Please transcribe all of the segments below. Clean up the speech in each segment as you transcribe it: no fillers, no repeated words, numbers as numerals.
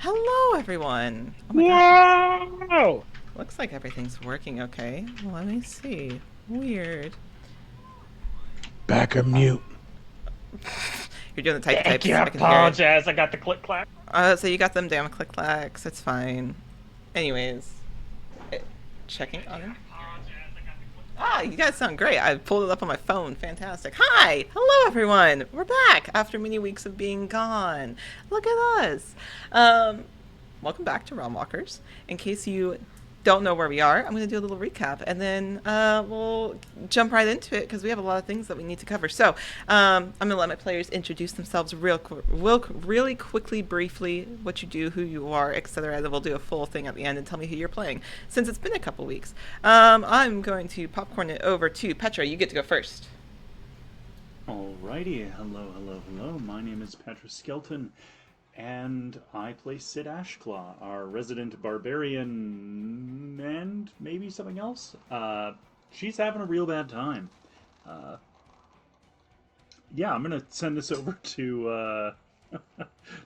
Hello, everyone. Oh my gosh. Wow! Looks like everything's working okay. Let me see. Weird. Back a mute. You're doing the type Thank you. types. I I can hear it. apologize. I got the click clack. So you got them damn click clacks. It's fine. Anyways, checking on. Ah, you guys sound great. I pulled it up on my phone. Fantastic. Hi! Hello, everyone! We're back after many weeks of being gone. Look at us. Welcome back to Realm Walkers. In case you don't know where we are, I'm going to do a little recap and then we'll jump right into it because we have a lot of things that we need to cover. So I'm going to let my players introduce themselves really quickly, briefly, what you do, who you are, etc. Then we'll do a full thing at the end and tell me who you're playing. Since it's been a couple weeks, I'm going to popcorn it over to Petra. You get to go first. Alrighty, hello. My name is Petra Skelton, and I play Sid Ashclaw, our resident barbarian, and maybe something else. She's having a real bad time. Yeah, I'm gonna send this over to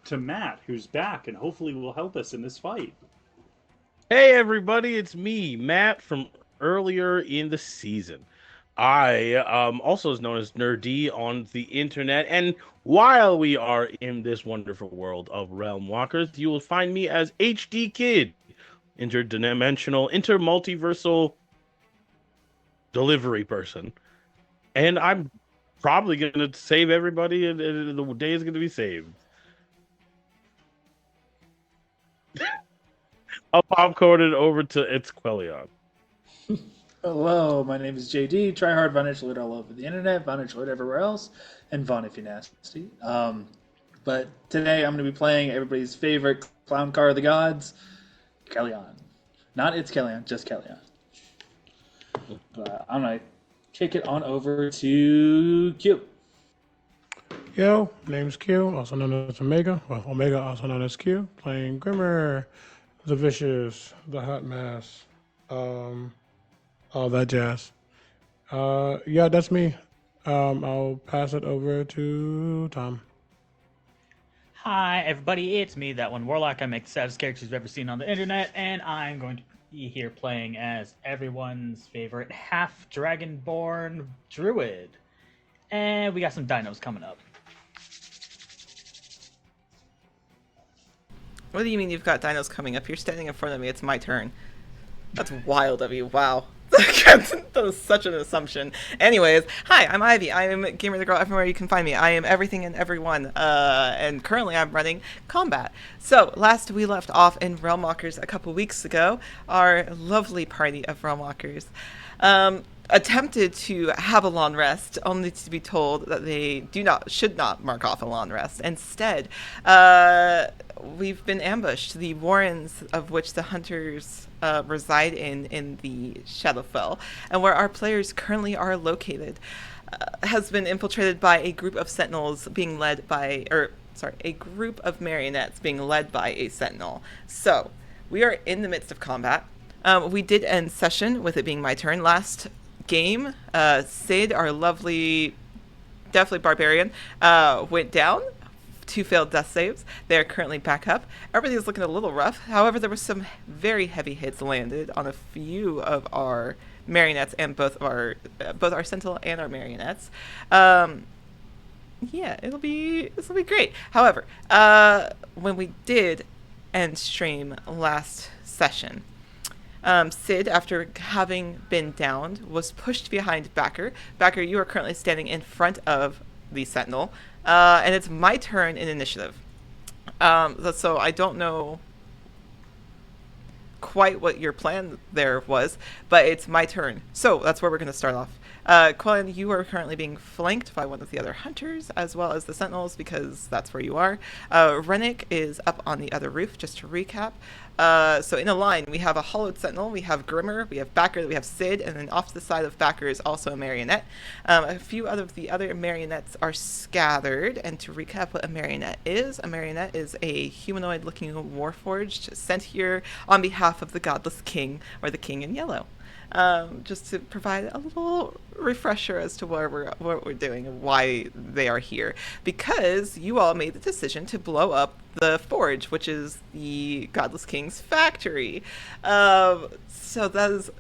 to Matt, who's back, and hopefully will help us in this fight. Hey, everybody, it's me, Matt, from earlier in the season. I also is known as Nerdy on the internet, and while we are in this wonderful world of Realm Walkers, you will find me as HD Kid, interdimensional, intermultiversal delivery person. And I'm probably going to save everybody, and the day is going to be saved. I'll popcorn it over to It's Quellion. Hello, my name is JD. Try hard, Vonage Lit all over the internet, Vonage Lit everywhere else, and Von if you're nasty. But today I'm going to be playing everybody's favorite clown car of the gods, Kellyan. Not It's Kellyan, just Kellyan. But I'm going to kick it on over to Q. Yo, name's Q, also known as Omega. Well, Omega, also known as Q. Playing Grimmer, the Vicious, the Hot Mass, all that jazz. Yeah, that's me. I'll pass it over to Tom. Hi, everybody, it's me, that one Warlock. I make the saddest characters you've ever seen on the internet, and I'm going to be here playing as everyone's favorite half dragonborn druid. And we got some dinos coming up. What do you mean you've got dinos coming up? You're standing in front of me. It's my turn. That's wild of you. Wow. That was such an assumption. Anyways, hi, I'm Ivy. I am Gamer the Girl everywhere you can find me. I am everything and everyone. And currently I'm running combat. So, last we left off in Realmwalkers a couple weeks ago, our lovely party of Realmwalkers attempted to have a long rest, only to be told that they should not mark off a long rest. Instead, we've been ambushed. The warrens of which the hunters reside in the Shadowfell, and where our players currently are located, has been infiltrated by a group of sentinels being led by, a group of marionettes being led by a sentinel. So, we are in the midst of combat. We did end session with it being my turn. Last game, Sid, our lovely, definitely barbarian, went down. 2 failed death saves. They are currently back up. Everybody is looking a little rough. However, there were some very heavy hits landed on a few of our marionettes and both our sentinel and our marionettes. Yeah, this will be great. However, when we did end stream last session, Sid, after having been downed, was pushed behind Backer. Backer, you are currently standing in front of the sentinel. And it's my turn in initiative. So I don't know quite what your plan there was, but it's my turn. So that's where we're going to start off. Quillen, you are currently being flanked by one of the other hunters, as well as the sentinels, because that's where you are. Rennick is up on the other roof, just to recap. So in a line, we have a hollowed sentinel, we have Grimmer, we have Backer, we have Sid, and then off to the side of Backer is also a marionette. A few of the other marionettes are scattered, and to recap what a marionette is a humanoid-looking warforged sent here on behalf of the godless king, or the king in yellow. just to provide a little refresher as to what we're doing and why they are here. Because you all made the decision to blow up the forge, which is the Godless King's factory. So this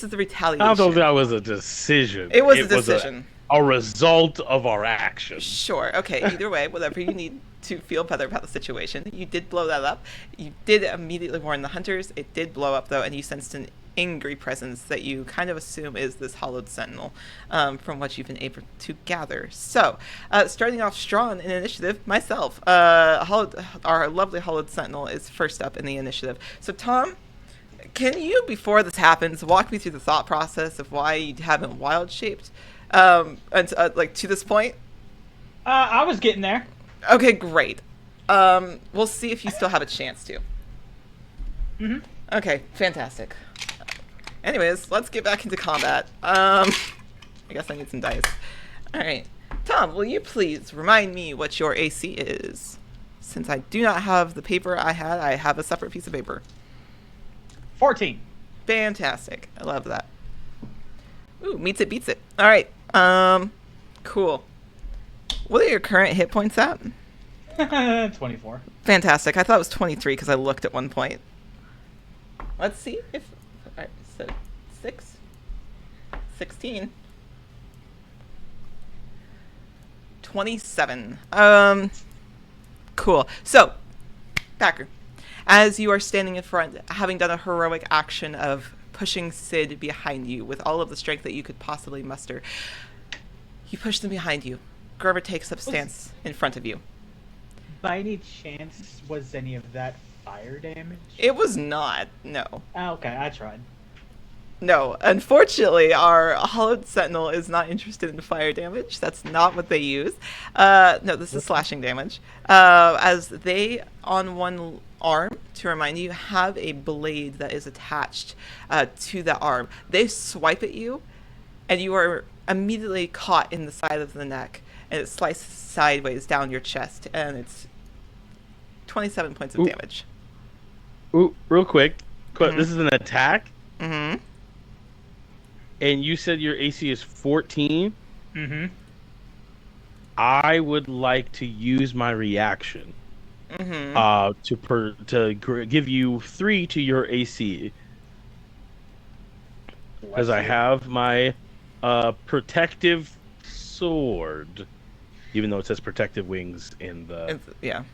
is the retaliation. I don't know if that was a decision. It was a decision. A result of our action. Sure. Okay. Either way, whatever you need to feel better about the situation. You did blow that up. You did immediately warn the hunters. It did blow up, though, and you sensed an angry presence that you kind of assume is this hollowed sentinel, from what you've been able to gather. So, starting off strong in initiative, myself, our lovely hollowed sentinel is first up in the initiative. So, Tom, can you, before this happens, walk me through the thought process of why you haven't wild shaped, like to this point? I was getting there. Okay, great. We'll see if you still have a chance to. Mm-hmm. Okay, fantastic. Anyways, let's get back into combat. I guess I need some dice. Alright. Tom, will you please remind me what your AC is? Since I do not have the paper I have a separate piece of paper. 14. Fantastic. I love that. Ooh, meets it, beats it. Alright. Cool. What are your current hit points at? 24. Fantastic. I thought it was 23 because I looked at one point. Let's see if... Alright, so 6. 16. 27. Cool. So, Packer, as you are standing in front, having done a heroic action of pushing Sid behind you with all of the strength that you could possibly muster, you push them behind you. Gerber takes up stance in front of you. By any chance, was any of that fire damage? It was not, no. Oh, okay, I tried. No, unfortunately, our Hollowed Sentinel is not interested in fire damage. That's not what they use. No, this is slashing damage. As they, on one arm, to remind you, have a blade that is attached to the arm. They swipe at you, and you are immediately caught in the side of the neck, and it slices sideways down your chest, and it's 27 points of damage. Ooh, real quick. This is an attack? Mm-hmm. And you said your AC is 14? Mm-hmm. I would like to use my reaction to give you 3 to your AC. Because I have my protective sword. Even though it says protective wings in the... Yeah.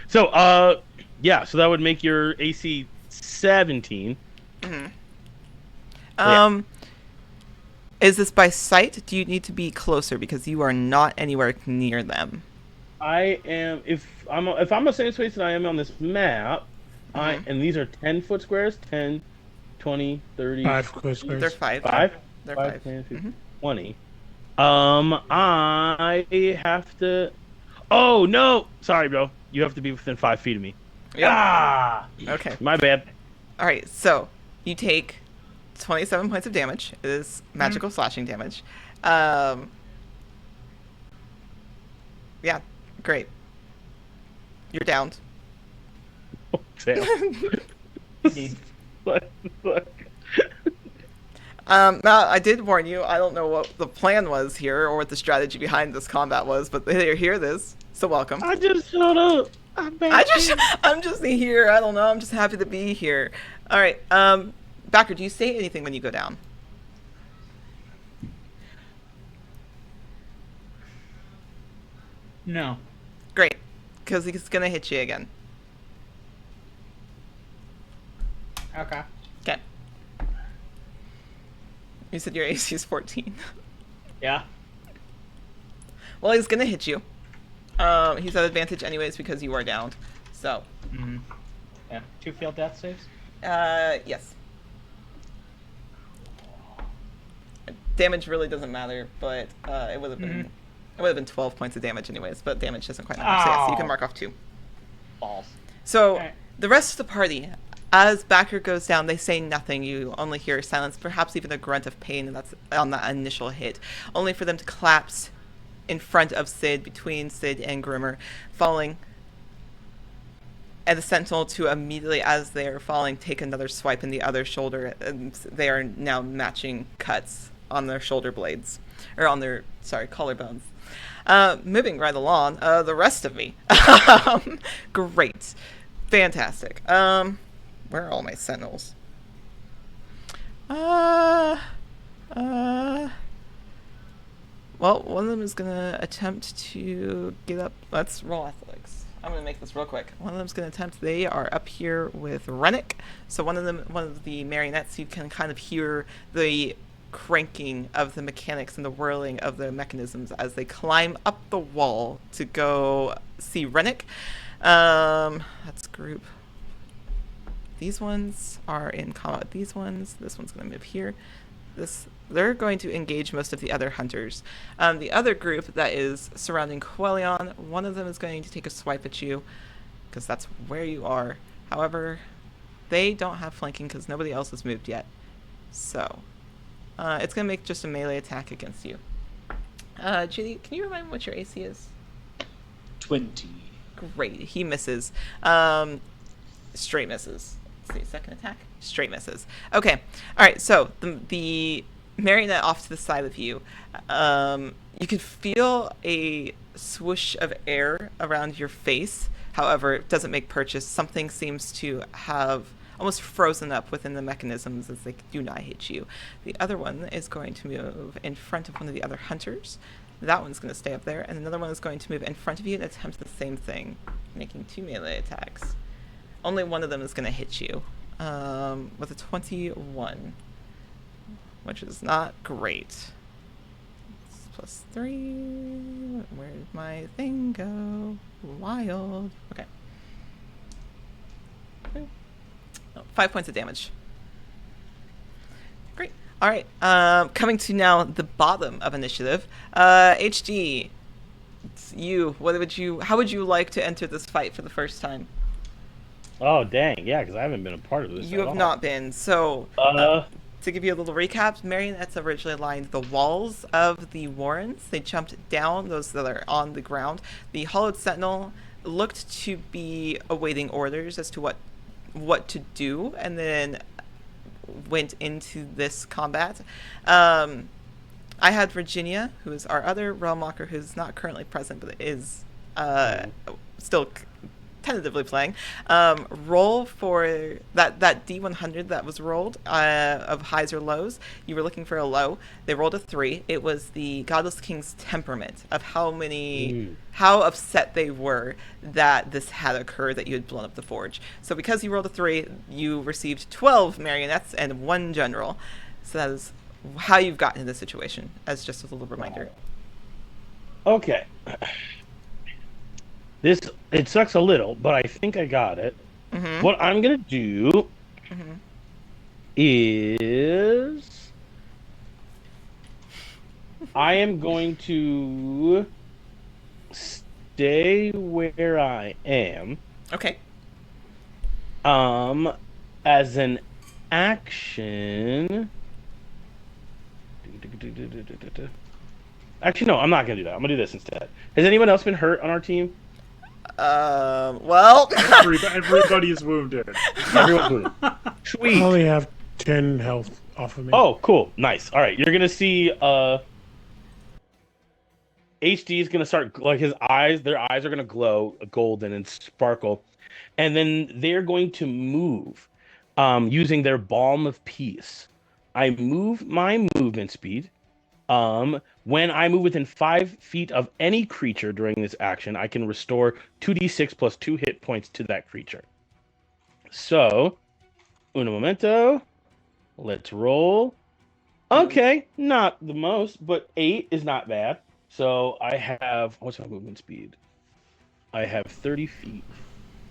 So, yeah, so that would make your AC 17. Mm-hmm. Yeah. Is this by sight? Do you need to be closer because you are not anywhere near them? I am if I'm the same space that I am on this map, and these are 10-foot squares, 10, 20, 30. 5 squares. They're 5. 5? They're 5, 5. 10, 15, 20. I have to. Oh no! Sorry, bro. You have to be within 5 feet of me. Yep. Ah! Okay. My bad. All right. So you take 27 points of damage. It is magical slashing damage. Yeah. Great. You're downed. Oh, damn. What? Now, I did warn you. I don't know what the plan was here or what the strategy behind this combat was, but here it is. So welcome. I just showed up. I'm just here. I don't know. I'm just happy to be here. All right. Backer, do you say anything when you go down? No. Great, because he's gonna hit you again. Okay. Okay. You said your AC is 14. Yeah. Well, he's gonna hit you. He's at advantage anyways because you are downed. So. Mm-hmm. Yeah. 2 failed death saves? Yes. Damage really doesn't matter, but it would have been it would have been 12 points of damage anyways. But damage doesn't quite matter. So yes, you can mark off 2. Balls. So Okay. the rest of the party, as Backer goes down, they say nothing. You only hear silence, perhaps even a grunt of pain, and that's on that initial hit. Only for them to collapse in front of Sid, between Sid and Grimmer, falling and the sentinel to immediately, as they are falling, take another swipe in the other shoulder, and they are now matching cuts on their shoulder blades, or on their, collarbones. Moving right along, the rest of me. Great. Fantastic. Where are all my sentinels? Well, one of them is gonna attempt to get up. Let's roll athletics. I'm gonna make this real quick. One of them's gonna attempt. They are up here with Rennick. So one of the marionettes, you can kind of hear the cranking of the mechanics and the whirling of the mechanisms as they climb up the wall to go see Rennick. That's group. These ones are in combat with these ones. This one's gonna move here. They're going to engage most of the other hunters. The other group that is surrounding Quellion, one of them is going to take a swipe at you, because that's where you are. However, they don't have flanking because nobody else has moved yet. So, it's going to make just a melee attack against you. Judy, can you remind me what your AC is? 20. Great, he misses. Straight misses. Let's see, second attack. Straight misses. Okay. All right. So the marionette off to the side of you, you can feel a swoosh of air around your face. However, it doesn't make purchase. Something seems to have almost frozen up within the mechanisms as they do not hit you. The other one is going to move in front of one of the other hunters. That one's going to stay up there, and another one is going to move in front of you and attempt the same thing, making 2 melee attacks. Only one of them is going to hit you with a 21, which is not great. It's plus 3. Where did my thing go? Wild. Okay. 5 points of damage. Great. All right. Coming to now the bottom of initiative. HD, it's you. How would you like to enter this fight for the first time? Oh, dang. Yeah, because I haven't been a part of this. You have not been. So, to give you a little recap, marionettes originally lined the walls of the warrens. They jumped down, those that are on the ground. The hollowed sentinel looked to be awaiting orders as to what to do, and then went into this combat. I had Virginia, who is our other realm walker, who's not currently present, but is still tentatively playing, roll for that D100 that was rolled of highs or lows. You were looking for a low. They rolled a 3. It was the Godless King's temperament of how upset they were that this had occurred, that you had blown up the forge. So because you rolled a 3, you received 12 marionettes and 1 general. So that is how you've gotten in this situation, as just a little reminder. Okay. It sucks a little, but I think I got it. Mm-hmm. What I'm going to do is I am going to stay where I am. Okay. As an action. Actually, no, I'm not going to do that. I'm going to do this instead. Has anyone else been hurt on our team? Well, Everybody is wounded. Everyone's wounded. Sweet. I only have 10 health off of me. Oh, cool. Nice. All right. You're going to see HD is going to start, like, their eyes are going to glow golden and sparkle. And then they're going to move using their Balm of Peace. I move my movement speed. When I move within 5 feet of any creature during this action, I can restore 2d6 plus 2 hit points to that creature. So, uno momento. Let's roll. Okay, not the most, but 8 is not bad. So I have, what's my movement speed? I have 30 feet.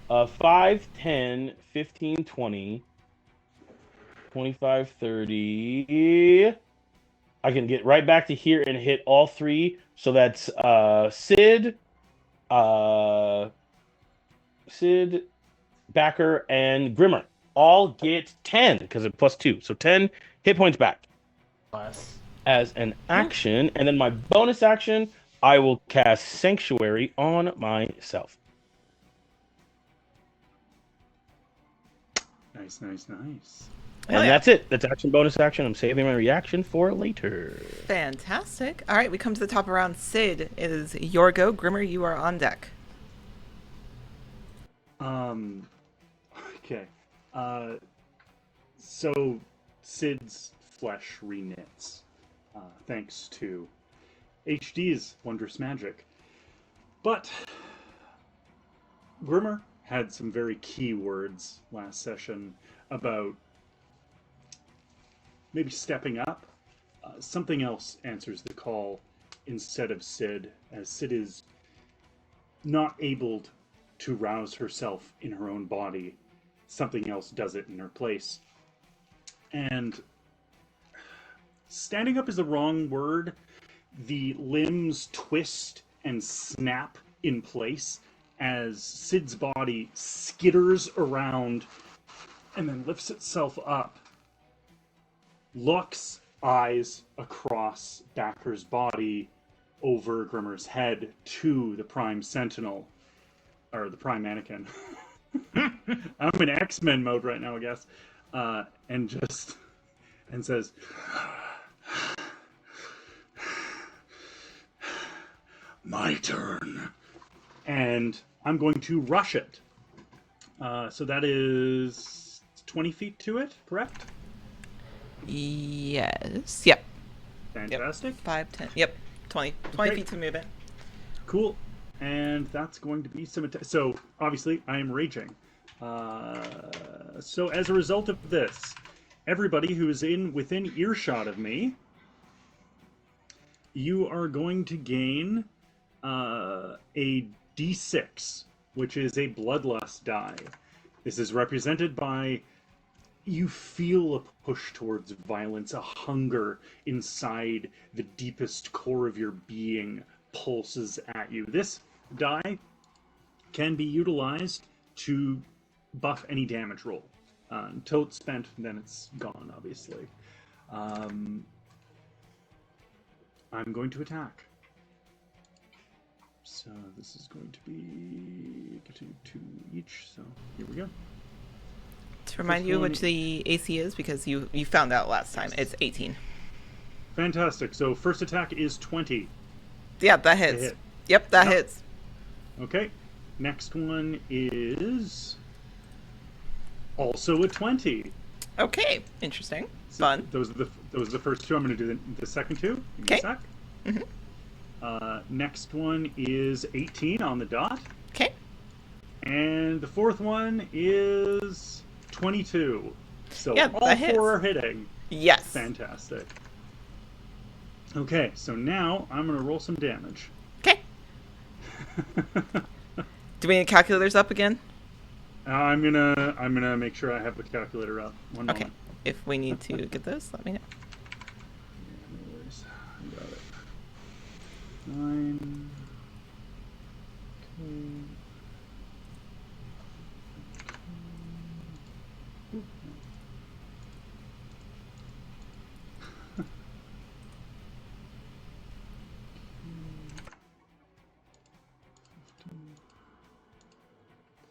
5, 10, 15, 20, 25, 30... I can get right back to here and hit all 3. So that's Sid, Backer, and Grimmer. All get 10 because it's plus 2. So 10 hit points back. Plus. As an action. And then my bonus action, I will cast Sanctuary on myself. Nice, nice, nice. And Hell yeah. that's it. That's action, bonus action. I'm saving my reaction for later. Fantastic. All right, we come to the top of round. Sid, it is your go. Grimmer, you are on deck. Okay. So Sid's flesh reknits, thanks to HD's wondrous magic. But Grimmer had some very key words last session about maybe stepping up. Something else answers the call instead of Sid, as Sid is not able to rouse herself in her own body. Something else does it in her place. And standing up is the wrong word. The limbs twist and snap in place as Sid's body skitters around and then lifts itself up, looks eyes across Backer's body over Grimmer's head to the Prime Sentinel, or the Prime Mannequin. I'm in X-Men mode right now, I guess. And says, my turn. And I'm going to rush it. So that is 20 feet to it, correct? Yes. Yep. Fantastic. 5, 10. Yep. 20 Okay. feet to movement. Cool. And that's going to be some... So, obviously, I am raging. So, as a result of this, everybody who is within earshot of me, you are going to gain a D6, which is a bloodlust die. This is represented by... You feel a push towards violence, a hunger inside the deepest core of your being pulses at you. This die can be utilized to buff any damage roll. Until it's spent, then it's gone, obviously. I'm going to attack. So this is going to be getting 2 each, so here we go. To remind you which the AC is, because you found out last time, it's 18. Fantastic. So first attack is 20. Yeah, that hits. Hit. Yep, that Yep. hits. Okay. Next one is also a 20. Okay, interesting. So Fun. Those are the first two. I'm going to do the second two. Give me a Okay. sec. Next one is 18 on the dot. Okay. And the fourth one is 22. So Yeah, all that hits. 4 are hitting. Yes. Fantastic. Okay, so now I'm going to roll some damage. Okay. Do we need calculators up again? I'm gonna make sure I have the calculator up. One Okay. moment. If we need to get those, let me know. Yeah, no worries. I got it. 9. Okay.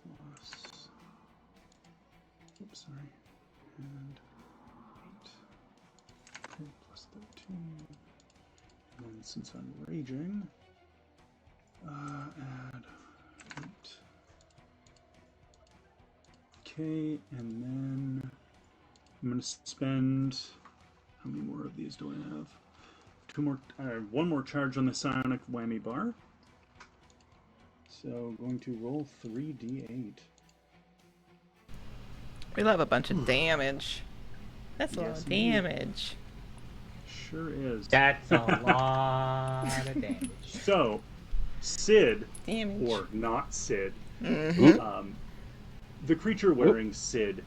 Plus, oops, sorry, and 8, okay, plus 13, and then since I'm raging, add 8, okay, and then I'm going to spend, how many more of these do I have? 2 more, one more charge on the psionic whammy bar. So going to roll 3d8. We love a bunch of damage. That's a lot Yes, of indeed. damage. Sure is. That's a lot of damage. So, Sid, Damage. or not Sid, Mhm. the creature wearing Sid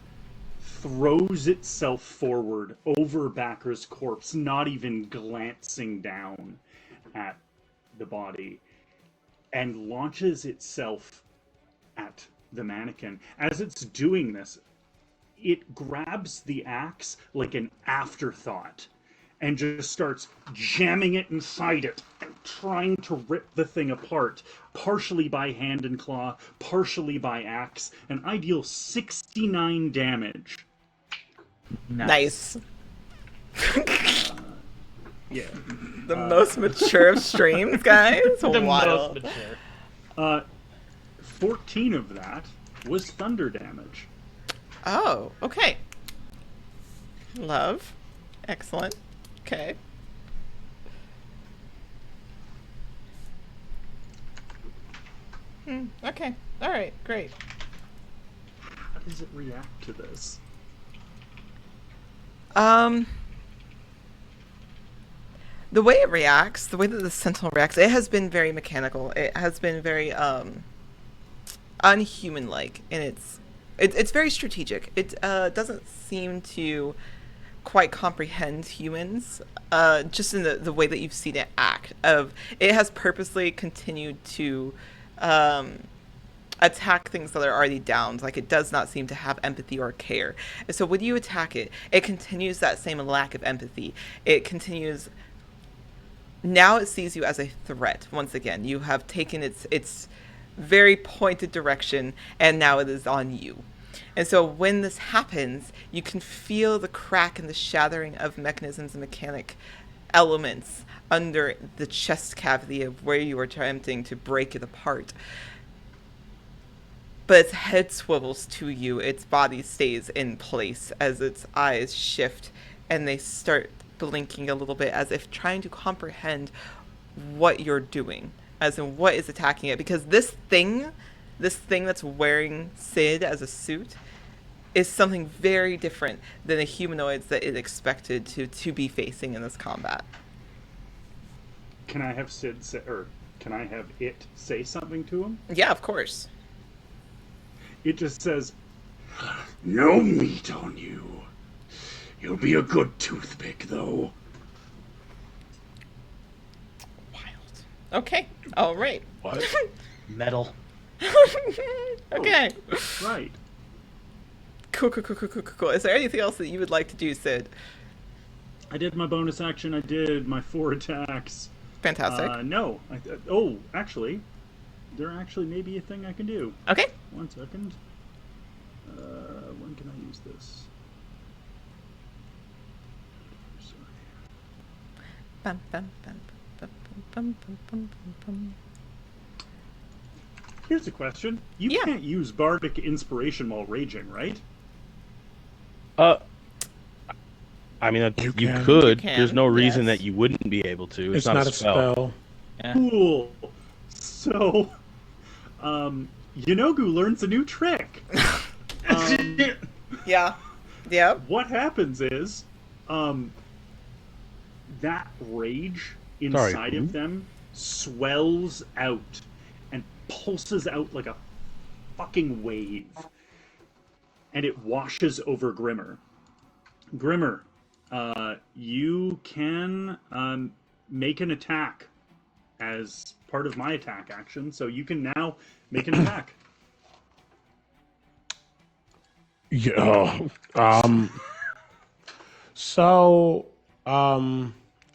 throws itself forward over Backer's corpse, not even glancing down at the body, and launches itself at the mannequin. As it's doing this, it grabs the axe like an afterthought and just starts jamming it inside it and trying to rip the thing apart, partially by hand and claw, partially by axe, and I deal 69 damage. Nice. Yeah. The most mature of streams, guys. The Wild. most mature. 14 of that was thunder damage. Oh, okay. Love. Excellent. Okay. Okay. All right. Great. How does it react to this? The way it reacts, the way that the Sentinel reacts, it has been very mechanical. It has been very unhuman-like, and it's very strategic. It doesn't seem to quite comprehend humans, just in the way that you've seen it act. It has purposely continued to attack things that are already downed. Like, it does not seem to have empathy or care. And so when you attack it, it continues that same lack of empathy. It continues. Now it sees you as a threat. Once again, you have taken its very pointed direction, and now it is on you. And so when this happens, you can feel the crack and the shattering of mechanisms and mechanic elements under the chest cavity of where you are attempting to break it apart. But its head swivels to you, its body stays in place as its eyes shift, and they start blinking a little bit as if trying to comprehend what you're doing, as in what is attacking it. Because this thing that's wearing Sid as a suit is something very different than the humanoids that it expected to be facing in this combat. Can I have Sid say, or can I have it say something to him? Yeah, of course. It just says, "No meat on you. You'll be a good toothpick, though." Wild. Okay. All right. What? Metal. Okay. Right. Cool. Is there anything else that you would like to do, Sid? I did my bonus action. I did my 4 attacks. Fantastic. No. Actually, there actually may be a thing I can do. Okay. 1 second. When can I use this? Sorry. Bum, bum, bum, bum, bum, bum, bum, bum. Here's a question. You Yeah. can't use bardic inspiration while raging, right? I mean, You you can. could. You can, There's no reason yes. that you wouldn't be able to. It's not a spell. Cool. So, Yanogu learns a new trick. Yeah. Yep. What happens is, that rage inside who? of them swells out and pulses out like a fucking wave. And it washes over Grimmer. Grimmer, you can make an attack as part of my attack action, so you can now make an attack. Yeah.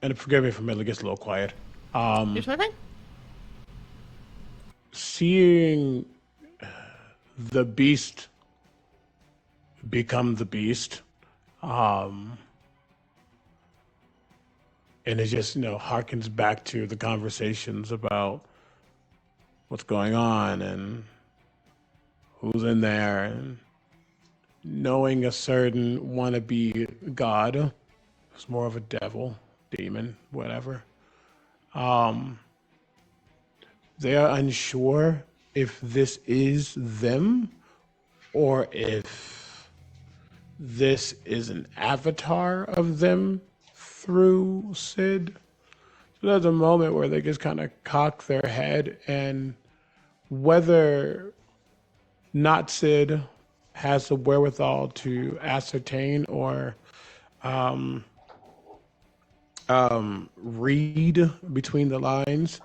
And forgive me if it gets a little quiet. You're totally fine. Seeing the beast become the beast, and it just harkens back to the conversations about what's going on and who's in there, and knowing a certain wannabe god who's more of a devil, demon, whatever. They are unsure if this is them or if this is an avatar of them through Sid. So there's a moment where they just kind of cock their head, and whether not Sid has the wherewithal to ascertain or read between the lines,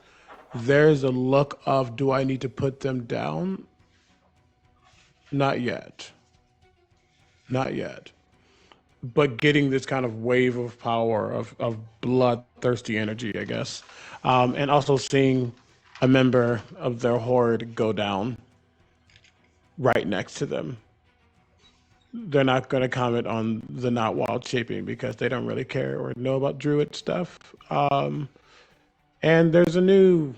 there's a look of, do I need to put them down? Not yet. Not yet. but getting this kind of wave of power of bloodthirsty energy, I guess, and also seeing a member of their horde go down right next to them. They're not going to comment on the not wild shaping because they don't really care or know about druid stuff. And there's a new,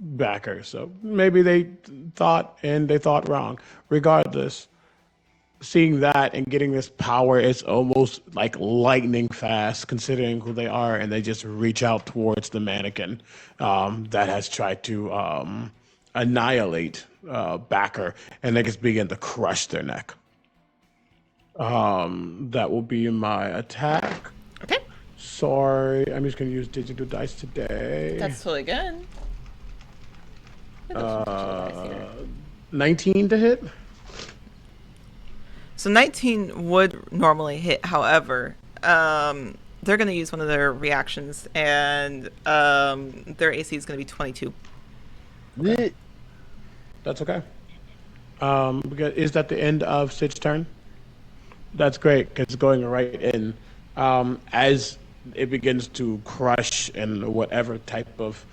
backer, so maybe they thought wrong. Regardless, seeing that and getting this power is almost like lightning fast considering who they are, and they just reach out towards the mannequin that has tried to annihilate backer, and they just begin to crush their neck. That will be my attack. Okay. Sorry, I'm just gonna use digital dice today. That's totally good. 19 to hit. So 19 would normally hit. However, they're going to use one of their reactions, and their AC is going to be 22. Okay. That's okay. Is that the end of Sid's turn? That's great, because it's going right in. As it begins to crush and whatever type of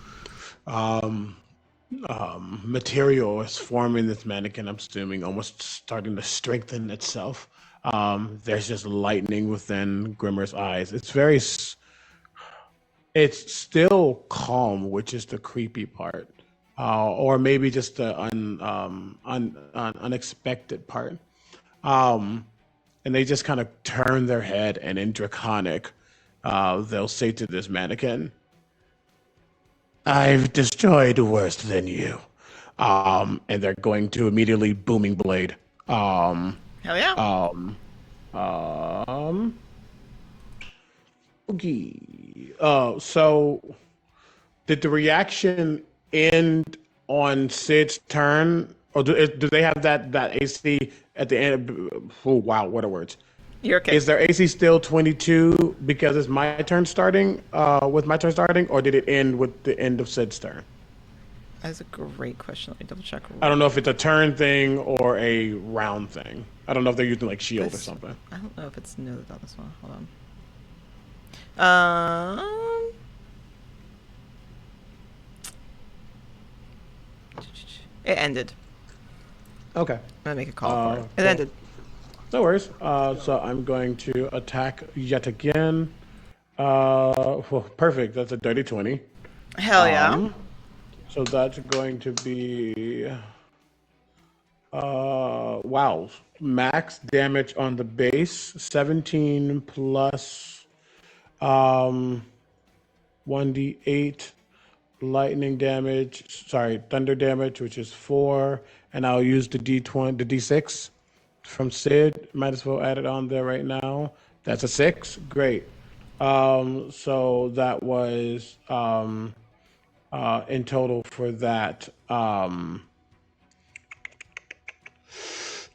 material is forming this mannequin, I'm assuming, almost starting to strengthen itself. There's just lightning within Grimmer's eyes. It's still calm, which is the creepy part, or maybe just the unexpected part. And they just kind of turn their head, and in Draconic, they'll say to this mannequin, "I've destroyed worse than you." And they're going to immediately Booming Blade. Hell yeah. Okay. So did the reaction end on Sid's turn, or do they have that AC at the end? Oh wow, what are words? You're okay. Is their AC still 22 because it's my turn starting? With my turn starting, or did it end with the end of Sid's turn? That's a great question. Let me double check. I don't know if it's a turn thing or a round thing. I don't know if they're using like shield or something. I don't know if it's noted on this one. Hold on. It ended. Okay. I'm gonna make a call for it. It cool. ended. No worries. So I'm going to attack yet again. Well, perfect. That's a dirty 20. Hell yeah. So that's going to be wow. Max damage on the base, 17 plus 1d8 lightning damage, thunder damage, which is 4, and I'll use the d6 from Sid. Might as well add it on there right now. That's a 6. Great. So that was in total for that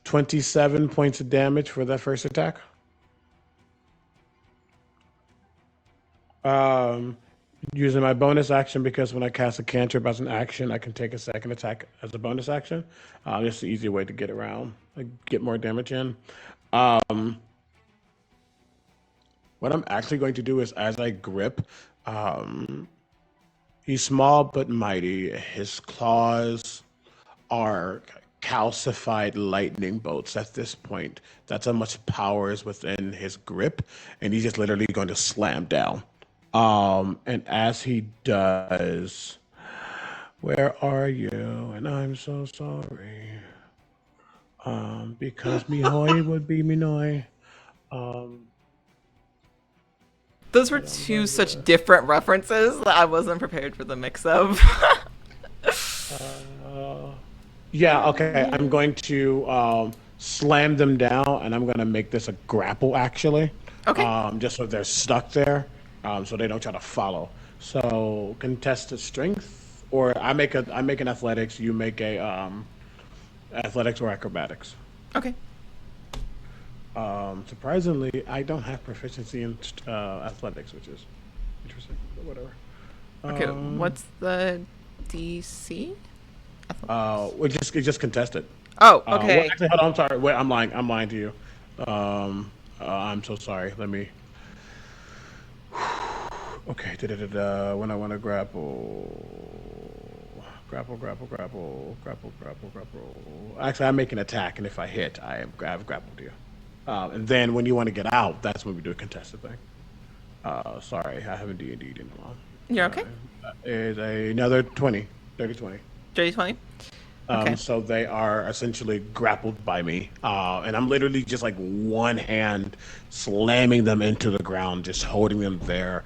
27 points of damage for that first attack. Using my bonus action, because when I cast a cantrip as an action, I can take a second attack as a bonus action. Just an easy way to get around, get more damage in. What I'm actually going to do is, as I grip, he's small but mighty. His claws are calcified lightning bolts at this point. That's how much power is within his grip, and he's just literally going to slam down. And as he does, where are you? And I'm so sorry. Because me hoy would be me noy. Those were two such different references that I wasn't prepared for the mix of. Yeah, okay. I'm going to slam them down, and I'm going to make this a grapple, actually. Okay. Just so they're stuck there, so they don't try to follow. So contested strength, or I make an athletics. You make a athletics or acrobatics. Okay. Surprisingly, I don't have proficiency in athletics, which is interesting. But whatever. Okay. What's the DC? It's just contested. Oh, okay. Actually, hold on. I'm sorry. Wait, I'm lying to you. I'm so sorry. Let me. Okay. When I want to grapple. Actually, I make an attack, and if I hit, I've grappled you. And then when you want to get out, that's when we do a contested thing. Sorry, I haven't D&D'd in a while. You're okay. Is another 20, 30, 20. 30-20. Okay. So they are essentially grappled by me, and I'm literally just like one hand slamming them into the ground, just holding them there.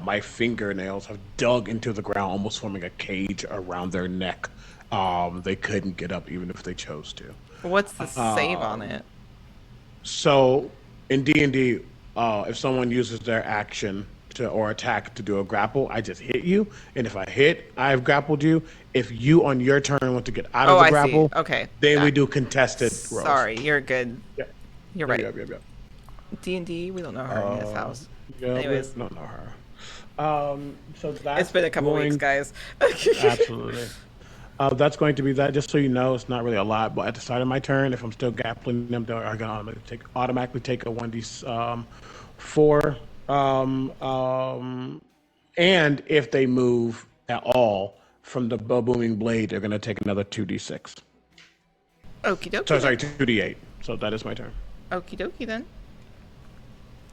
My fingernails have dug into the ground, almost forming a cage around their neck. They couldn't get up even if they chose to. What's the save on it? So in D&D, if someone uses their action or attack to do a grapple, I just hit you, and if I hit, I've grappled you. If you on your turn want to get out of the I grapple, see. Okay. then we do contested rolls. Sorry, you're good. Yeah. You're right. Yep. D&D, we don't know her in this house. Yeah, Anyways. we don't know her. So that's It's been a couple weeks, guys. Absolutely. That's going to be that. Just so you know, it's not really a lot, but at the start of my turn, if I'm still grappling them, I'm going to automatically take a 1d4. And if they move at all from the booming blade, they're going to take another 2d6. Okie dokie. Sorry, 2d8. So that is my turn. Okie dokie then.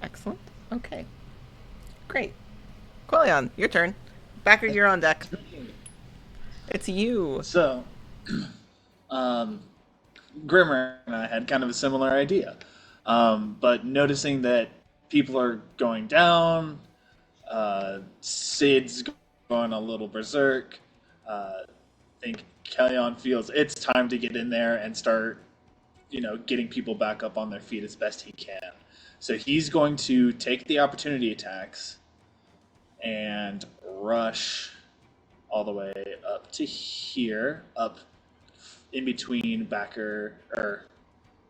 Excellent. Okay. Great. Quillion, your turn. Backer, you're on deck. It's you. So, Grimmer and I had kind of a similar idea. But noticing that people are going down, Sid's going a little berserk, I think Kellyon feels it's time to get in there and start, getting people back up on their feet as best he can. So he's going to take the opportunity attacks and rush all the way up to here, up in between Backer, or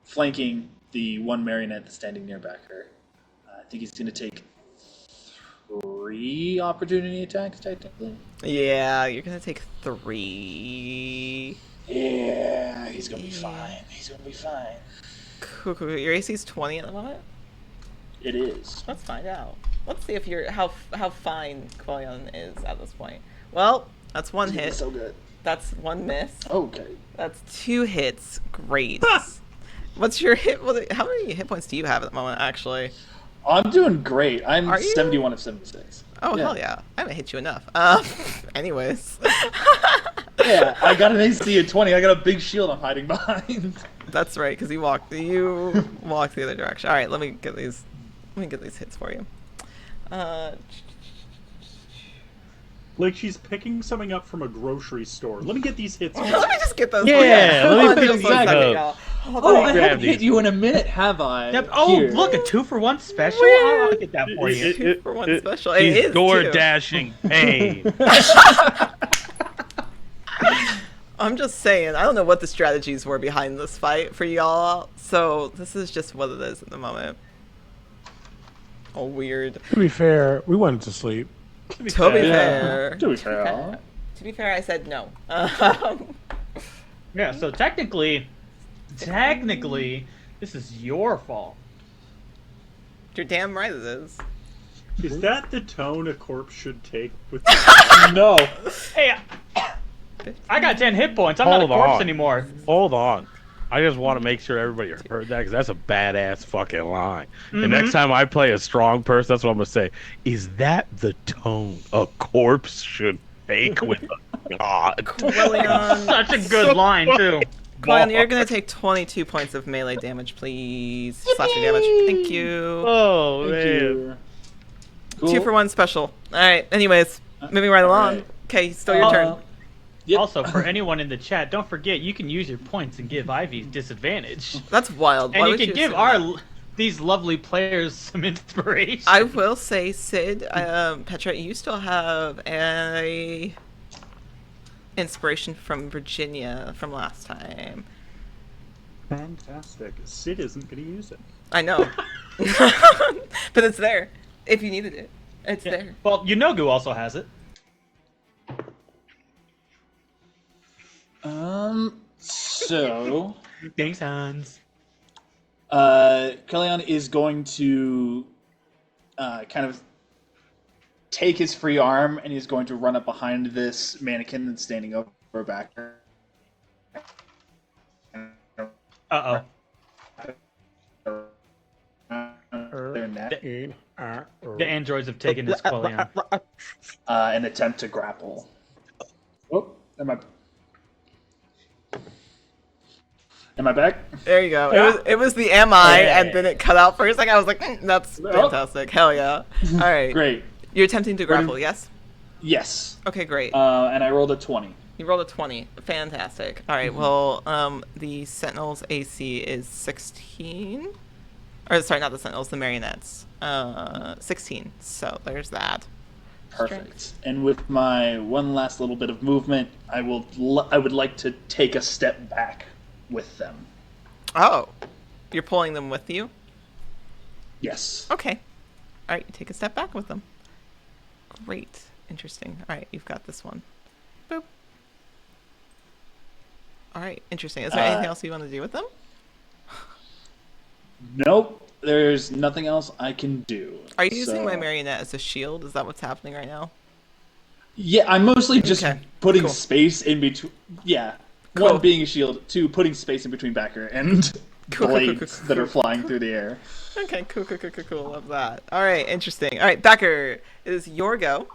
flanking the one marionette that's standing near Backer. I think he's going to take 3 opportunity attacks, technically. Yeah, you're going to take 3. Yeah, he's going to be fine. Cool. Your AC's 20 at the moment? It is. Let's find out. Let's see if you're how fine Quillion is at this point. Well, that's 1 hit. So good. That's 1 miss. Okay. That's 2 hits. Great. What's your hit? How many hit points do you have at the moment, actually? I'm doing great. I'm Are you? 71 of 76. Oh, Yeah. hell yeah. I haven't hit you enough. Anyways. Yeah, I got an AC of 20. I got a big shield I'm hiding behind. That's right, because you walked the other direction. All right, let me get these hits for you. Like she's picking something up from a grocery store. Let me get these hits. Let me just get those. Yeah, for you. let me Hold on pick just these one second, up. y'all. Hold Oh, on. I grab haven't these. hit you in a minute, have I? Yep. Oh, Here. look, a 2-for-1 special. Weird. I'll get that for you. 2 for 1 special. It He's is, door too. dashing pain. I'm just saying, I don't know what the strategies were behind this fight for y'all, so this is just what it is at the moment. Oh, weird. To be fair, we wanted to sleep. To be Yeah. fair. To be fair. To be fair, I said no. Yeah, so technically, this is your fault. You're damn right it is. Is that the tone a corpse should take with? No. Hey, I got 10 hit points. I'm not a Hold corpse on. anymore. Hold on. I just want to make sure everybody heard that because that's a badass fucking line. And next time I play a strong person, that's what I'm going to say. Is that the tone a corpse should take with a god? Quillion, Such a good line, too. Quillion, you're gonna take 22 points of melee damage, please. Slashing damage. Thank you. Oh, Thank man. you. Cool. 2 for 1 special. Alright, anyways, moving right along. Alright. Okay, still your turn. Yep. Also, for anyone in the chat, don't forget you can use your points and give Ivy disadvantage. That's wild. Why And you would can give assume that? these lovely players some inspiration. I will say, Sid, Petra, you still have a inspiration from Virginia from last time. Fantastic. Sid isn't going to use it. I know. But it's there. If you needed it. It's there. Well, Yunogu also has it. So Thanks, Hans. Kellyanne is going to kind of take his free arm and he's going to run up behind this mannequin that's standing over back. Uh-oh. Their neck, The androids have taken his Quellion. and attempt to grapple. Oh, am I back? There you go. Yeah. It was the am I, Yeah. and then it cut out for a second. I was like, that's fantastic. Hell yeah. All right. Great. You're attempting to grapple, yes? Yes. Okay, great. And I rolled a 20. You rolled a 20. Fantastic. All right, well, the Sentinel's AC is 16. Or, sorry, not the Sentinels, the Marionettes. 16. So there's that. Perfect. And with my one last little bit of movement, I would like to take a step back with them. Oh. You're pulling them with you? Yes. Okay. All right, you take a step back with them. Great. Interesting. All right, you've got this one. Boop. All right, interesting. Is there anything else you want to do with them? Nope. There's nothing else I can do. Are you using So- my marionette as a shield? Is that what's happening right now? Yeah, I'm mostly just Okay, putting cool. space in between. Yeah. Cool. One being a shield, two putting space in between Backer and Cool. blades that are flying through the air. Okay, cool. Love that. All right, interesting. All right, Becker, it is your go.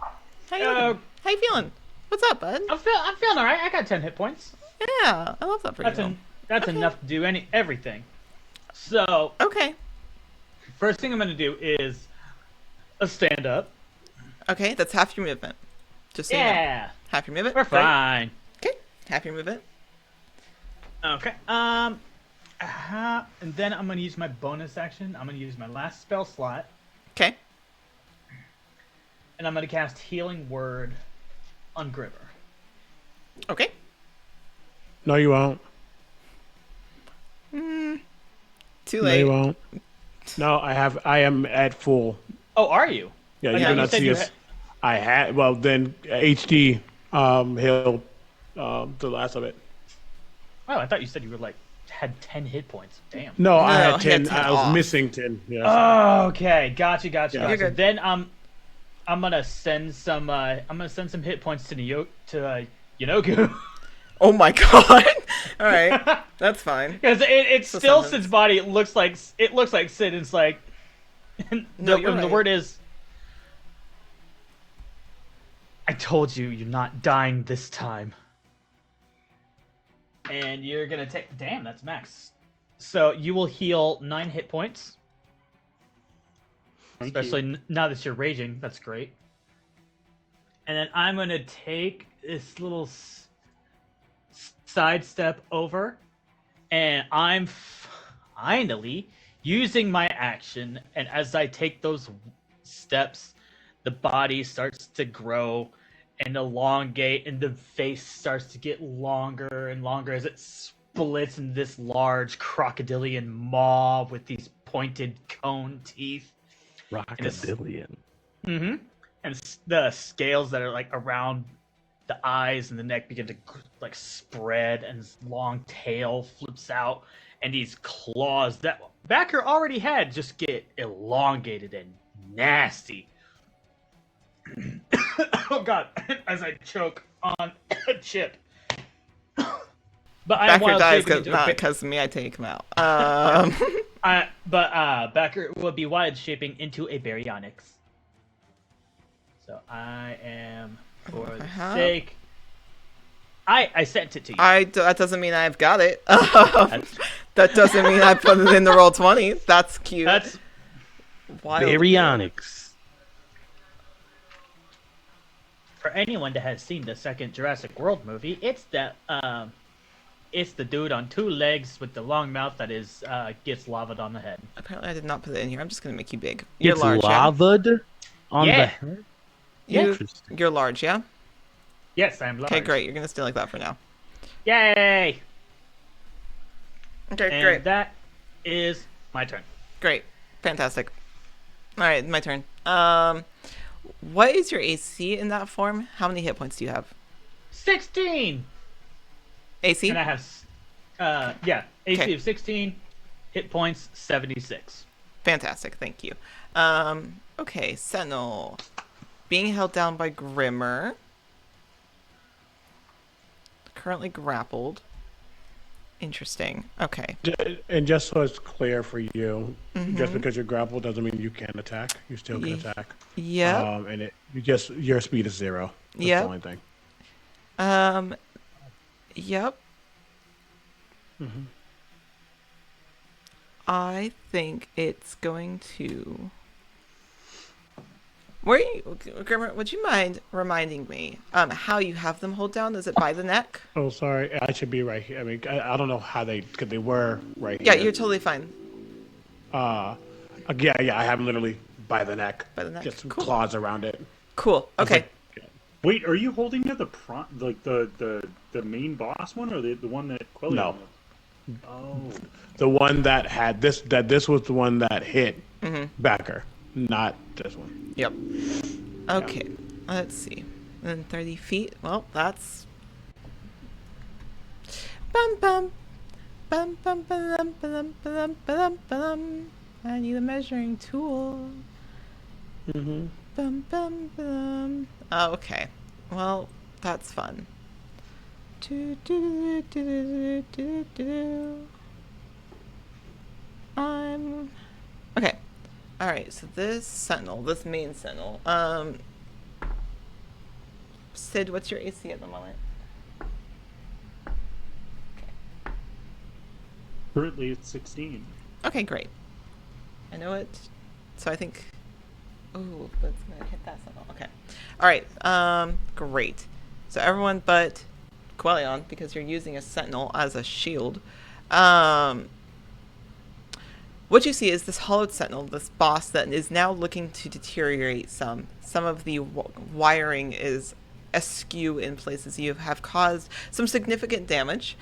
How you doing? How you feeling? What's up, bud? I'm feeling alright. I got 10 hit points. Yeah, I love that for you. That's Okay. enough to do everything. So, Okay. first thing I'm going to do is a stand up. Okay, that's half your movement. Just so you know. Yeah. Half your movement. We're Right? fine. Okay, half your movement. Okay. And then I'm going to use my bonus action. I'm going to use my last spell slot. Okay. And I'm going to cast Healing Word on Grimmer. Okay. No, you won't. Too No, late. you won't. No, I am at full. Oh, are you? Yeah, I you thought do you not said see you us. I had, well, then HD healed the last of it. Oh, I thought you said you were had 10 hit points. Damn. No, I No, had he had 10. 10 I was off. missing 10. Yes. Oh, okay. Gotcha. Yeah. You're good. Then I'm gonna send some hit points to Yonoku. Oh my god. All right, that's fine. Because it's So still sentence. Sid's body. It looks like Sid. It's like No, you're the right. word is. I told you, you're not dying this time. And you're gonna take. Damn, that's max. So you will heal 9 hit points. Thank Especially you. now that you're raging. That's great. And then I'm gonna take this little sidestep over, and I'm finally using my action. And as I take those steps, the body starts to grow and elongate, and the face starts to get longer and longer as it splits into this large crocodilian maw with these pointed cone teeth. Rockodillion. Mm-hmm. And the scales that are like around the eyes and the neck begin to like spread, and this long tail flips out, and these claws that Backer already had just get elongated and nasty. Oh god, as I choke on a chip. But I am Becker wild dies shaping into a not big- because of me. I take him out. Backer will be wild shaping into a baryonyx. So I am, for the Uh-huh. sake, I sent it to you. That doesn't mean I've got it. That doesn't mean I put it in the roll 20. That's cute. That's wild. Baryonyx. for anyone that has seen the second Jurassic World movie. It's the dude on 2 legs with the long mouth that is gets lavaed on the head. Apparently, I did not put it in here. I'm just gonna make you big. You're It's large. lavaed on Yeah. the head. Yeah? Interesting. You're large, yeah. Yes, I'm large. Okay, great. You're gonna stay like that for now. Yay! Okay, And great. that is my turn. Great. Fantastic. All right, my turn. What is your AC in that form? How many hit points do you have? 16. AC? And I have, AC Okay. of 16. Hit points 76. Fantastic, thank you. Okay, Sentinel. Being held down by Grimmer. Currently grappled. Interesting. Okay. And just so it's clear for you, Mm-hmm. just because you're grappled doesn't mean you can't attack. You still can attack. Yep. And your speed is 0. That's Yep. the only thing. Yep. Mm-hmm. I think it's going to. Grimmer, would you mind reminding me how you have them hold down? Is it by the neck? Oh, sorry. I should be right here. I mean, I don't know how because they were right Yeah, here. you're totally fine. Yeah. I have them literally by the neck. By the neck. Just some Cool. claws around it. Cool. Okay. Wait, are you holding to the main boss one, or the one that Quellion No. was? Oh, The one that had this. This was the one that hit Mm-hmm. Backer, not this one. Yep. Okay. Let's see. Then 30 feet. Well, that's. Bum bum. Bum bum bum bum bum bum bum. I need a measuring tool. Mm-hmm. Bum bum bum. Oh, okay. Well, that's fun. Do do do do do do do. Okay. All right. So this sentinel, this main sentinel. Sid, what's your AC at the moment? currently it's 16. Okay, great. I know it. So I think. Ooh, that's gonna hit that sentinel. Okay. All right. Great. So everyone but Quellion, because you're using a sentinel as a shield. What you see is this hollowed sentinel, this boss that is now looking to deteriorate some. Some of the wiring is askew in places. You have caused some significant damage.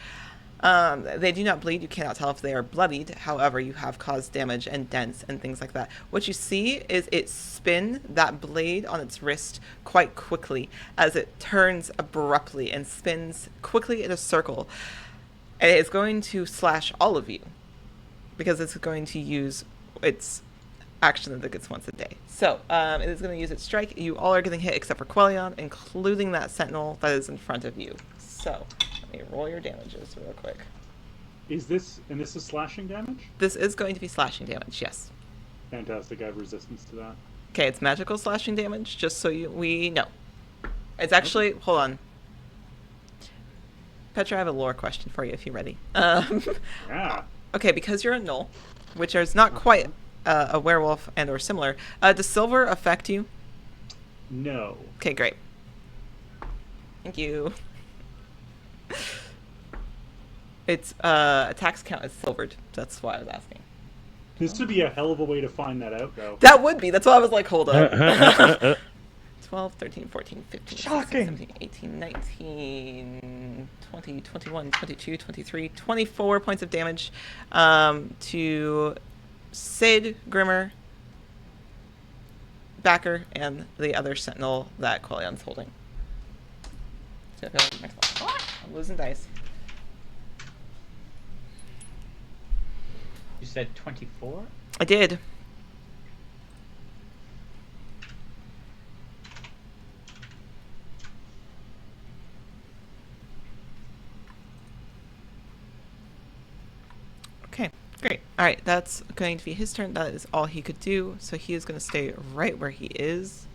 They do not bleed. You cannot tell if they are bloodied. However, you have caused damage and dents and things like that. What you see is it spin that blade on its wrist quite quickly as it turns abruptly and spins quickly in a circle. And it is going to slash all of you because it's going to use its action that it gets once a day. So it is going to use its strike. You all are getting hit except for Quellion, including that sentinel that is in front of you. So let me roll your damages real quick. Is this slashing damage? This is going to be slashing damage, yes. Fantastic, I have resistance to that. Okay, it's magical slashing damage, just so we know. It's actually, hold on. Petra, I have a lore question for you if you're ready. Yeah. Okay, because you're a gnoll, which is not quite a werewolf and or similar, does silver affect you? No. Okay, great. Thank you. Its attacks count as silvered. That's why I was asking. This would be a hell of a way to find that out, though. That would be. That's why I was like, hold up. 12, 13, 14, 15, 16, 17, 18, 19, 20, 21, 22, 23, 24 points of damage to Sid, Grimmer, Backer, and the other sentinel that Quellion's holding. So I'm losing dice. You said 24? I did. Okay, great. All right, that's going to be his turn. That is all he could do. So he is going to stay right where he is.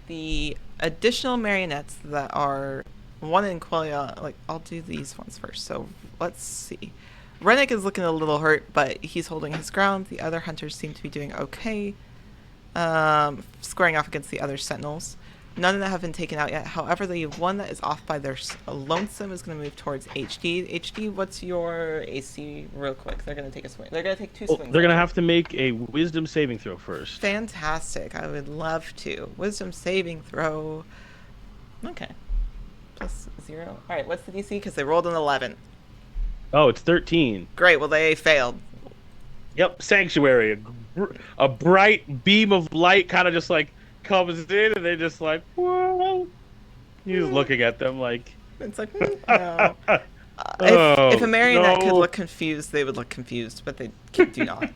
The additional marionettes that are one in Quellion, like, I'll do these ones first. So let's see. Rennick is looking a little hurt, but he's holding his ground. The other hunters seem to be doing okay, squaring off against the other sentinels. None of them have been taken out yet. However, the one that is off by their lonesome is going to move towards HD. HD, what's your AC real quick? They're going to take a swing. They're going to take two swings. They're going to have to make a wisdom saving throw first. Fantastic. I would love to. Wisdom saving throw. Okay. Plus 0. All right, what's the DC? Because they rolled an 11. Oh, it's 13. Great. Well, they failed. Yep, Sanctuary. A bright beam of light kind of just like comes in, and they're just like, whoa. He's looking at them like. It's like, no. If a marionette could no. look confused, they would look confused, but they do not.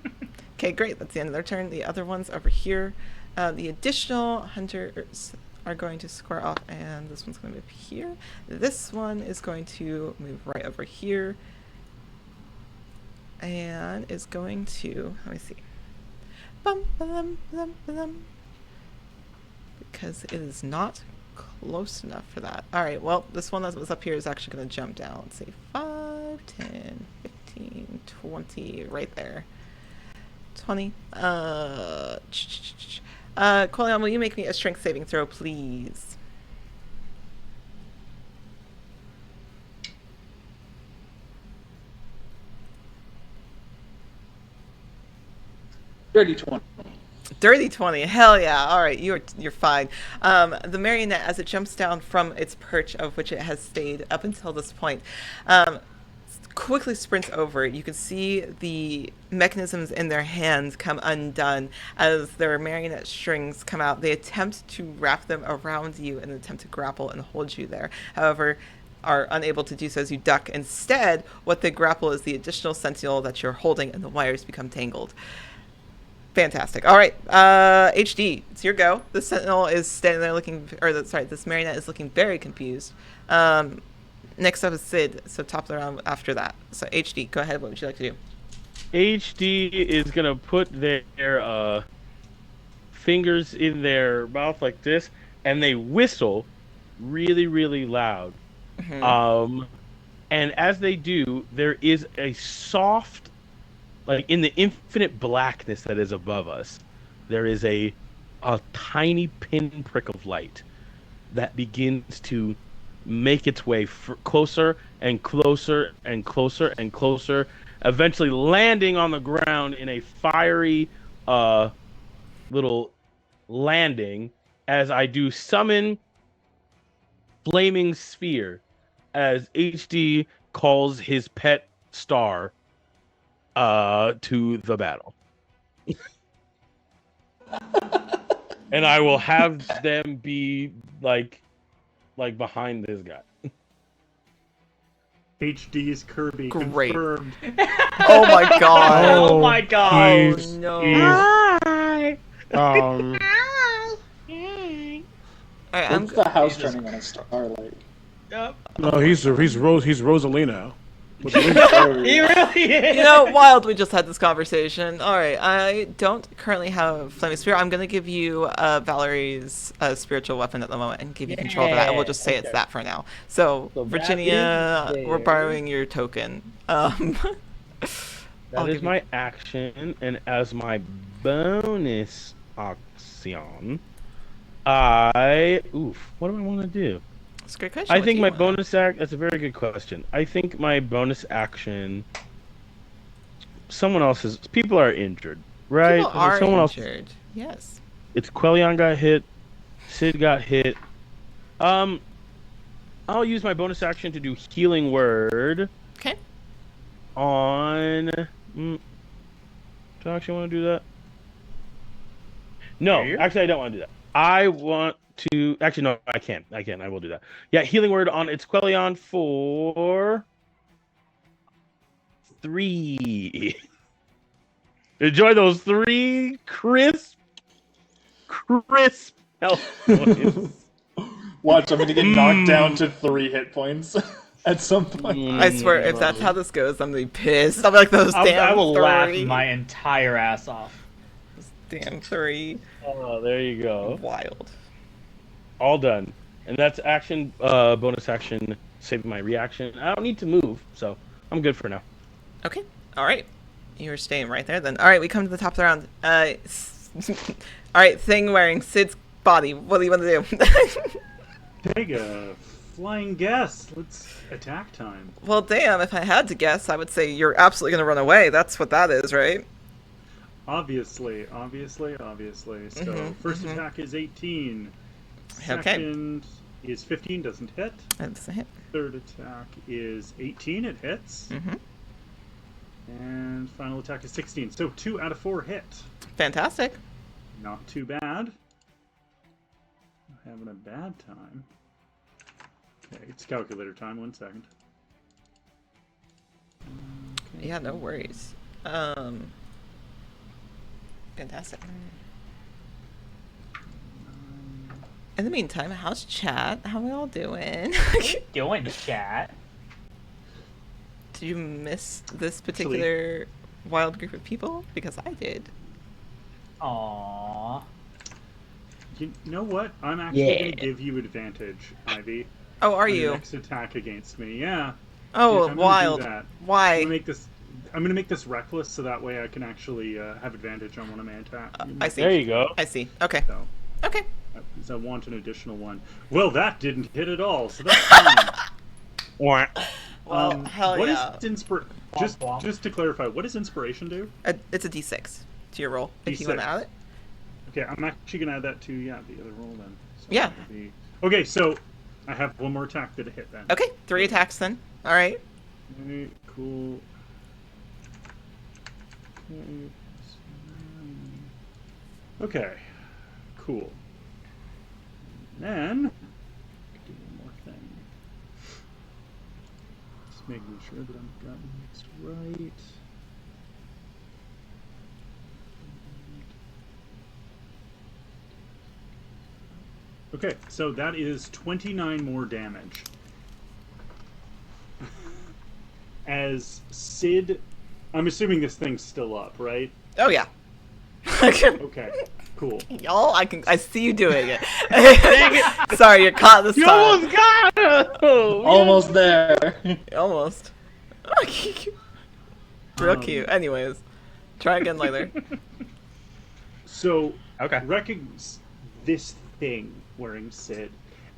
Okay, great. That's the end of their turn. The other ones over here. The additional hunters are going to square off, and this one's going to move here. This one is going to move right over here, and is going to, let me see. Bum, bum, bum, bum, because it is not close enough for that. All right, well, this one that was up here is actually going to jump down. Let's see, 5, 10, 15, 20, right there. 20. Quillian, will you make me a strength saving throw, please? Dirty 20. Dirty 20. Hell yeah. All right, you're fine. The marionette, as it jumps down from its perch of which it has stayed up until this point, quickly sprints over. You can see the mechanisms in their hands come undone as their marionette strings come out. They attempt to wrap them around you and attempt to grapple and hold you there. However, are unable to do so as you duck. Instead, what they grapple is the additional sentinel that you're holding, and the wires become tangled. Fantastic. All right, HD, it's your go. The sentinel is standing there looking, this marionette is looking very confused. Next up is Sid, so top of the round after that. So HD, go ahead. What would you like to do? HD is gonna put their fingers in their mouth like this, and they whistle really, really loud. Mm-hmm. And as they do, there is a soft, like in the infinite blackness that is above us, there is a tiny pinprick of light that begins to make its way closer and closer and closer and closer, eventually landing on the ground in a fiery little landing as I do summon Flaming Sphere as HD calls his pet star to the battle. And I will have them be like behind this guy. HD's Kirby Great. confirmed. Oh my god. Oh my god. Oh He's- no. he's- All right, What's the house turning on a starlight? Yep. No, he's Rosalina. With the He really is. You know, Wild, we just had this conversation. All right, I don't currently have Flaming Spear. I'm going to give you Valerie's spiritual weapon at the moment and give you control of that, and we'll just say it's okay. that for now. So, So that Virginia, is we're there. borrowing your token. That I'll is give my action, and as my bonus action, what do I want to do? That's a great question. I What think do my you want? bonus that's a very good question. I think my bonus action, someone else's, people are injured, right? People are someone injured. Yes. It's Quellion got hit, Sid got hit. I'll use my bonus action to do Healing Word Okay. on. Do I actually want to do that? No, actually, I don't want to do that. I want to. Actually, no, I can. I will do that. Yeah, Healing Word on its Quellion for 3. Enjoy those 3 crisp health points. Watch, I'm gonna get knocked down to 3 hit points at some point. I swear, if that's how this goes, I'm going to be pissed. I'll be like, those damn I will laugh 3. my entire ass off. Damn 3. Oh, there you go. Wild. All done. And that's action, bonus action, saving my reaction. I don't need to move, so I'm good for now. Okay. All right. You're staying right there then. All right, we come to the top of the round. All right, thing wearing Sid's body. What do you want to do? Take a flying guess. Let's attack time. Well, damn, if I had to guess, I would say you're absolutely going to run away. That's what that is, right? Obviously. So first attack is 18. Second is 15, doesn't hit. That's a hit. Third attack is 18, it hits. Mm-hmm. And final attack is 16. So 2 out of 4 hit. Fantastic. Not too bad. Having a bad time. Okay, it's calculator time. 1 second. Yeah, no worries. Fantastic. In the meantime, how's chat? How we all doing? Doing chat. Did you miss this Actually- particular wild group of people? Because I did. Aww. You know what? I'm actually going to give you advantage, Ivy. Oh, are on your you? next attack against me? Yeah. Oh, I'm gonna wild. do that. Why? I'm gonna make this reckless, so that way I can actually have advantage on one of my attack. I see. There you go. I see. Okay. So, Okay. because I want an additional one. Well, that didn't hit at all, so that's fine. Wah. Well, hell what yeah. is just to clarify, what does inspiration do? It's a D6 to your roll. If you D6. want to add it. Okay, I'm actually gonna add that to the other roll then. So Yeah. that would be- Okay, so I have one more attack that hit then. Okay, 3 attacks then. All right. Okay, cool. Okay, cool. Then, do one more thing. Just making sure that I'm gotten this right. Okay, so that is 29 more damage. As Sid, I'm assuming this thing's still up, right? Oh yeah. Okay, cool. Y'all, I see you doing it. Sorry, you're caught this You time. almost got him! Almost there. Almost. Real cute. Anyways, try again later. So, Okay. recognize this thing wearing Sid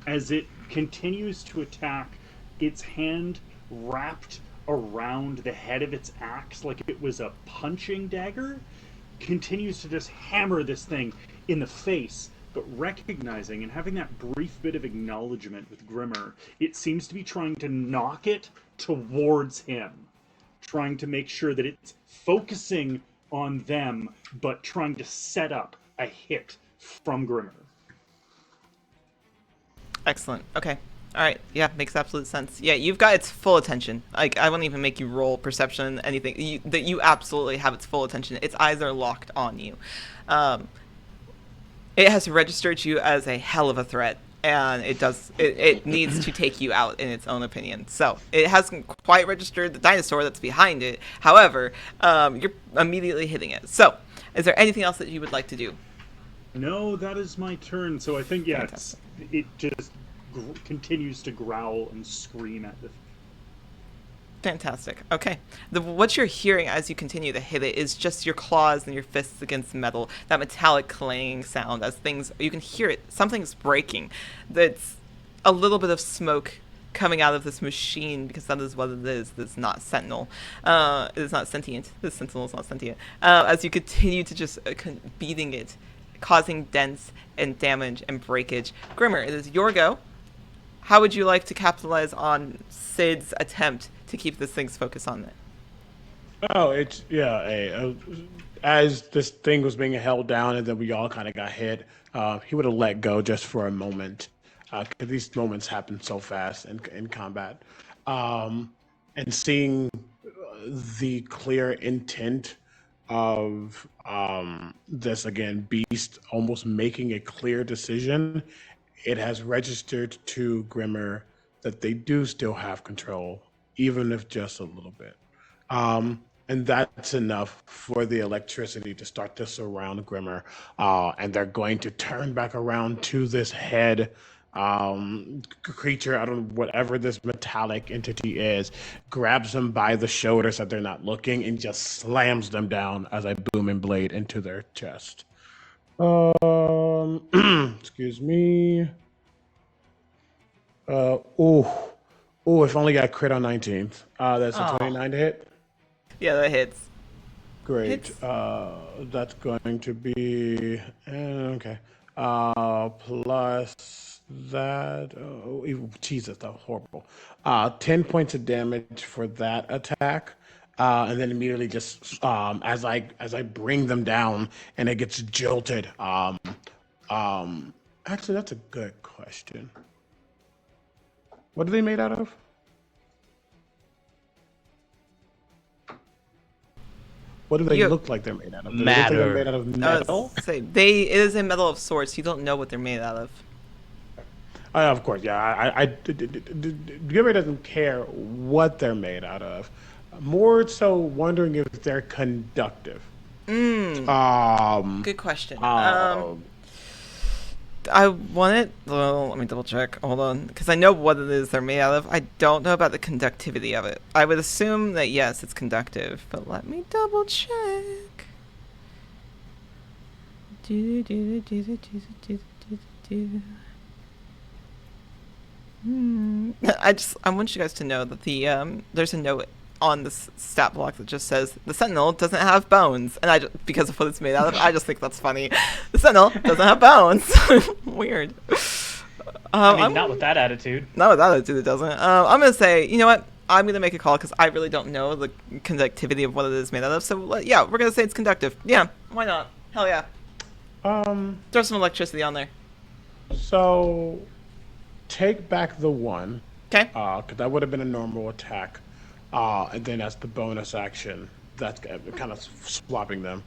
as it continues to attack, its hand wrapped around the head of its axe like it was a punching dagger, continues to just hammer this thing in the face. But recognizing and having that brief bit of acknowledgement with Grimmer, it seems to be trying to knock it towards him, trying to make sure that it's focusing on them, but trying to set up a hit from Grimmer. Excellent. Okay. All right. Yeah, makes absolute sense. Yeah, you've got its full attention. Like, I won't even make you roll perception, anything. You absolutely have its full attention. Its eyes are locked on you. It has registered you as a hell of a threat, and it needs to take you out in its own opinion. So it hasn't quite registered the dinosaur that's behind it. However, you're immediately hitting it. So, is there anything else that you would like to do? No, that is my turn. So I think, yeah, Fantastic. it just continues to growl and scream at the. Fantastic. Okay. What you're hearing as you continue to hit it is just your claws and your fists against metal, that metallic clanging sound as you can hear it. Something's breaking. That's a little bit of smoke coming out of this machine, because that is what it is. It's not Sentinel. It is not sentient. This Sentinel is not sentient. As you continue to just beating it, causing dents and damage and breakage. Grimmer, it is your go. How would you like to capitalize on Sid's attempt to keep this thing's focus on it? Oh, it's as this thing was being held down, and then we all kind of got hit. He would have let go just for a moment, because these moments happen so fast in combat. And seeing the clear intent of this again beast almost making a clear decision, it has registered to Grimmer that they do still have control, even if just a little bit. And that's enough for the electricity to start to surround Grimmer. And they're going to turn back around to this head creature, I don't know, whatever this metallic entity is, grabs them by the shoulders that they're not looking, and just slams them down as I booming blade into their chest. Excuse me. If only I crit on 19th. That's a Oh. 29 to hit. Yeah, that hits. Great. Hits. That's going to be okay. Plus that. Oh, Jesus, that was horrible. 10 points of damage for that attack. And then immediately just as I bring them down and it gets jolted. Actually, that's a good question. What are they made out of? What do they You- look like they're made out of? Do they look like they're made out of metal? Say it is a metal of sorts. You don't know what they're made out of. Of course, yeah. Gimmer doesn't care what they're made out of. More so wondering if they're conductive. Good question. I want it. Well, let me double check. Hold on, because I know what it is they're made out of. I don't know about the conductivity of it. I would assume that yes, it's conductive, but let me double check. I want you guys to know that there's a note on this stat block that just says the Sentinel doesn't have bones, and because of what it's made out of, I just think that's funny. The Sentinel doesn't have bones. Weird. I mean, not with that attitude. Not with that attitude, it doesn't. I'm gonna say, you know what? I'm gonna make a call because I really don't know the conductivity of what it is made out of. So yeah, we're gonna say it's conductive. Yeah, why not? Hell yeah. Throw some electricity on there. So take back the 1. Okay. Because that would have been a normal attack. And then as the bonus action, that's kind of swapping them.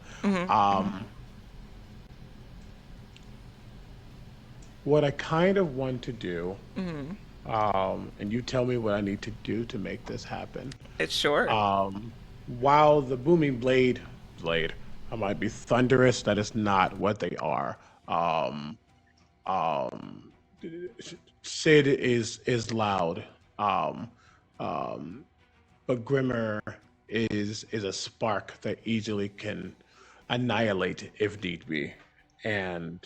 What I kind of want to do, and you tell me what I need to do to make this happen. It's sure. While the booming blade, might be thunderous, that is not what they are. Sid is loud. But Grimmer is a spark that easily can annihilate if need be. And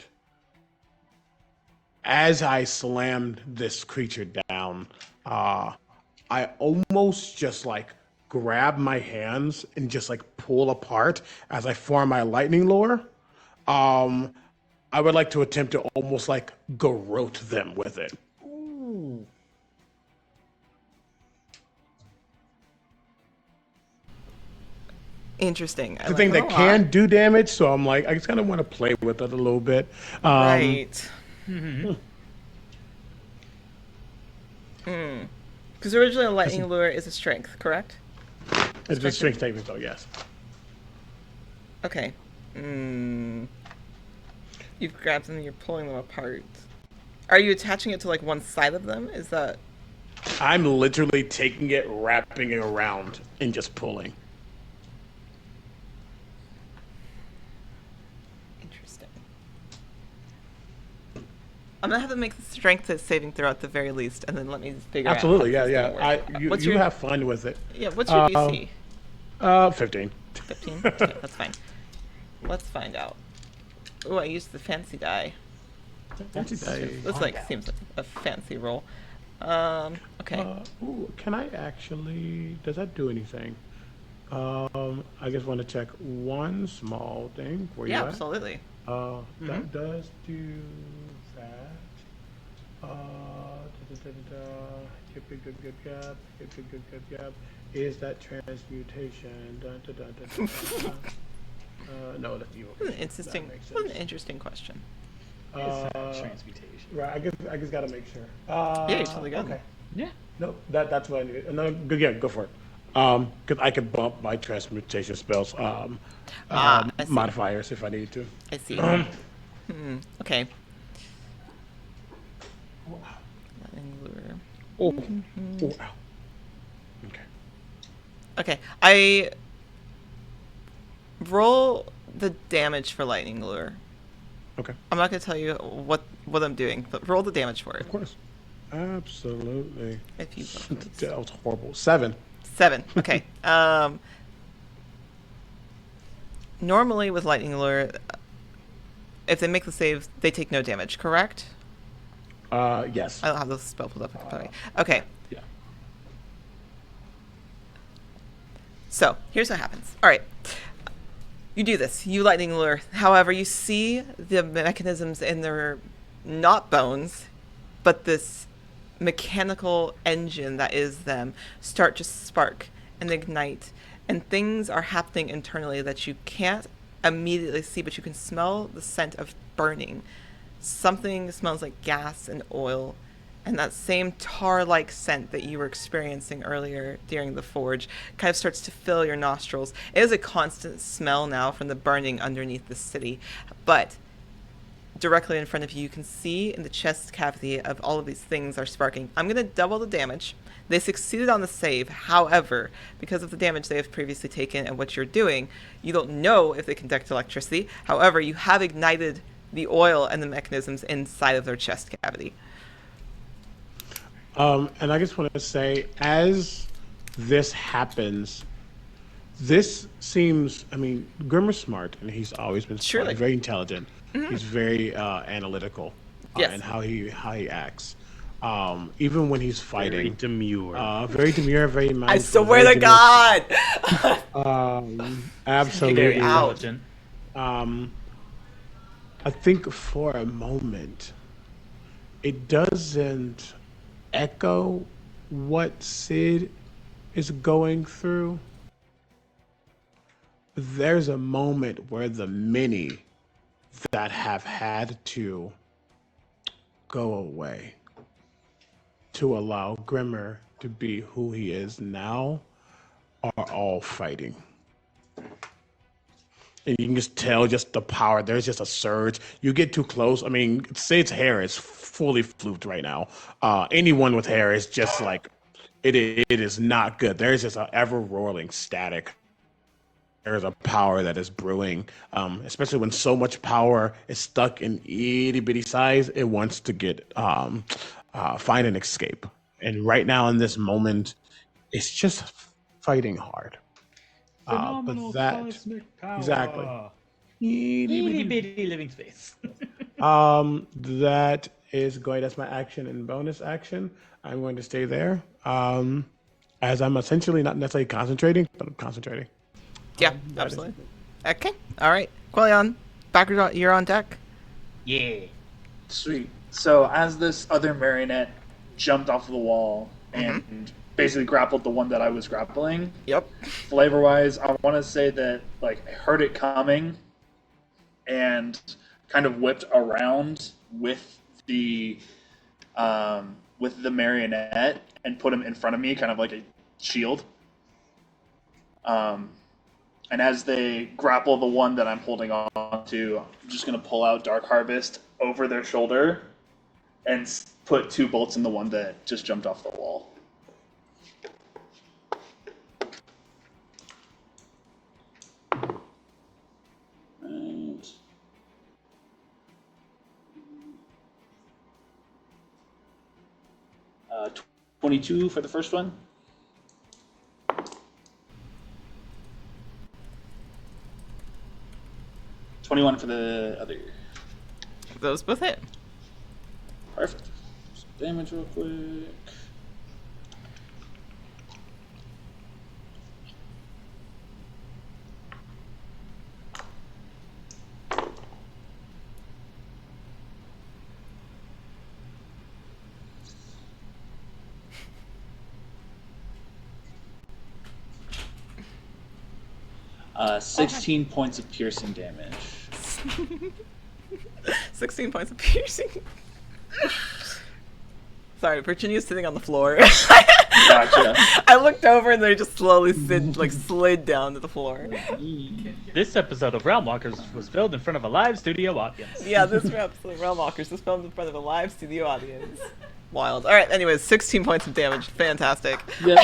as I slammed this creature down, I almost just grab my hands and just pull apart as I form my lightning lure. I would like to attempt to almost garrote them with it. Ooh. Interesting. The thing that can do damage, so I'm I just kind of want to play with it a little bit. Right. Because originally a lightning lure is a strength, correct? It's a strength saving throw, yes. Okay. You've grabbed them and you're pulling them apart. Are you attaching it to one side of them? Is that... I'm literally taking it, wrapping it around, and just pulling. Interesting. I'm gonna have to make the strength saving throw at the very least, and then let me figure Absolutely, out. Absolutely, yeah. You have fun with it. Yeah, what's your DC? 15. 15? Okay, that's fine. Let's find out. Oh, I used the fancy die. Fancy die. This seems like a fancy roll. Okay. Can I actually? Does that do anything? I just want to check one small thing. Where you Yeah, at? absolutely. That does do that. Good. Is that transmutation? No, that's evil. What an interesting question. Transmutation. Right, I just gotta make sure. Yeah, you're totally good. Okay. Yeah. No, that's what I needed. No, good. Yeah, go for it. Because I can bump my transmutation spells I see. modifiers if I need to. I see. Okay. Lightning lure. Oh, ow. Okay. Okay, I roll the damage for lightning lure. Okay. I'm not gonna tell you what I'm doing, but roll the damage for it. Of course. Absolutely. If you will, That was horrible. 7. 7. Okay. Normally with lightning lure, if they make the save, they take no damage. Correct? Yes. I don't have the spell pulled up in front of me. Okay. Yeah. So here's what happens. All right. You do this. You lightning lure. However, you see the mechanisms in their not bones, but this mechanical engine that is them start to spark and ignite, and things are happening internally that you can't immediately see, but you can smell the scent of burning. Something smells like gas and oil, And that same tar-like scent that you were experiencing earlier during the forge kind of starts to fill your nostrils. It is a constant smell now from the burning underneath the city. But directly in front of you, you can see in the chest cavity of all of these things are sparking. I'm going to double the damage. They succeeded on the save. However, because of the damage they have previously taken and what you're doing, you don't know if they conduct electricity. However, you have ignited the oil and the mechanisms inside of their chest cavity. And I just want to say, as this happens, this seems, I mean, Grimmer's smart, and he's always been smart. Surely. He's very intelligent. He's very analytical Yes. in how he acts. Even when he's Very fighting. demure. Very demure, very mindful. I swear very to demure. God! Absolutely. Very Out. intelligent. I think for a moment, it doesn't echo what Sid is going through. There's a moment where the many that have had to go away to allow Grimmer to be who he is now are all fighting. And you can just tell just the power. There's just a surge. You get too close. I mean, Sid's hair is fully flooped right now. Anyone with hair is just like, it is not good. There's just an ever-rolling static. There's a power that is brewing, especially when so much power is stuck in itty-bitty size. It wants to get find an escape. And right now in this moment, it's just fighting hard. Phenomenal but that cosmic power. exactly. Itty bitty living space. That is going. That's my action and bonus action. I'm going to stay there. As I'm essentially not necessarily concentrating, but I'm concentrating. Yeah, absolutely. Okay, all right. Quillion, backer, you're on deck. Yeah. Sweet. So as this other marionette jumped off of the wall and basically grappled the one that I was grappling, Yep. flavor-wise, I want to say that like I heard it coming and kind of whipped around with the marionette and put him in front of me, kind of like a shield. And as they grapple the one that I'm holding on to, I'm just going to pull out Dark Harvest over their shoulder and put 2 bolts in the one that just jumped off the wall. And 22 for the first one. $21 for the other. Those both hit. Perfect. Some damage real quick. Uh, 16 points of piercing damage. 16 points of piercing. Sorry, Virginia's sitting on the floor. Gotcha. I looked over and they just slowly slid down to the floor. This episode of Realm Walkers was filmed in front of a live studio audience. Yeah, this episode of Realm Walkers was filmed in front of a live studio audience. Wild. All right. Anyways, 16 points of damage. Fantastic. Yep.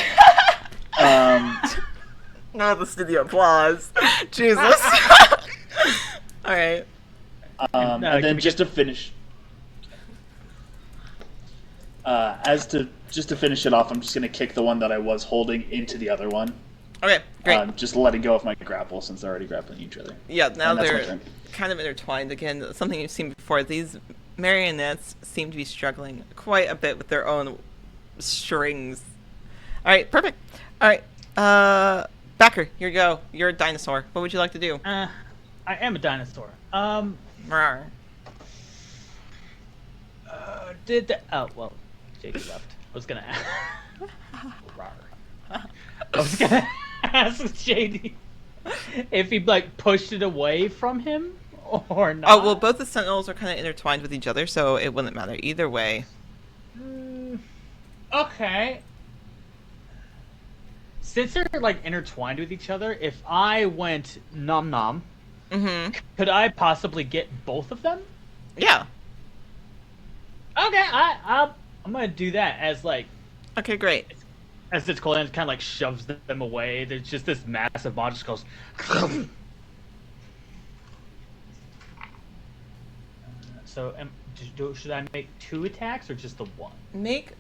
No, the studio applause. Jesus. All right. And then just to finish, just to finish it off, I'm just gonna kick the one that I was holding into the other one. Okay. Great. Just letting go of my grapple since they're already grappling each other. Yeah. Now And that's my they're turn. kind of intertwined again. Something you've seen before. These marionettes seem to be struggling quite a bit with their own strings. All right. Perfect. All right. Backer, here you go. You're a dinosaur. What would you like to do? I am a dinosaur. Rawr. Did the well, JD left. I was gonna ask JD if he like pushed it away from him or not. Oh well, both the sentinels are kind of intertwined with each other, so it wouldn't matter either way. Okay. Since they're like intertwined with each other, if I went nom nom, could I possibly get both of them? Yeah. Okay, I'm gonna do that as like Okay, great. as this cold kind of like shoves them away. There's just this massive monster just goes. So, should I make 2 attacks or just the one? Make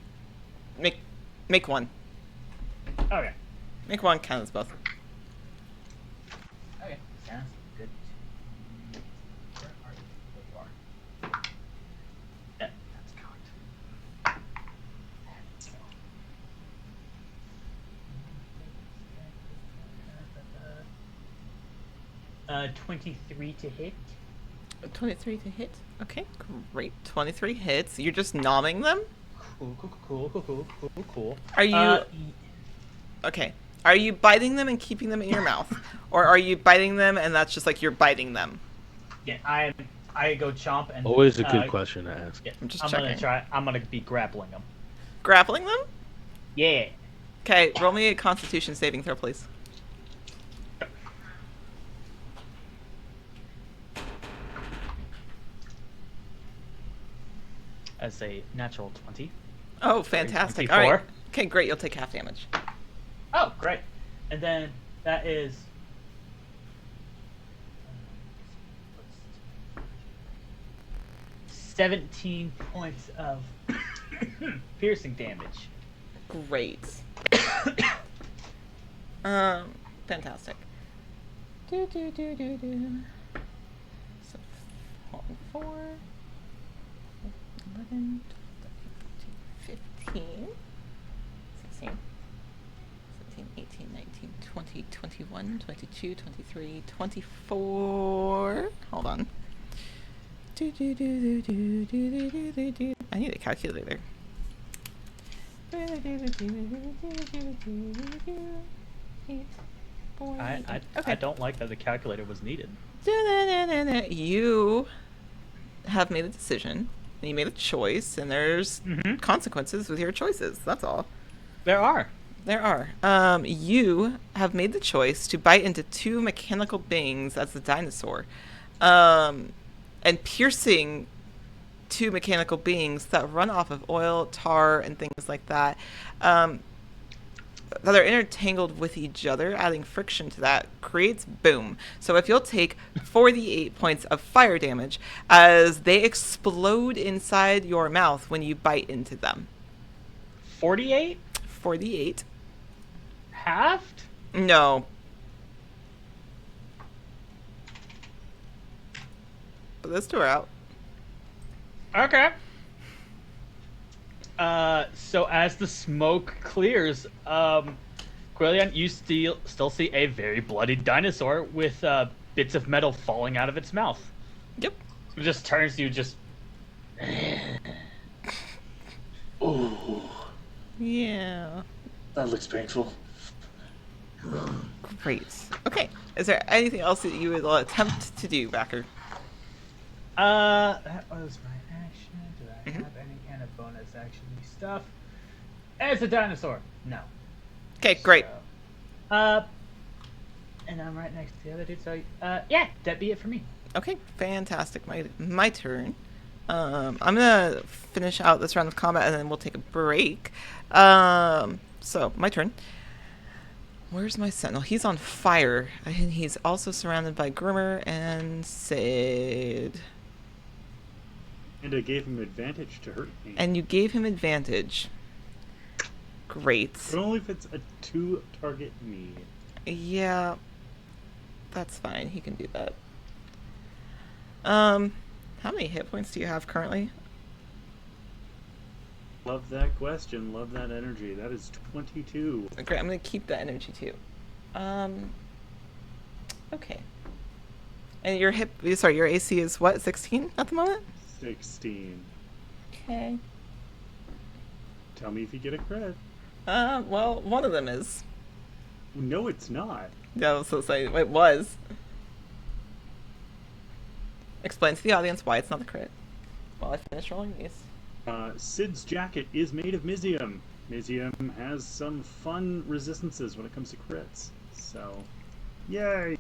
one. Okay. Make one count as both. Okay. Sounds good. Where are you so far? Yeah, that's cocked. 23 to hit. 23 to hit. Okay, great. 23 hits. You're just nomming them? Cool. Are you... Okay. Are you biting them and keeping them in your mouth? Or are you biting them and that's just like you're biting them? Yeah, I go chomp and... Always a good question to ask. Yeah, I'm just checking. checking. I'm gonna be grappling them. Grappling them? Yeah. Okay, roll me a Constitution saving throw, please. As a natural 20. Oh, fantastic. All right. Okay, great. You'll take half damage. Oh, great. And then that is... 17 points of piercing damage. Great. Fantastic. So, 4, 11, 15, 16, 17, 18, 19, 20, 21, 22, 23, 24. Hold on. I need a calculator. I don't like that the calculator was needed. You have made a decision, and you made a choice, and there's consequences with your choices. That's all. There are. There are. You have made the choice to bite into 2 mechanical beings as the dinosaur, and piercing 2 mechanical beings that run off of oil, tar, and things like that. That are intertangled with each other, adding friction to that creates boom. So if you'll take 48 points of fire damage as they explode inside your mouth when you bite into them. 48? 48. Halved? No. But those 2 are out. Okay. So as the smoke clears, Quillian, you still see a very bloodied dinosaur with bits of metal falling out of its mouth. Yep. It just turns to you, just... Ooh, Yeah. that looks painful. Great. Okay. Is there anything else that you would attempt to do, Backer? That was my action. Did I have any kind of bonus action stuff? As a dinosaur, no. Okay, great. So, and I'm right next to the other dude, so yeah, that'd be it for me. Okay, fantastic. My turn. I'm gonna finish out this round of combat and then we'll take a break. So my turn. Where's my sentinel? He's on fire, and he's also surrounded by Grimmer and Sid. And I gave him advantage to hurt me. And you gave him advantage. Great. But only if it's a 2-target me. Yeah, that's fine. He can do that. How many hit points do you have currently? Love that question. Love that energy. That is 22. Great. I'm gonna keep that energy too. Okay. And your your AC is what? 16 at the moment? 16. Okay. Tell me if you get a crit. Well, one of them is. No, it's not. Yeah, I was so say it was. Explain to the audience why it's not the crit. While I finish rolling these. Sid's jacket is made of Mizium. Mizium has some fun resistances when it comes to crits. So, yay!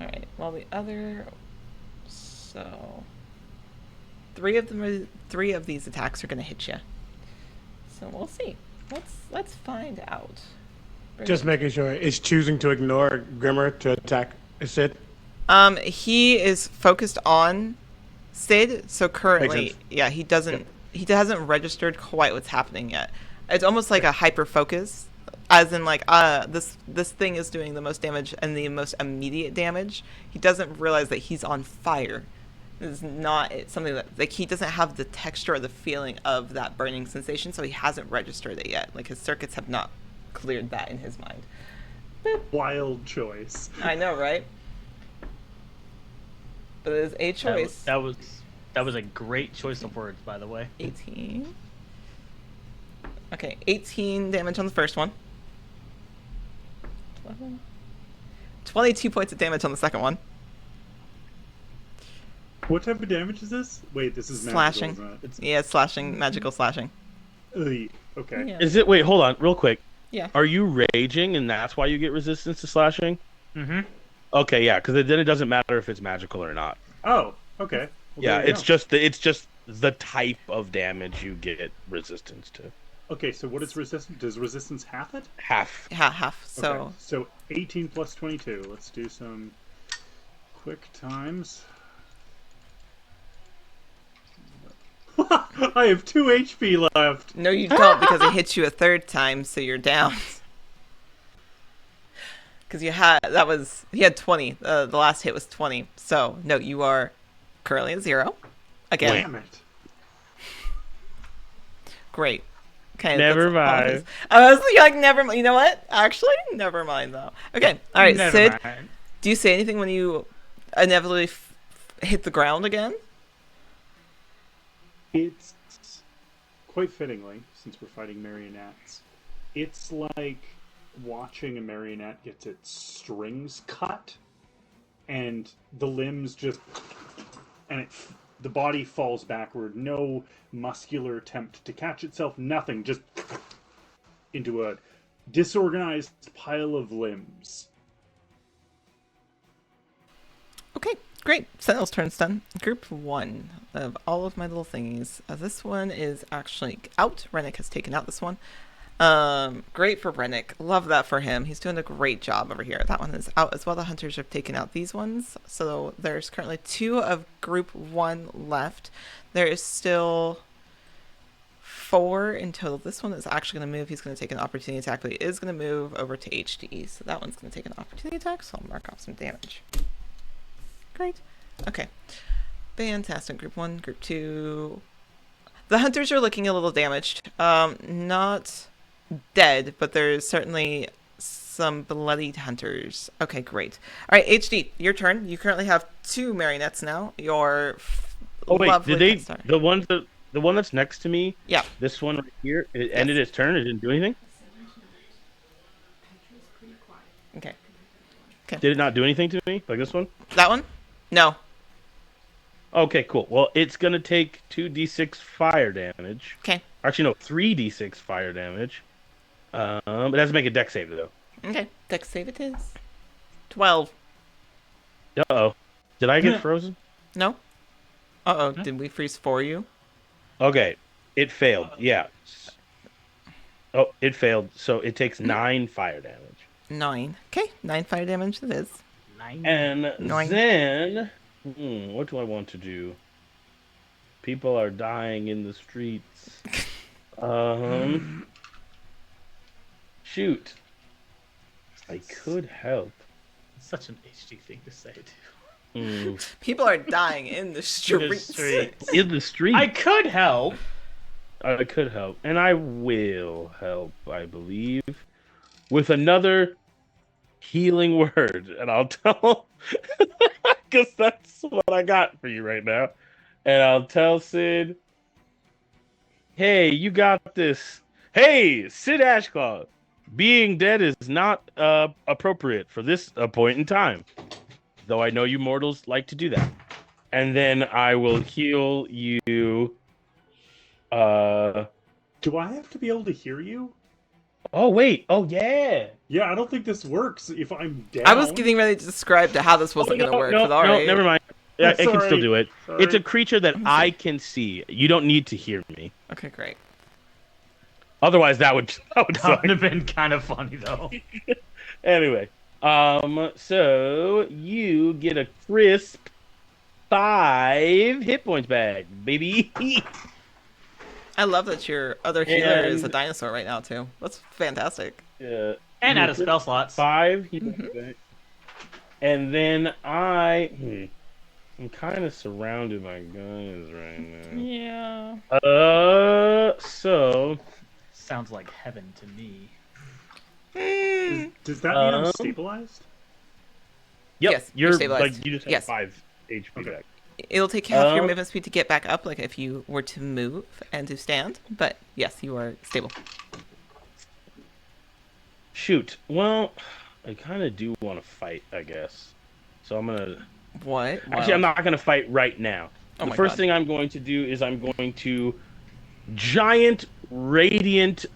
All right. Well, the other, so three of these attacks are going to hit you. So we'll see. Let's find out. Just making sure it's choosing to ignore Grimmer to attack Sid. He is focused on Sid, so currently, sense. yeah, he hasn't registered quite what's happening yet. It's almost like a hyper focus, as in like this thing is doing the most damage and the most immediate damage. He doesn't realize that he's on fire. It's not something that, like, he doesn't have the texture or the feeling of that burning sensation, so he hasn't registered it yet. Like, his circuits have not cleared that in his mind. Wild choice. I know, right? But it is a choice. That was a great choice of words, by the way. 18. Okay, 18 damage on the first one. 12. 22 points of damage on the second one. What type of damage is this? Wait, this is Slashing. magical, isn't it? It's Yeah, slashing, magical slashing. okay. Yeah. Is it? Wait, hold on, real quick. Yeah. Are you raging, and that's why you get resistance to slashing? Mm-hmm. Okay, yeah, because then it doesn't matter if it's magical or not. Oh, okay. Well, Yeah, there you it's go. just the type of damage you get resistance to. Okay, so what is resistance? Does resistance half it? Half. Half. So, Okay, so 18 plus 22. Let's do some quick times. I have 2 HP left. no, you don't, because it hits you a third time, so you're down. Because he had 20. The last hit was 20. So, no, you are currently at 0. Again. Damn it. Great. Okay. Never that's all mind. his. I was like, never mind. You know what? Actually, never mind, though. Okay. All right, Never Sid, mind. do you say anything when you inevitably hit the ground again? It's quite fittingly, since we're fighting marionettes, it's like watching a marionette gets its strings cut, and the limbs just, and the body falls backward. No muscular attempt to catch itself. Nothing. Just into a disorganized pile of limbs. Okay, great. Sentinel's turn's done. Group 1 of all of my little thingies. This one is actually out. Rennick has taken out this one. Great for Rennick. Love that for him. He's doing a great job over here. That one is out as well. The hunters have taken out these ones. So there's currently 2 of group 1 left. There is still 4 in total. This one is actually going to move. He's going to take an opportunity attack, but he is going to move over to HD. So that one's going to take an opportunity attack. So I'll mark off some damage. Great. Okay. Fantastic. Group 1, Group 2. The hunters are looking a little damaged. Not dead, but there's certainly some bloodied hunters. Okay, great. All right, HD, your turn. You currently have 2 marionettes now. Your Oh wait, lovely did they? pet star. The one that's next to me. Yeah. This one right here. It ended its turn. It didn't do anything. Okay. Did it not do anything to me? Like this one? That one? No. Okay, cool. Well, it's gonna take 2d6 fire damage. Okay. Actually, no, 3d6 fire damage. It has to make a dex save though. Okay. Dex save it is. 12. Uh-oh. Did I get frozen? No? Uh-oh. Did we freeze for you? Okay. It failed. Yeah. Oh, it failed. So it takes 9 fire damage. 9. Okay. 9 fire damage it is. 9. And 9. then... what do I want to do? People are dying in the streets. Shoot. I could help. Such an HD thing to say, too. People are dying in the streets. In the street. I could help. I could help. And I will help, I believe. With another healing word. And I'll tell... Because that's what I got for you right now. And I'll tell Sid... Hey, you got this. Hey, Sid Ashclaw. Being dead is not appropriate for this point in time. Though I know you mortals like to do that. And then I will heal you Uh. Do I have to be able to hear you? Oh wait. Oh yeah. Yeah, I don't think this works if I'm down. I was getting ready to describe to how this Oh, wasn't going to no, work, no, but all no. right. Never mind. Yeah, I can still Sorry. do it. Sorry. It's a creature that Let me I see. can see. You don't need to hear me. Okay, great. Otherwise, that would That would suck. have been kind of funny though. Anyway, so you get a crisp 5 hit points back, baby. I love that your other healer is a And dinosaur right now too. That's fantastic. And you out get of spell slots. 5 hit points back. And then I'm kind of surrounded by guys right now. Yeah. So Sounds like heaven to me. Does that mean I'm Um, stabilized? yep, Yes, you're you're stabilized. like you just have Yes. 5 HP Okay. back. It'll take half your Um, movement speed to get back up, like if you were to move and to stand. But yes, you are stable. Shoot. Well, I kind of do want to fight, I guess. So I'm gonna. What? Actually, I'm Wild. not gonna fight right now. Oh The my first God. thing I'm going to do is I'm going to giant, radiant,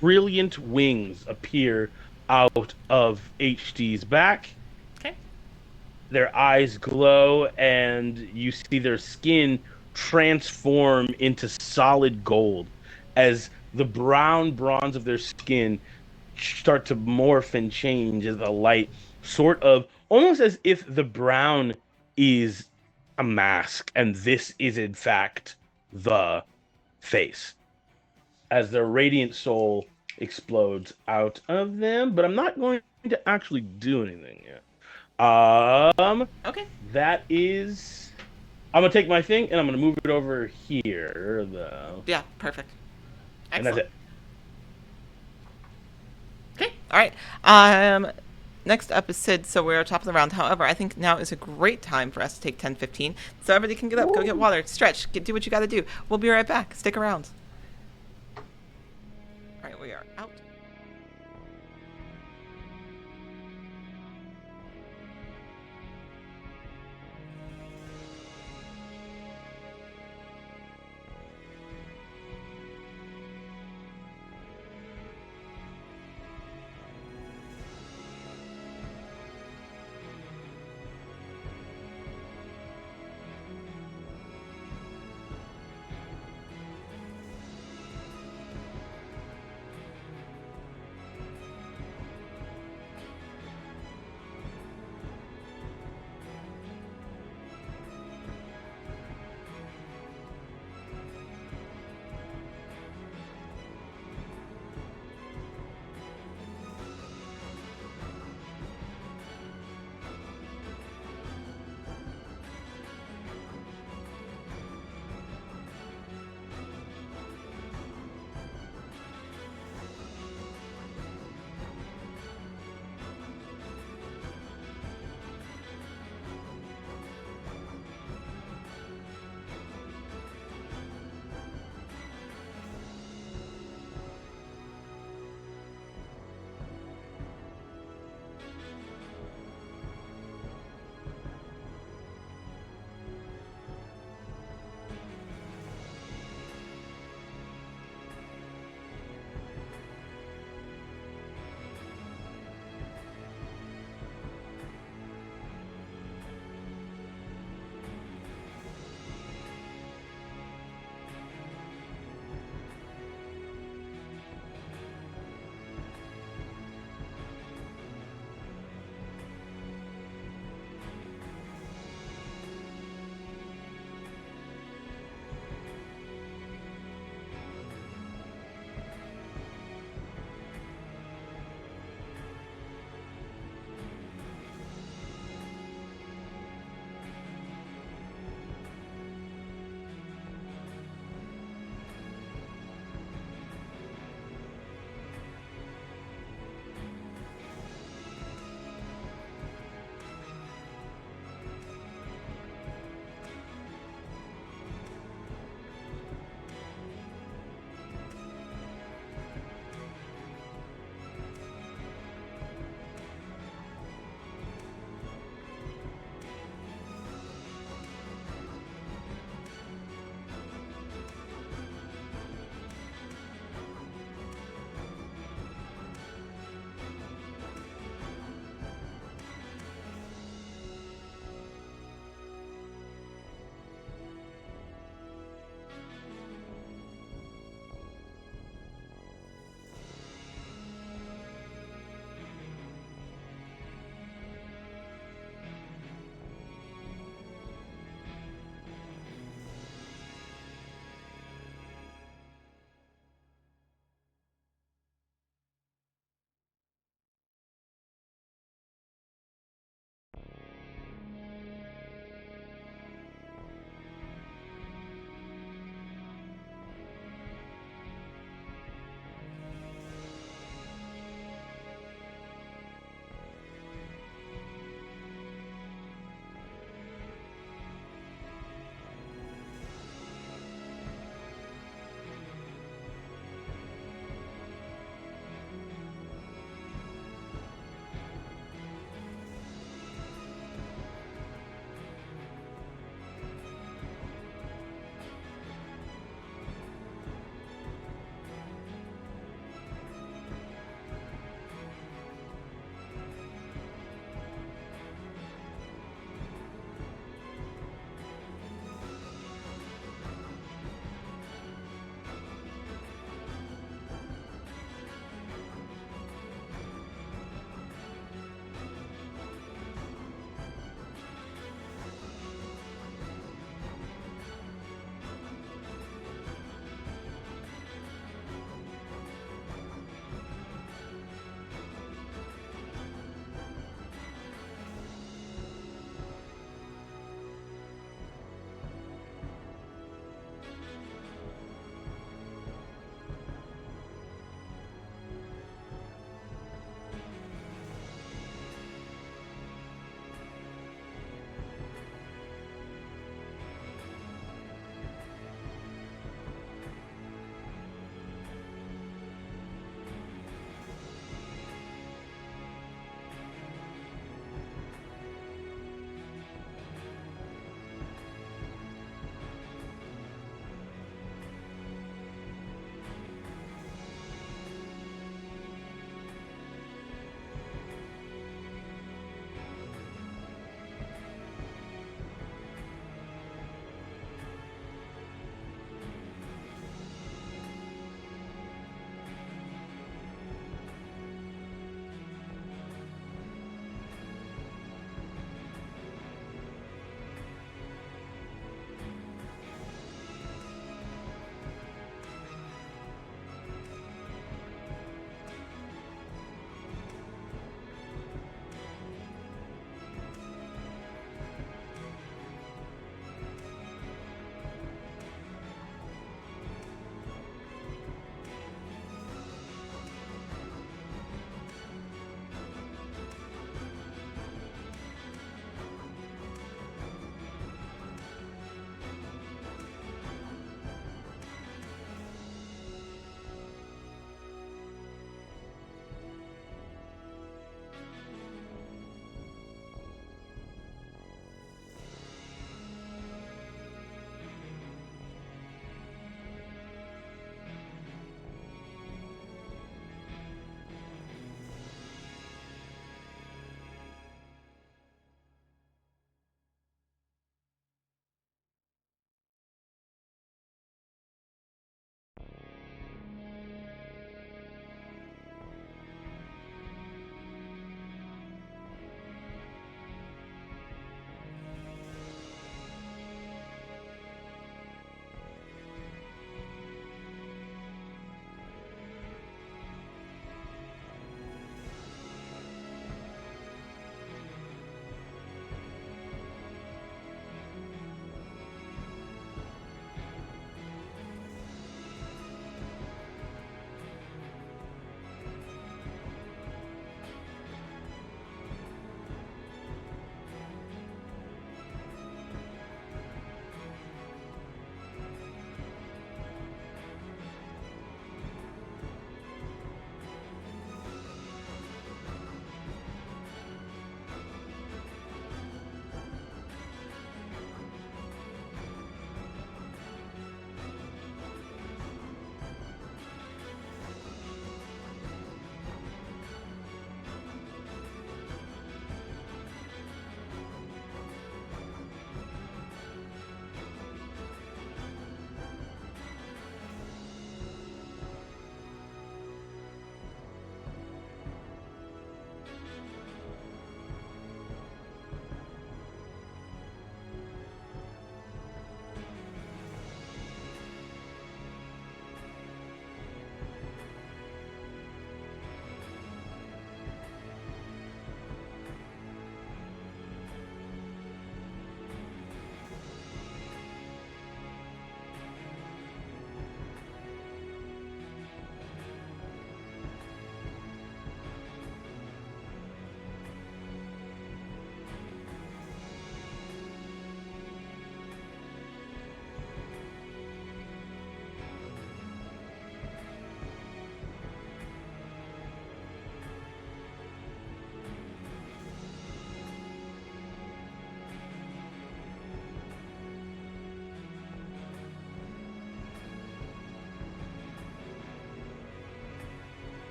brilliant wings appear out of HD's back. Okay. Their eyes glow, and you see their skin transform into solid gold as the brown bronze of their skin start to morph and change as the light sort of almost as if the brown is a mask and this is in fact the face as their radiant soul explodes out of them, but I'm not going to actually do anything yet. Okay. That is. I'm gonna take my thing and I'm gonna move it over here, though, Yeah. Perfect. and that's Excellent. it. Okay. All right. Next up is Sid, so we're top of the round. However, I think now is a great time for us to take 10-15. So everybody can get up, go get water, stretch, do what you got to do. We'll be right back. Stick around. All right, we are out.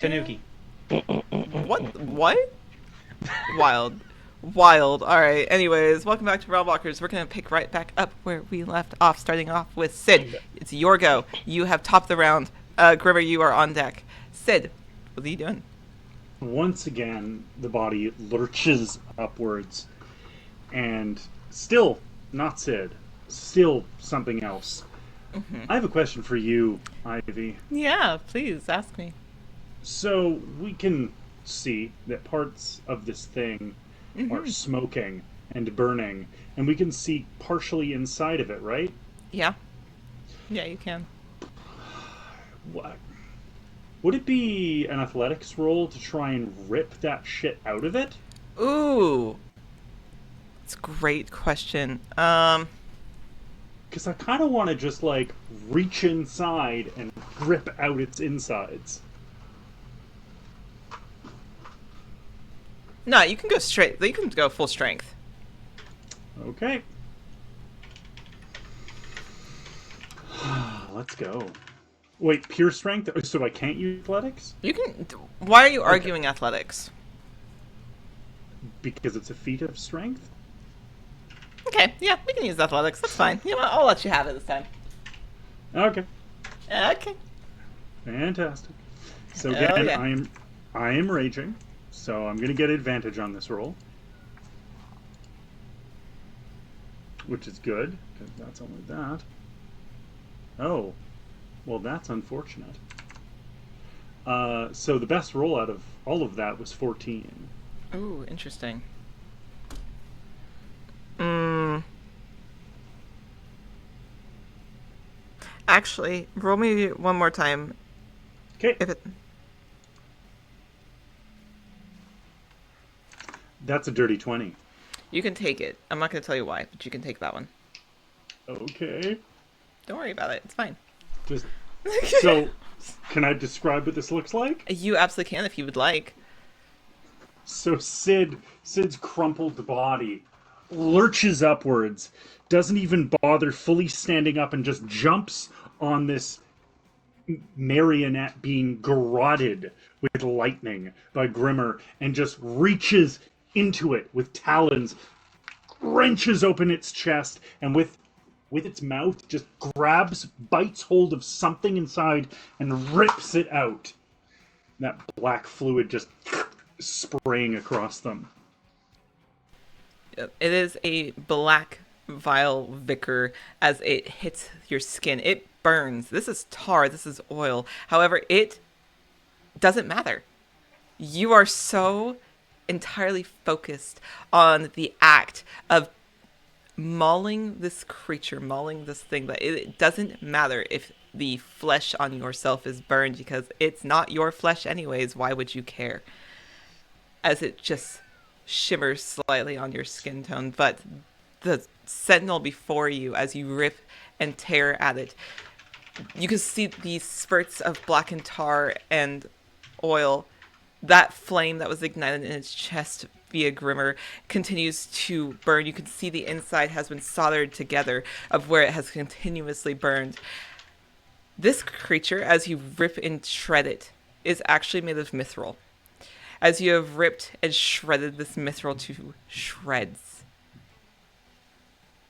Tanuki. What? Wild. Wild. Alright, anyways, welcome back to Realm Walkers. We're gonna pick right back up where we left off, starting off with Sid. It's your go. You have topped the round. Grimmer, you are on deck. Sid, what are you doing? Once again, the body lurches upwards, and still not Sid. Still something else. I have a question for you, Ivy. Yeah, please, ask me. So, we can see that parts of this thing are smoking and burning, and we can see partially inside of it, right? Yeah. Yeah, you can. What? Would it be an athletics roll to try and rip that shit out of it? Ooh. It's a great question. Because I kind of want to just, like, reach inside and rip out its insides. No, you can go straight. You can go full strength. Okay. Let's go. Wait, pure strength? So I can't use athletics? You can. Why are you arguing athletics? Because it's a feat of strength? Okay, yeah, we can use athletics. That's fine. You know what? I'll let you have it this time. Okay. Okay. Fantastic. So Oh, again, yeah. I am raging, so I'm gonna get advantage on this roll. Which is good, because that's only that. Oh. Well, that's unfortunate. So the best roll out of all of that was 14. Ooh, interesting. Actually, roll me one more time. Okay. If it. That's a dirty 20. You can take it. I'm not going to tell you why, but you can take that one. Okay. Don't worry about it. It's fine. Just so, can I describe what this looks like? You absolutely can if you would like. So Sid's crumpled body lurches upwards, doesn't even bother fully standing up, and just jumps on this marionette being garroted with lightning by Grimmer, and just reaches into it with talons, wrenches open its chest, and with its mouth just bites hold of something inside and rips it out. That black fluid just spraying across them. It is a black vile vicar as it hits your skin. It burns. This is tar. This is oil. However, it doesn't matter. You are so entirely focused on the act of mauling this creature, mauling this thing, that it doesn't matter if the flesh on yourself is burned, because it's not your flesh anyways. Why would you care? As it just shimmers slightly on your skin tone, but the sentinel before you, as you rip and tear at it, you can see these spurts of blackened tar and oil. That flame that was ignited in its chest via Grimmer continues to burn. You can see the inside has been soldered together of where it has continuously burned. This creature, as you rip and shred it, is actually made of mithril. As you have ripped and shredded this mithril to shreds.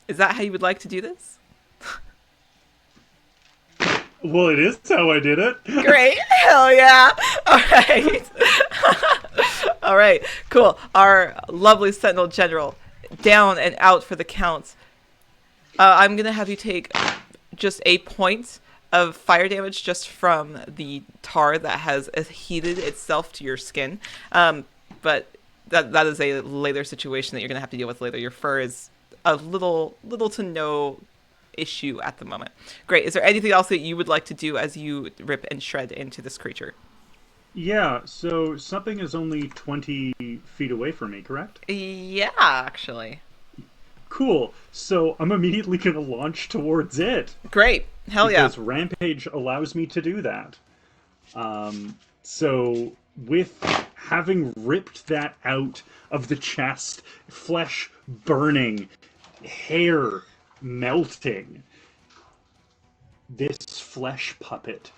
Is that how you would like to do this? Well, it is how I did it. Great. Hell yeah. All right. All right. Cool. Our lovely Sentinel General down and out for the count. I'm going to have you take just a point of fire damage just from the tar that has heated itself to your skin. But that is a later situation that you're going to have to deal with later. Your fur is a little to no issue at the moment. Great. Is there anything else that you would like to do as you rip and shred into this creature? Yeah, so something is only 20 feet away from me, correct? Yeah, actually. Cool. So I'm immediately going to launch towards it. Great. Hell yeah. Because Rampage allows me to do that. So with having ripped that out of the chest, flesh burning, hair melting, this flesh puppet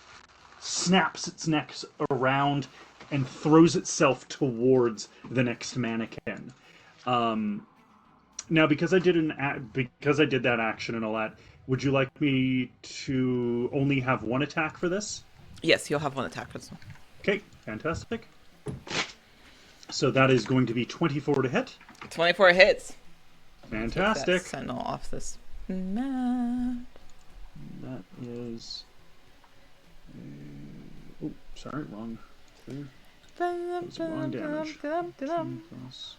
snaps its neck around and throws itself towards the next mannequin. Now, because I did that action and all that, would you like me to only have one attack for this? Yes, you'll have one attack for this one. Okay, fantastic. So that is going to be 24 to hit. 24 hits. Fantastic. Take that sentinel off this map. That is. Oh, sorry, wrong thing. That's wrong damage. 2 plus.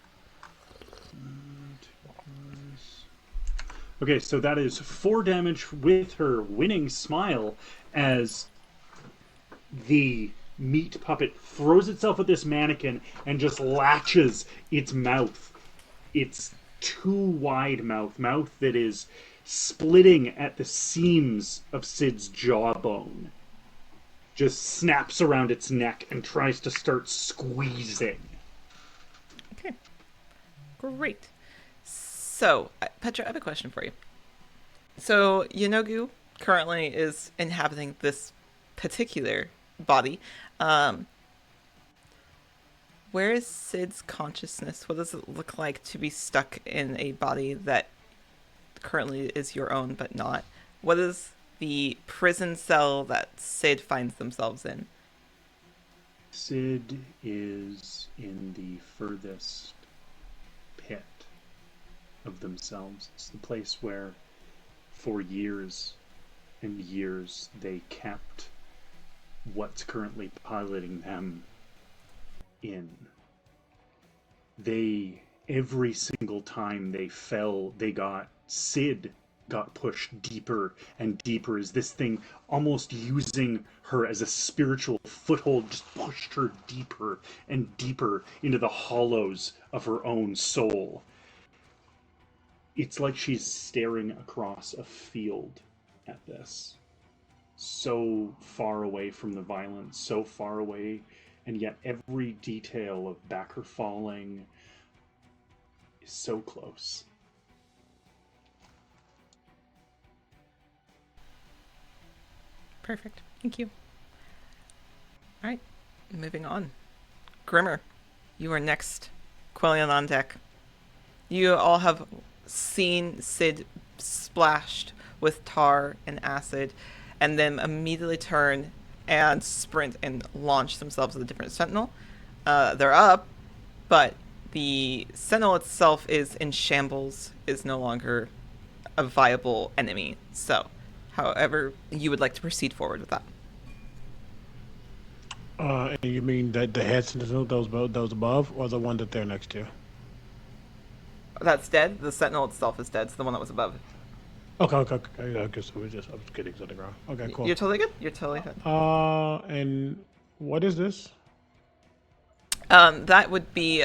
Okay, so that is 4 damage with her winning smile as the meat puppet throws itself at this mannequin and just latches its mouth. Its too wide mouth that is splitting at the seams of Sid's jawbone. Just snaps around its neck and tries to start squeezing. Okay. Great. So, Petra, I have a question for you. So, Yonogu currently is inhabiting this particular body. Where is Sid's consciousness? What does it look like to be stuck in a body that currently is your own but not? What is the prison cell that Sid finds themselves in? Sid is in the furthest pit of themselves. It's the place where, for years and years, they kept what's currently piloting them in. Every single time they fell, Sid got pushed deeper and deeper as this thing, almost using her as a spiritual foothold, just pushed her deeper and deeper into the hollows of her own soul. It's like she's staring across a field at this. So far away from the violence, so far away, and yet every detail of Backer falling is so close. Perfect. Thank you. All right. Moving on. Grimmer, you are next. Quellion on deck. You all have seen Sid splashed with tar and acid, and then immediately turn and sprint and launch themselves at a different sentinel. They're up, but the sentinel itself is in shambles, is no longer a viable enemy. So, however, you would like to proceed forward with that. You mean the head sentinel, those above, or the one that they're next to? That's dead. The sentinel itself is dead, so the one that was above it. Okay. I guess I was getting something wrong. Okay, cool. You're totally good. You're totally good. And what is this? That would be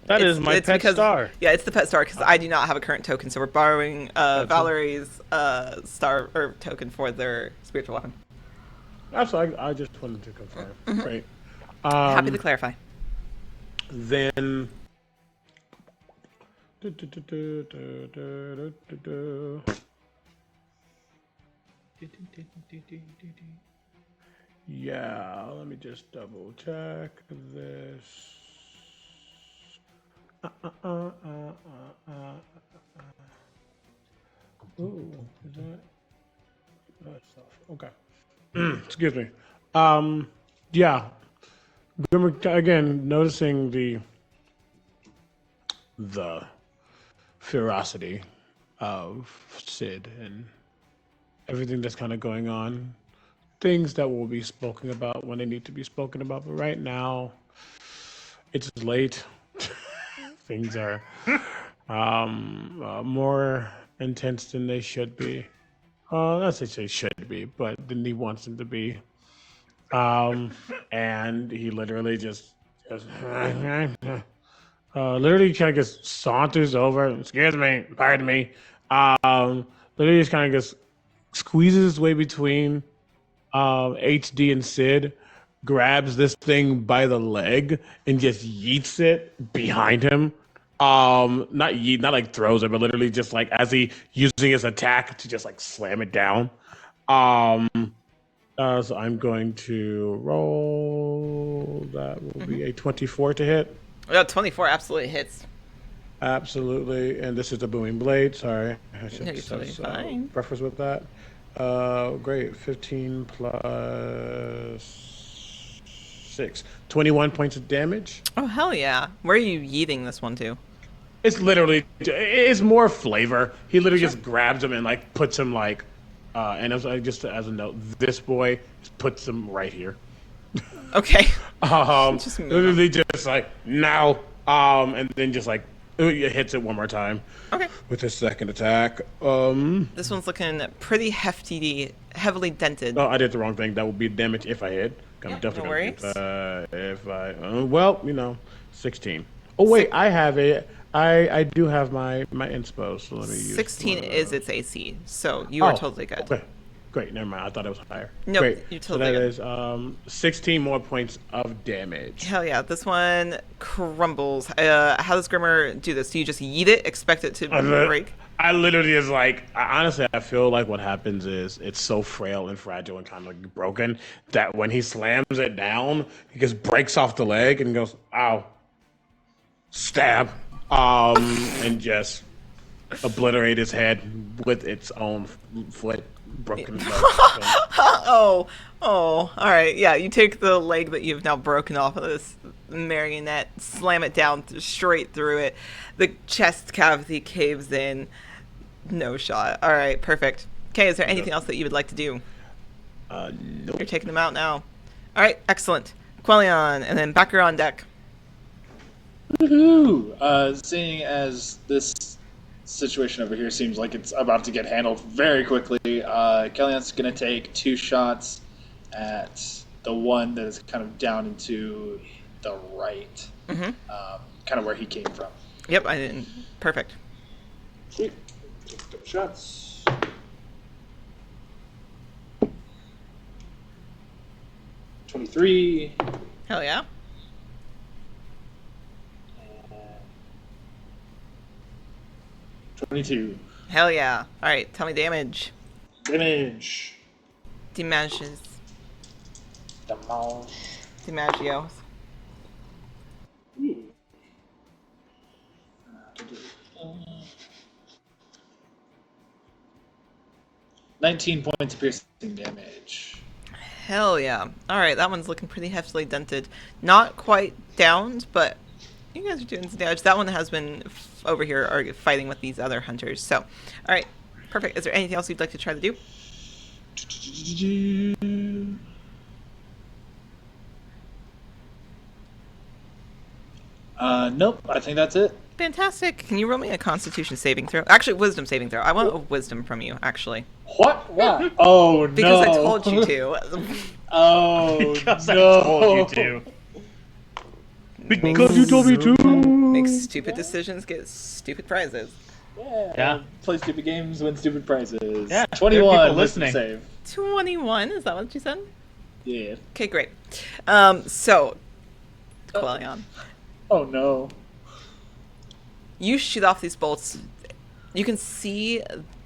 That is my pet star. Yeah, it's the pet star because I do not have a current token, so we're borrowing Valerie's star or token for their spiritual weapon. Absolutely. I just wanted to confirm. Great. Happy to clarify. Then. Yeah, let me just double check this. Ooh, is that stuff? Okay. Excuse me. Yeah. Again, noticing the ferocity of Sid and everything that's kind of going on. Things that will be spoken about when they need to be spoken about. But right now, it's late. Things are more intense than they should be. Not say they should be, but than he wants them to be. And he literally just literally kind of just saunters over. Excuse me, pardon me. Literally just kind of just squeezes his way between HD and Sid, grabs this thing by the leg and just yeets it behind him. Not like throws it, but literally just like as he using his attack to just like slam it down. So I'm going to roll. That will be a 24 to hit. 24 absolutely hits. Absolutely. And this is the booming blade. Sorry. I should No, you're totally fine. preface with that. Great. 15 plus 6. 21 points of damage. Oh, hell yeah. Where are you yeeting this one to? It's literally, it's more flavor. He literally just grabs him and like puts him like, and just as a note, this boy just puts him right here. Okay. Just move Literally just like now, and then just like it hits it one more time. Okay. With his second attack. This one's looking pretty hefty, heavily dented. Oh, I did the wrong thing. That would be damage if I hit. I'm Yeah, definitely no gonna worries. get, if I, well, 16. Oh wait, I have it. I do have my inspo, so let me use 16 is its AC, so you are totally good. Okay. Great, never mind. I thought it was higher. Nope, Great. you're So totally that good. is 16 more points of damage. Hell yeah, this one crumbles. How does Grimmer do this? Do you just yeet it, expect it to break? I literally is like, honestly, I feel like what happens is it's so frail and fragile and kind of like broken that when he slams it down, he just breaks off the leg and goes, ow, stab, and just obliterate his head with its own foot. Broken leg. Oh, all right. Yeah, you take the leg that you've now broken off of this marionette, slam it down straight through it. The chest cavity caves in. No shot. All right, perfect. Okay, is there anything else that you would like to do? Nope. You're taking them out now. All right, excellent. Quellion, and then backer on deck. Woohoo! Seeing as this situation over here seems like it's about to get handled very quickly, Kellyan's going to take 2 shots at the one that is kind of down into the right, kind of where he came from. Yep, I didn't. Perfect. Sweet. Take a couple shots. $23. Hell yeah. $22. Hell yeah. All right, tell me damage. Damage. Damages. Damage. Damagios. Ooh. 19 points of piercing damage. Hell yeah. Alright, that one's looking pretty heftily dented. Not quite downed, but you guys are doing some damage. That one has been over here fighting with these other hunters. So, alright, perfect. Is there anything else you'd like to try to do? Nope, I think that's it. Fantastic. Can you roll me a constitution saving throw? Actually, wisdom saving throw. I want a wisdom from you, actually. What? Why? Oh, no. Because I told you to. Oh, Because no. I told you to. Because you told me to. Make stupid decisions, get stupid prizes. Yeah. Play stupid games, win stupid prizes. Yeah, 21 there are people wisdom listening. save. 21, is that what you said? Yeah. Okay, great. So, Quellion. Oh, no. You shoot off these bolts. You can see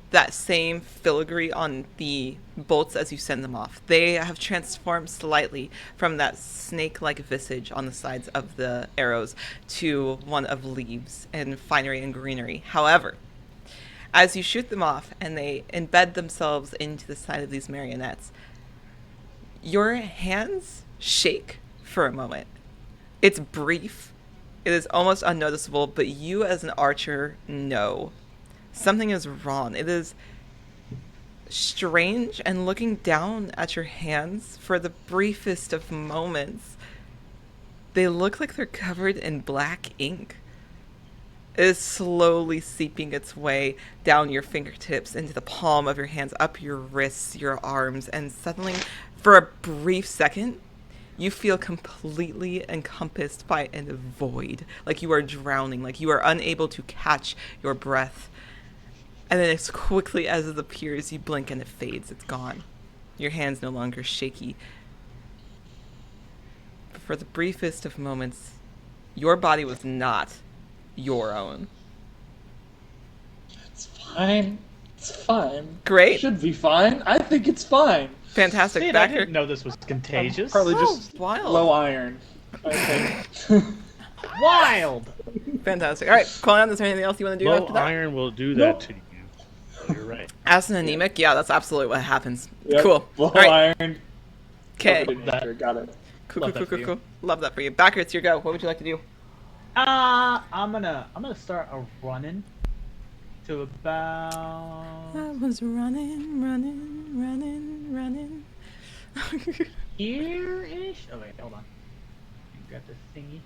that same filigree on the bolts as you send them off. They have transformed slightly from that snake-like visage on the sides of the arrows to one of leaves and finery and greenery. However, as you shoot them off and they embed themselves into the side of these marionettes, your hands shake for a moment. It's brief. It is almost unnoticeable, but you as an archer know something is wrong. It is strange, and looking down at your hands for the briefest of moments, they look like they're covered in black ink. It is slowly seeping its way down your fingertips, into the palm of your hands, up your wrists, your arms, and suddenly, for a brief second, you feel completely encompassed by a void, like you are drowning, like you are unable to catch your breath. And then as quickly as it appears, you blink and it fades. It's gone. Your hand's no longer shaky. But for the briefest of moments, your body was not your own. It's fine. It's fine. Great. It should be fine. I think it's fine. Fantastic. See, I Backer. didn't know this was contagious. Probably Oh, just wild. low iron. I think. Wild. Fantastic. All right, Clon, is there anything else you want to do Low after that? iron will do that to you. Oh, you're right. As an anemic, yeah, that's absolutely what happens. Yep, Cool. Low All right. iron. Okay. Covered in nature, got it. Cool, Love cool, that cool, for cool, you. cool. Love that for you. Backer, it's your go. What would you like to do? I'm gonna start a running to about I was running. here-ish. Oh wait, hold on. Grab the thingy.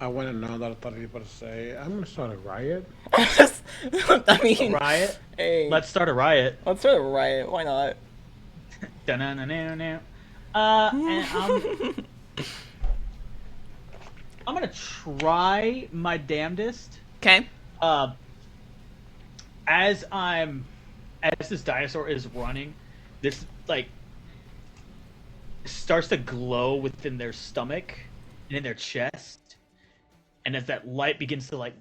I went and now that I thought you were about to say, I'm gonna start a riot. I mean, Riot. hey, Let's start a riot. let's start a riot. Why not? And I'm gonna try my damnedest. Okay. As this dinosaur is running, this like starts to glow within their stomach and in their chest, and as that light begins to like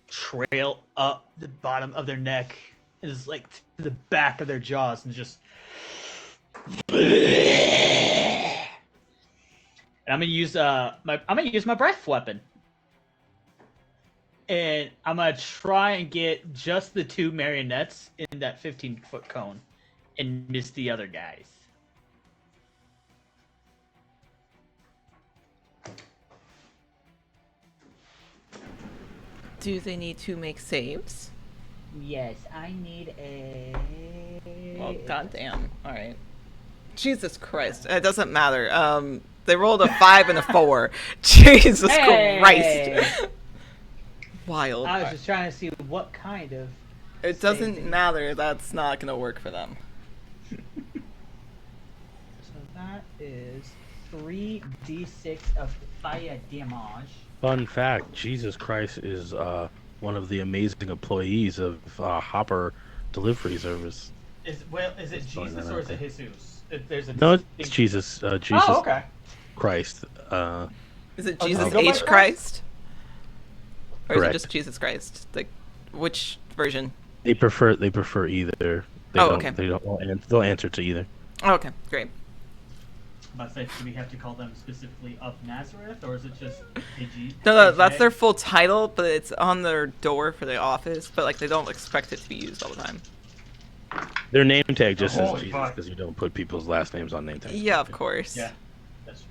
trail up the bottom of their neck, and is like to the back of their jaws, and just and I'm gonna use my breath weapon. And I'm gonna try and get just the 2 marionettes in that 15-foot cone and miss the other guys. Do they need to make saves? Yes, I need a. Well, goddamn. All right. Jesus Christ. It doesn't matter. They rolled a 5 and a 4. Jesus Christ. Wild. I was just trying to see what kind of. It doesn't saving. matter. That's not gonna work for them. So that is 3d6 of fire damage. Fun fact: Jesus Christ is one of the amazing employees of Hopper Delivery Service. Is it throwing Jesus that or out is it there. Jesus? There's a No, it's distinct- Jesus. Jesus Oh, okay. Christ. Is it Oh, Jesus does it go by H. Christ? Or is it Correct. just Jesus Christ? Like, which version? They prefer either. They Oh, don't, okay. They'll answer to either. Oh, okay, great. But say, do we have to call them specifically of Nazareth, or is it just AG? No, that's their full title, but it's on their door for the office. But like, they don't expect it to be used all the time. Their name tag just says Holy Jesus fuck. because you don't put people's last names on name tags. Yeah, of course. Yeah. That's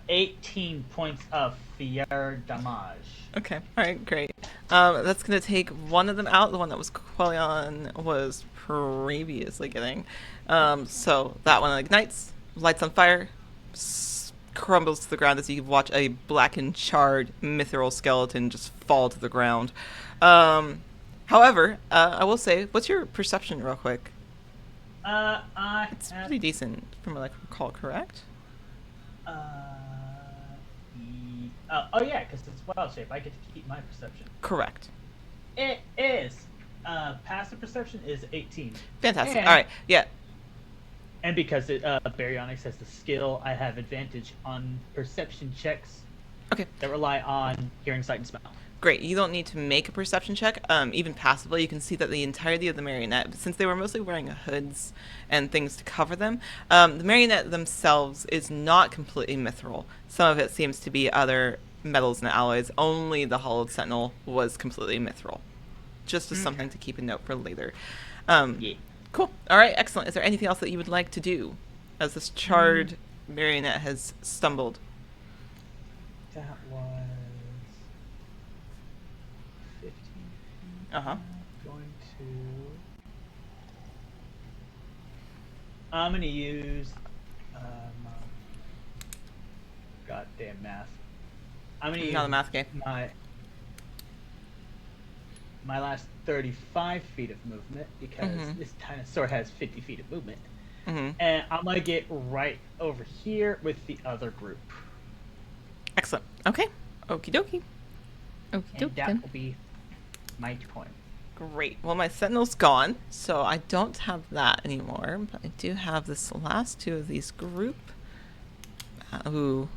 18 points of fire damage. Okay. All right. Great. That's gonna take one of them out. The one that was Quellion was previously getting. So that one ignites, lights on fire, crumbles to the ground as you watch a blackened, charred mithril skeleton just fall to the ground. However, I will say, what's your perception, real quick? It's pretty decent, from what I recall. Correct? Oh yeah, because it's wild shape. I get to keep my perception. Correct. It is. Passive perception is 18. Fantastic. And- All right. Yeah. And because Baryonyx has the skill, I have advantage on perception checks Okay. that rely on hearing, sight, and smell. Great. You don't need to make a perception check. Even passively, you can see that the entirety of the marionette, since they were mostly wearing hoods and things to cover them, the marionette themselves is not completely mithril. Some of it seems to be other metals and alloys. Only the hollowed sentinel was completely mithril. Just as something to keep a note for later. Yeah. Cool. All right. Excellent. Is there anything else that you would like to do as this charred marionette has stumbled? That was 15. Uh-huh. Going to. I'm gonna use. Goddamn math. I'm gonna use Not a math game. my last 35 feet of movement because Mhm. this dinosaur has 50 feet of movement, Mm-hmm. and I'm gonna get right over here with the other group, Excellent. Okay. Okie dokie. Okie and that dokie. will be my turn. Great. Well, my sentinel's gone, so I don't have that anymore. But I do have this last two of these group. Ooh.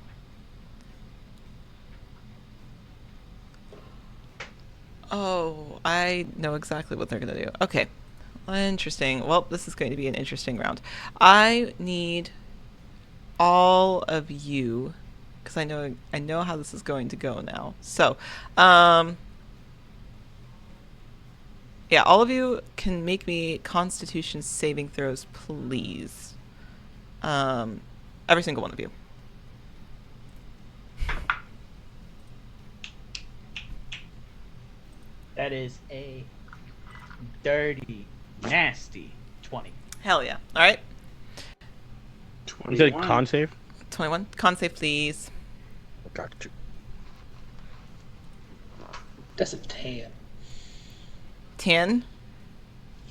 Oh, I know exactly what they're going to do. Okay. Interesting. Well, this is going to be an interesting round. I need all of you, because I know how this is going to go now. So, yeah, all of you can make me Constitution saving throws, please. Every single one of you. That is a dirty, nasty 20. Hell yeah. All right. You said 21. con save? 21. Con save, please. Got you. That's a 10. 10.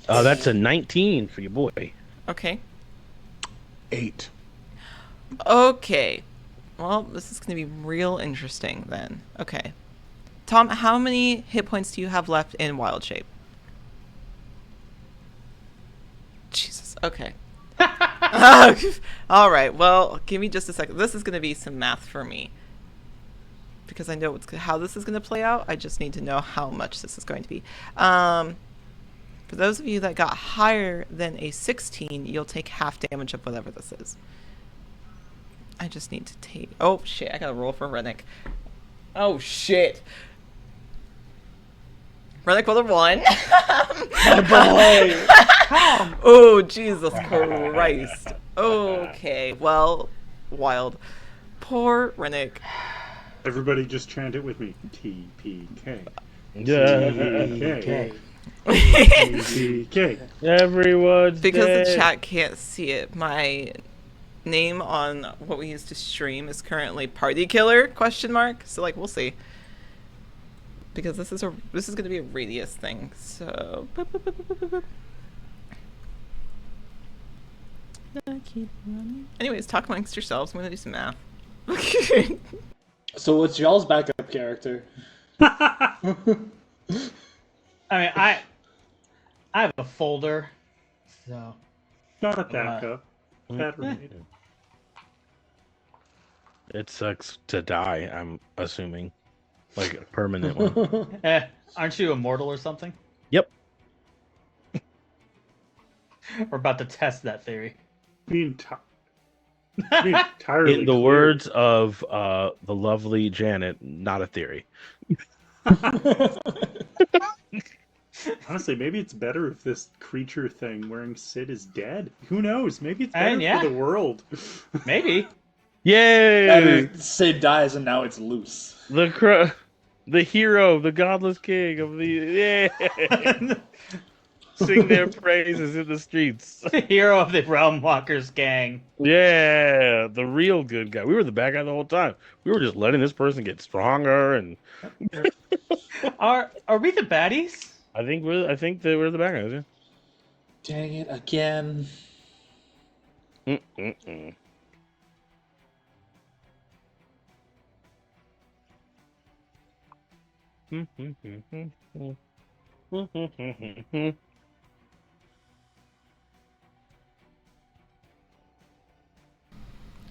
That's a 19 for your boy. Okay. 8. Okay. Well, this is going to be real interesting then. Okay. Tom, how many hit points do you have left in wild shape? Jesus. Okay. All right. Well, give me just a second. This is going to be some math for me. Because I know how this is going to play out. I just need to know how much this is going to be. For those of you that got higher than a 16, you'll take half damage of whatever this is. I just need to take... Oh, shit. I got to roll for Rennick. Oh, shit. Rennick rolled a 1. Oh, Jesus Christ. Okay. Well, wild. Poor Rennick. Everybody just chant it with me. TPK. Yeah. TPK. TPK. Everyone's Because dead. the chat can't see it, my name on what we used to stream is currently Party Killer ? So like we'll see. Because this is going to be a radius thing. So keep running. Anyways, talk amongst yourselves. I'm going to do some math. So what's y'all's backup character? I mean, I have a folder, so Not a backup. Veteran. It sucks to die, I'm assuming. Like a permanent one. aren't you immortal or something? Yep. We're about to test that theory. Be entirely In the clear. words of the lovely Janet, not a theory. Honestly, maybe it's better if this creature thing wearing Sid is dead. Who knows? Maybe it's better And yeah. for the world. Maybe. Yay! Sid dies and now it's loose. The hero, the godless king of the yeah. Sing their praises in the streets. The hero of the Realm Walkers gang. Yeah, the real good guy. We were the bad guy the whole time. We were just letting this person get stronger, and Are we the baddies? I think that we're the bad guys. Yeah. Dang it, again. Mm-mm-mm.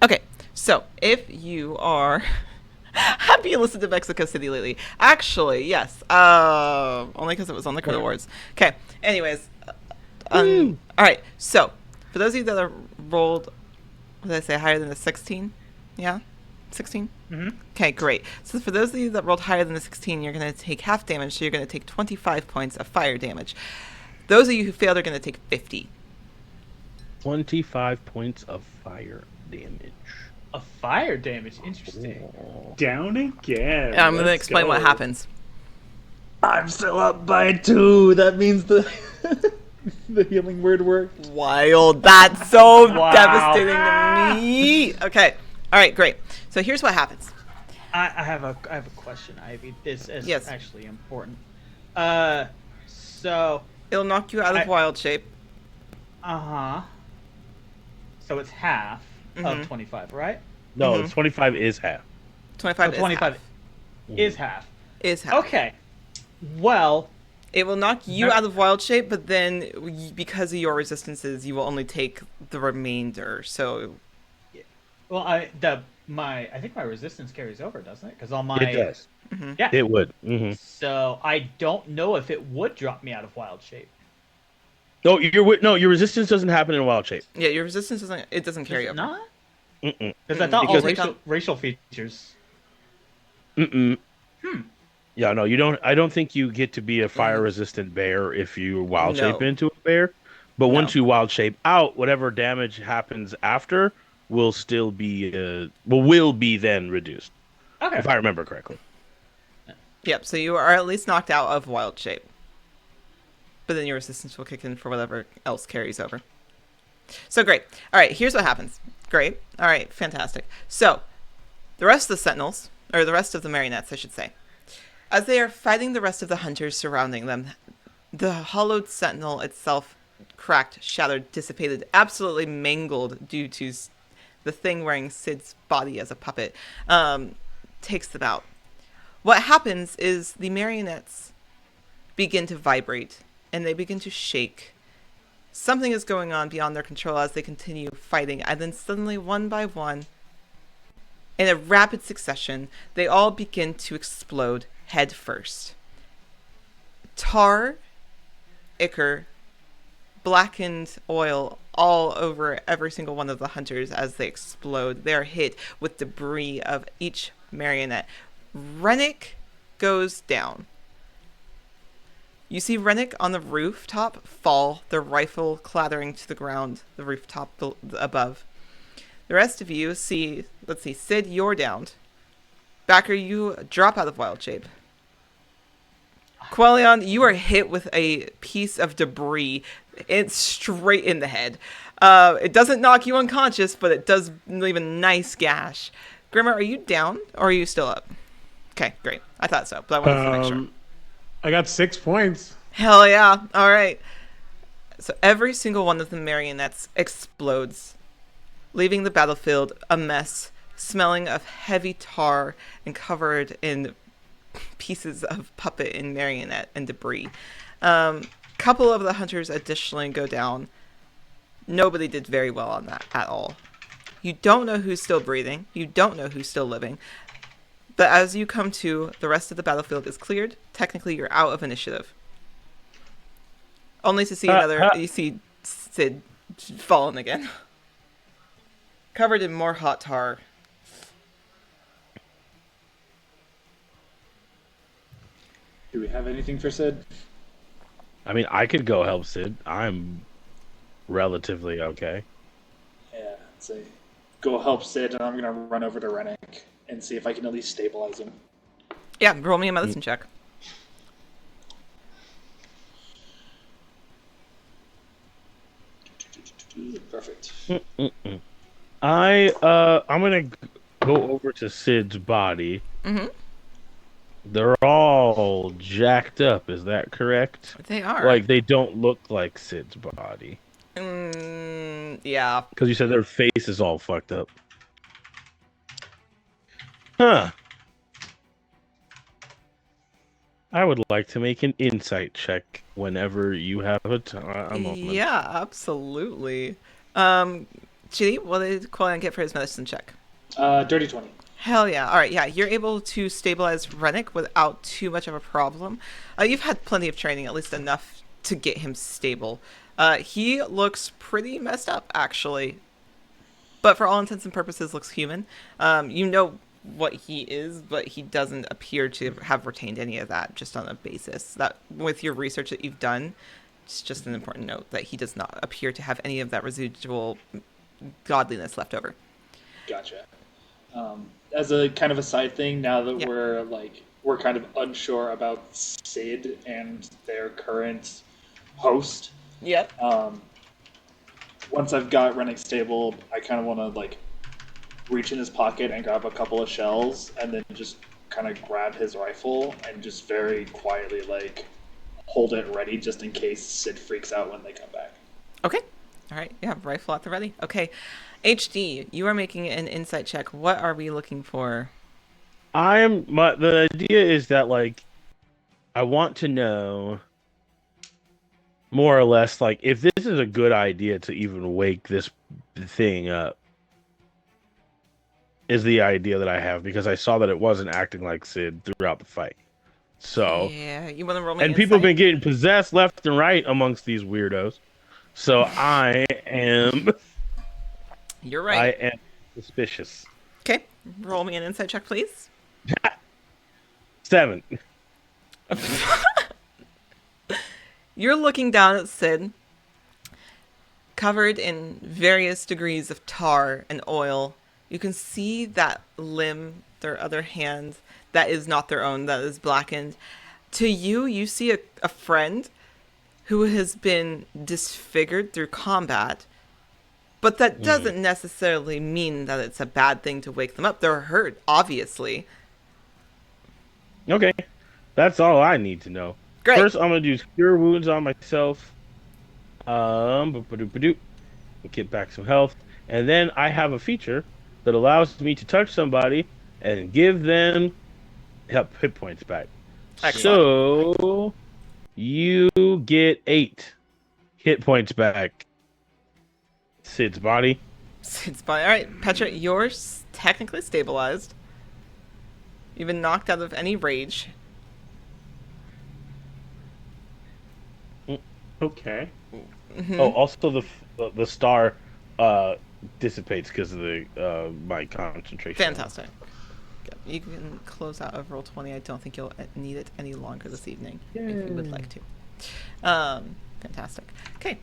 Okay, so if you are... Have you listened to Mexico City lately? Actually, yes. Only because it was on the Crit Awards. Okay. Anyways, all right. So, for those of you that are rolled, what did I say, higher than a 16? Yeah, 16. Mm-hmm. Okay, great. So for those of you that rolled higher than a 16, you're going to take half damage. So you're going to take 25 points of fire damage. Those of you who failed are going to take 50. 25 points of fire damage. A fire damage. Interesting. Down again. And I'm going to Let's explain go. what happens. I'm still up by 2. That means the the healing word worked. Wild. That's so Wow. devastating to me. Okay. All right, great. So here's what happens. I have a question, Ivy. This is Yes. actually important. So It'll knock you out of wild shape. So it's half Mhm. of 25, right? No, Mhm. 25 is half. 25 So 25 is is half. half. Is half. Okay. Well, It will knock you No. out of wild shape, but then because of your resistances, you will only take the remainder. So Well, I think my resistance carries over, doesn't it? Because all my It does. Hmm. yeah. It would. Mm-hmm. So I don't know if it would drop me out of wild shape. No, your resistance doesn't happen in wild shape. Yeah, your resistance doesn't Does carry it over. not? Mm-mm. Because I Mm-mm. thought all Because Take on- racial features. Mm-mm. Hmm. Yeah, no, you don't. I don't think you get to be a fire Mm. resistant bear if you wild shape No. into a bear. But No. once you wild shape out, whatever damage happens after will still be will be then reduced, Okay. if I remember correctly. Yep, so you are at least knocked out of wild shape. But then your resistance will kick in for whatever else carries over. So great. All right, here's what happens. Great. All right, fantastic. So, the rest of the sentinels, or the rest of the marionettes, I should say, as they are fighting the rest of the hunters surrounding them, the hollowed sentinel itself cracked, shattered, dissipated, absolutely mangled due to the thing wearing Sid's body as a puppet, takes them out. What happens is the marionettes begin to vibrate and they begin to shake. Something is going on beyond their control as they continue fighting, and then suddenly, one by one, in a rapid succession, they all begin to explode head first. Tar, ichor, blackened oil all over every single one of the hunters as they explode. They are hit with debris of each marionette. Rennick goes down. You see Rennick on the rooftop fall, the rifle clattering to the ground, the rooftop above. The rest of you see, let's see, Sid, you're downed. Backer, you drop out of wild shape. Quellion, you are hit with a piece of debris. It's straight in the head. It doesn't knock you unconscious, but it does leave a nice gash. Grimmer, are you down or are you still up? Okay, great. I thought so, but I wanted to make sure. I got 6 points. Hell yeah. All right. So every single one of the marionettes explodes, leaving the battlefield a mess, smelling of heavy tar and covered in pieces of puppet and marionette and debris. Couple of the hunters additionally go down. Nobody did very well on that at all. You don't know who's still breathing. You don't know who's still living. But as you come to, the rest of the battlefield is cleared. Technically, you're out of initiative. Only to see you see Sid fallen again. Covered in more hot tar. Do we have anything for Sid? I mean, I could go help Sid. I'm relatively okay. Yeah, say go help Sid, and I'm gonna run over to Rennick and see if I can at least stabilize him. Yeah, roll me a medicine check. Perfect. I'm gonna go over to Sid's body. Mm-hmm. They're all jacked up. Is that correct? They are. Like they don't look like Sid's body. Yeah. Because you said their face is all fucked up. Huh. I would like to make an insight check whenever you have a moment. Yeah, absolutely. Chidi, what did Quellion get for his medicine check? Dirty 20. Hell yeah. All right, yeah, you're able to stabilize Rennick without too much of a problem. You've had plenty of training, at least enough to get him stable. He looks pretty messed up, actually. But for all intents and purposes, looks human. You know what he is, but he doesn't appear to have retained any of that just on a basis. That with your research that you've done, it's just an important note that he does not appear to have any of that residual godliness left over. Gotcha. As a kind of a side thing, now that Yeah. we're kind of unsure about Sid and their current host. Yep. Once I've got Rennick stable, I kind of want to reach in his pocket and grab a couple of shells, and then just kind of grab his rifle and just very quietly hold it ready just in case Sid freaks out when they come back. Okay. All right. Yeah, rifle at the ready. Okay. HD, you are making an insight check. What are we looking for? The idea is that I want to know more or less if this is a good idea to even wake this thing up. is the idea that I have because I saw that it wasn't acting like Sid throughout the fight. So, Yeah, you want to roll me and people have insight? been getting possessed left and right amongst these weirdos. So You're I right. am suspicious. Okay, roll me an insight check, please. 7. You're looking down at Sid, covered in various degrees of tar and oil. You can see that limb, their other hand, that is not their own, that is blackened. To you, you see a friend who has been disfigured through combat, but that doesn't necessarily mean that it's a bad thing to wake them up. They're hurt, obviously. Okay, that's all I need to know. Great. First, I'm gonna do cure wounds on myself. Get back some health, and then I have a feature that allows me to touch somebody and give them hit points back. Excellent. So you get 8 hit points back. Sid's body. It's fine. All right, Petra, you're technically stabilized. You've been knocked out of any rage. Okay. Oh, also the star dissipates because of the my concentration. Fantastic. You can close out of roll 20. I don't think you'll need it any longer this evening if you would like to. Fantastic. Okay.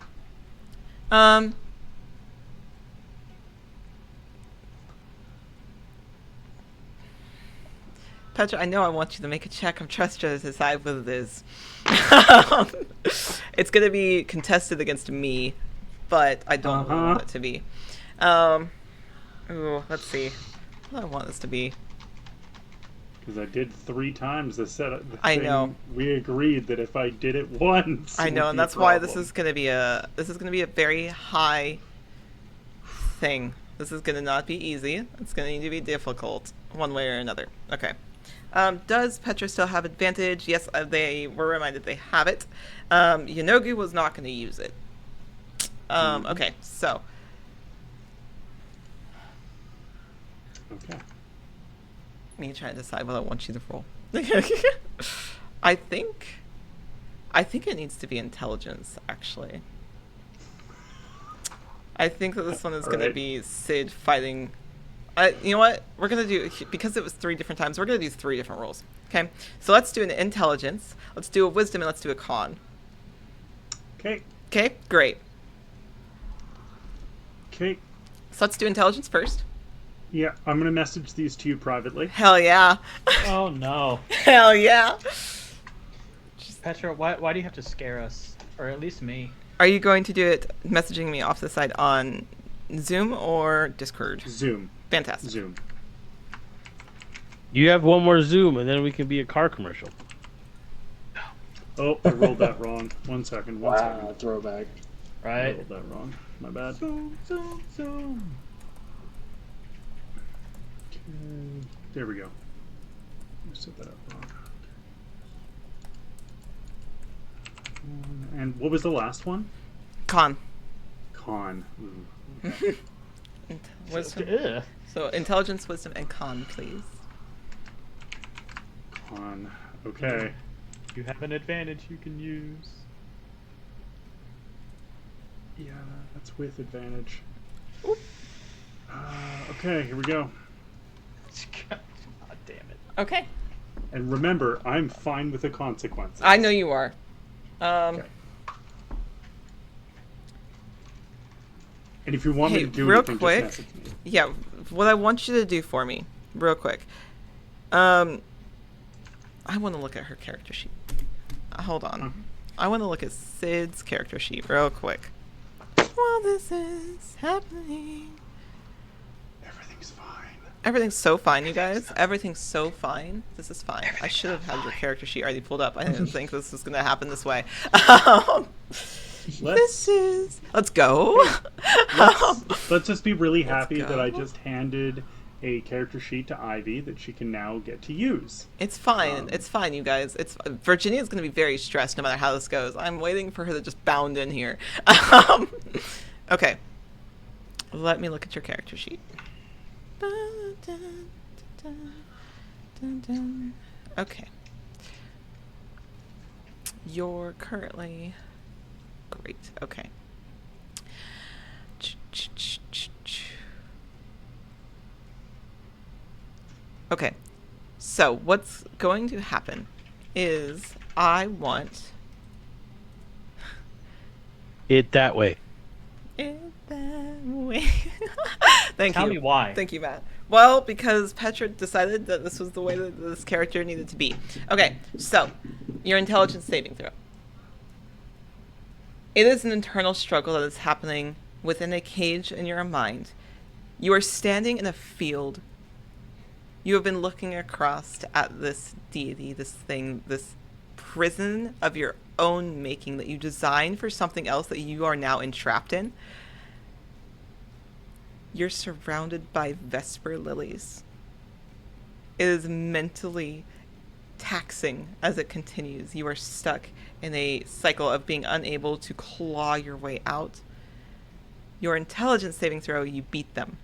Petra, I know I want you to make a check. I'm trust you to decide what it is. It's going to be contested against me, but I don't really want it to be. Ooh, let's see. What do I want this to be? Because I did 3 times the setup. I know. We agreed that if I did it once, I it know, would and be a that's why this problem. is going to be a very high thing. This is going to not be easy. It's going to need to be difficult, one way or another. Okay. Does Petra still have advantage? Yes, they were reminded they have it. Yanogu was not going to use it. Okay, so. Okay. Me trying to decide what I want you to roll. I think it needs to be intelligence, actually. I think that this one is going to be Sid fighting. You know what? We're going to do, because it was 3 different times, we're going to do 3 different rolls. Okay? So let's do an intelligence, let's do a wisdom, and let's do a con. Okay. Okay? Great. Okay. So let's do intelligence first. Yeah, I'm gonna message these to you privately. Hell yeah. Oh no. Hell yeah. Petra, why do you have to scare us? Or at least me. Are you going to do it messaging me off the side on Zoom or Discord? Zoom. Fantastic. Zoom. You have one more zoom, and then we can be a car commercial. Oh, I rolled that wrong. One second. Wow, throwback. I Right? rolled that wrong. My bad. Zoom. There we go. I set that up wrong. And what was the last one? Con. Con. Ooh. Okay. Wisdom. Ugh. So intelligence, wisdom, and con, please. Con. Okay. You have an advantage you can use. Yeah, that's with advantage. Okay, here we go. God damn it. Okay. And remember, I'm fine with the consequences. I know you are. Okay. And if you want me Hey, to do real anything, quick. just message me. Yeah, what I want you to do for me, real quick. I want to look at her character sheet. Hold on. I want to look at Sid's character sheet real quick. While this is happening. Everything's fine. Everything's so fine, you guys. Everything's so fine. This is fine. I should have had your character sheet already pulled up. I didn't think this was going to happen this way. Let's go. Let's just be really happy that I go. just handed a character sheet to Ivy that she can now get to use. It's fine. It's fine, you guys. Virginia's going to be very stressed no matter how this goes. I'm waiting for her to just bound in here. Okay. Let me look at your character sheet. dun, dun, dun, dun. Okay. You're currently great. Okay. Okay. So what's going to happen is I want It that way. it that way. Thank Tell you. me why. Thank you, Matt. Well, because Petra decided that this was the way that this character needed to be. Okay, so your intelligence saving throw. It is an internal struggle that is happening within a cage in your mind. You are standing in a field. You have been looking across at this deity, this thing, this prison of your own making that you designed for something else that you are now entrapped in. You're surrounded by Vesper lilies. It is mentally taxing as it continues. You are stuck in a cycle of being unable to claw your way out. Your intelligence saving throw, you beat them.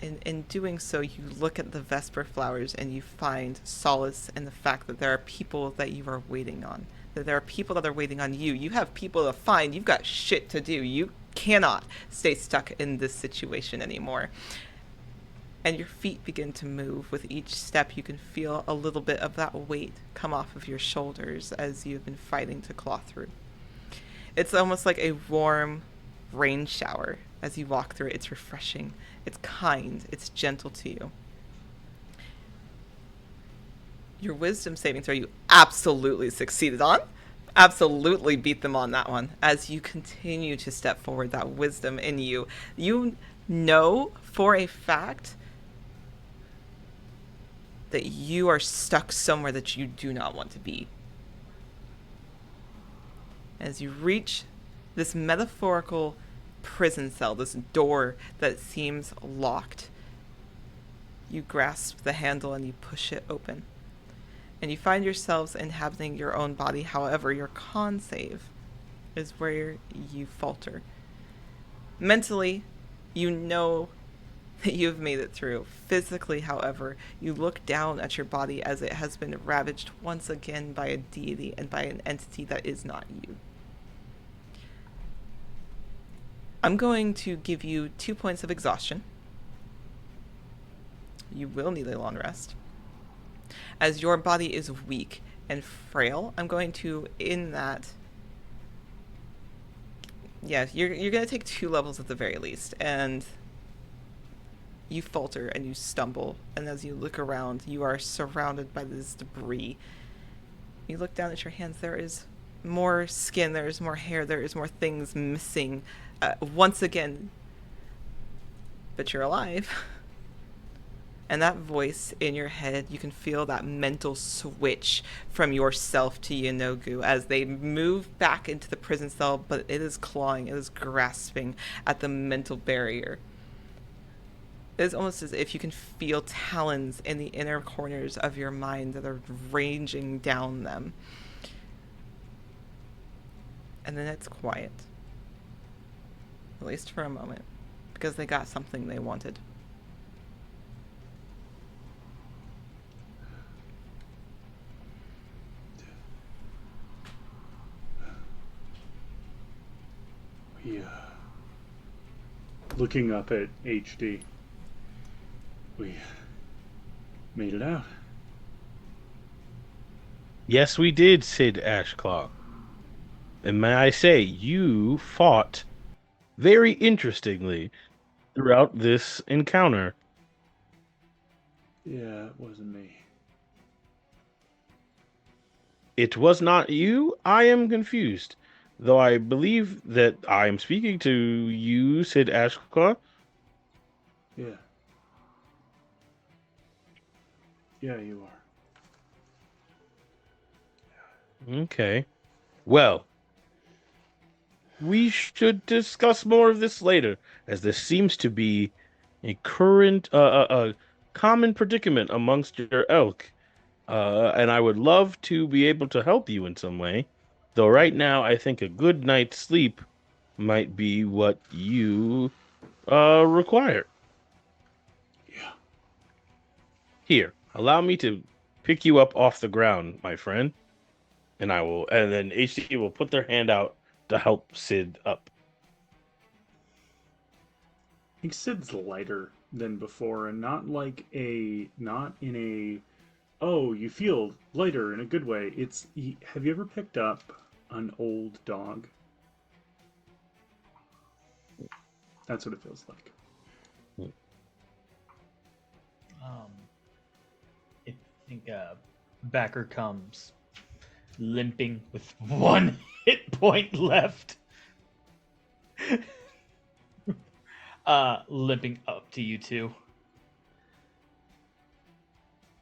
In doing so, you look at the Vesper flowers and you find solace in the fact that there are people that you are waiting on. That there are people that are waiting on you. You have people to find. You've got shit to do. You cannot stay stuck in this situation anymore. And your feet begin to move. With each step, you can feel a little bit of that weight come off of your shoulders as you've been fighting to claw through. It's almost like a warm rain shower as you walk through it. It's refreshing. It's kind. It's gentle to you. Your wisdom saving throw you absolutely succeeded on. Absolutely beat them on that one. As you continue to step forward, that wisdom in you, you know for a fact that you are stuck somewhere that you do not want to be. As you reach this metaphorical prison cell, this door that seems locked, you grasp the handle and you push it open. And you find yourselves inhabiting your own body. However, your con save is where you falter. Mentally, you know that you've made it through. Physically, however, you look down at your body as it has been ravaged once again by a deity and by an entity that is not you. I'm going to give you 2 points of exhaustion. You will need a long rest. As your body is weak and frail, I'm going to, in that... Yeah, you're going to take 2 levels at the very least. And you falter and you stumble. And as you look around, you are surrounded by this debris. You look down at your hands. There is more skin. There is more hair. There is more things missing. Once again. But you're alive. And that voice in your head, you can feel that mental switch from yourself to Yanogu as they move back into the prison cell, but it is clawing, it is grasping at the mental barrier. It is almost as if you can feel talons in the inner corners of your mind that are ranging down them. And then it's quiet. At least for a moment. Because they got something they wanted. We, looking up at HD, we made it out. Yes, we did, Sid Ashclaw. And may I say, you fought very interestingly throughout this encounter. Yeah, it wasn't me. It was not you? I am confused. Though I believe that I am speaking to you, Sid Ashclaw. Yeah. Yeah, you are. Okay. Well, we should discuss more of this later, as this seems to be a current, a common predicament amongst your elk. And I would love to be able to help you in some way. Though right now, I think a good night's sleep might be what you required. Yeah. Here, allow me to pick you up off the ground, my friend. And then HD will put their hand out to help Sid up. I think Sid's lighter than before, and not not in a, oh, you feel lighter in a good way. Have you ever picked up an old dog? That's what it feels like. I think Backer comes limping with one hit point left. Limping up to you two.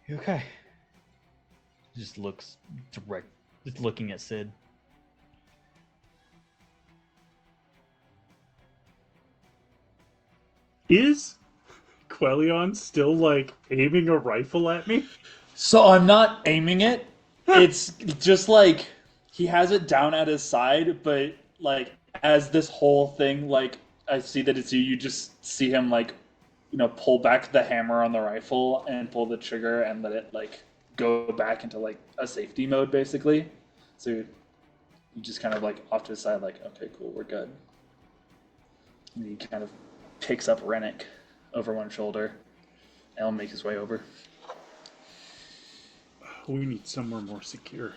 You okay? Just looks direct, just looking at Sid. Is Quellion still like aiming a rifle at me? So I'm not aiming it. It's just like he has it down at his side, but like as this whole thing, like I see that it's you, you just see him like, pull back the hammer on the rifle and pull the trigger and let it like go back into like a safety mode basically. So you just kind of like off to the side, like, okay, cool, we're good. And he kind of picks up Rennick over one shoulder and he'll make his way over. We need somewhere more secure.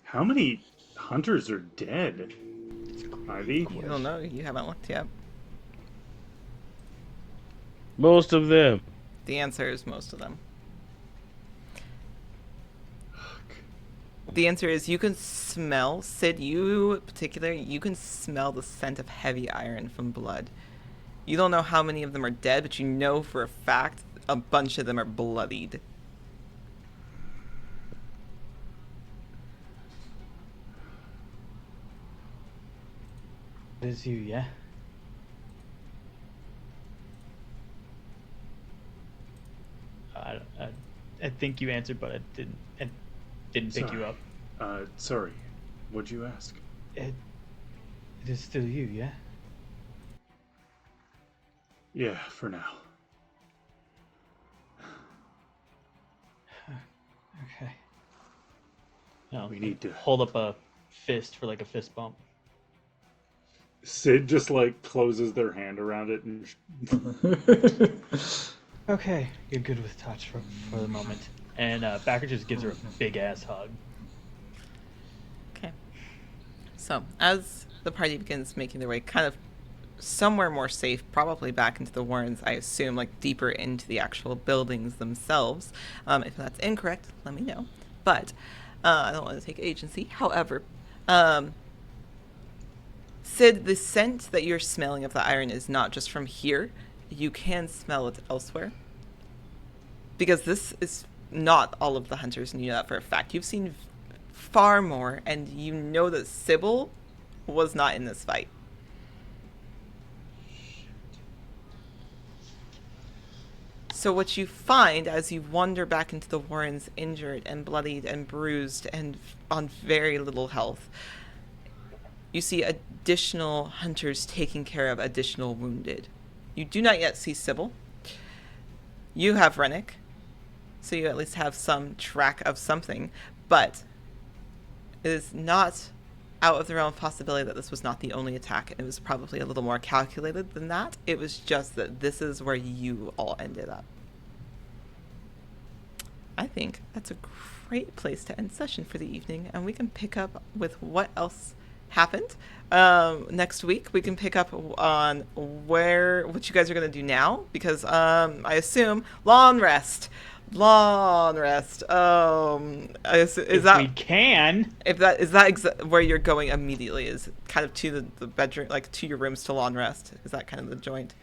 How many hunters are dead? Ivy? You don't know. You haven't looked yet. Most of them. The answer is most of them. The answer is you can smell, Sid, you in particular, you can smell the scent of heavy iron from blood. You don't know how many of them are dead, but you know for a fact a bunch of them are bloodied. It is you, yeah? I think you answered, but I didn't pick you up. Sorry. What'd you ask? It is still you, yeah? Yeah, for now. Okay. No, We need to- hold up a fist for like a fist bump. Sid just like closes their hand around it and Okay, you're good with touch for the moment. And Backer just gives her a big ass hug. Okay. So, as the party begins making their way kind of somewhere more safe, probably back into the warrens, I assume, like deeper into the actual buildings themselves. If that's incorrect, let me know. But I don't want to take agency. However, Sid, the scent that you're smelling of the iron is not just from here. You can smell it elsewhere. Because this is not all of the hunters, and you know that for a fact. You've seen far more, and you know that Sybil was not in this fight. So what you find as you wander back into the warrens, injured and bloodied and bruised and on very little health, you see additional hunters taking care of additional wounded. You do not yet see Sybil. You have Rennick, so you at least have some track of something, but it is not out of the realm of possibility that this was not the only attack. It was probably a little more calculated than that. It was just that this is where you all ended up. I think that's a great place to end session for the evening, and we can pick up with what else happened. Next week we can pick up on what you guys are going to do now, because I assume long rest. Is If that we can. If that is where you're going immediately, is kind of to the bedroom, like to your rooms to long rest? Is that kind of the joint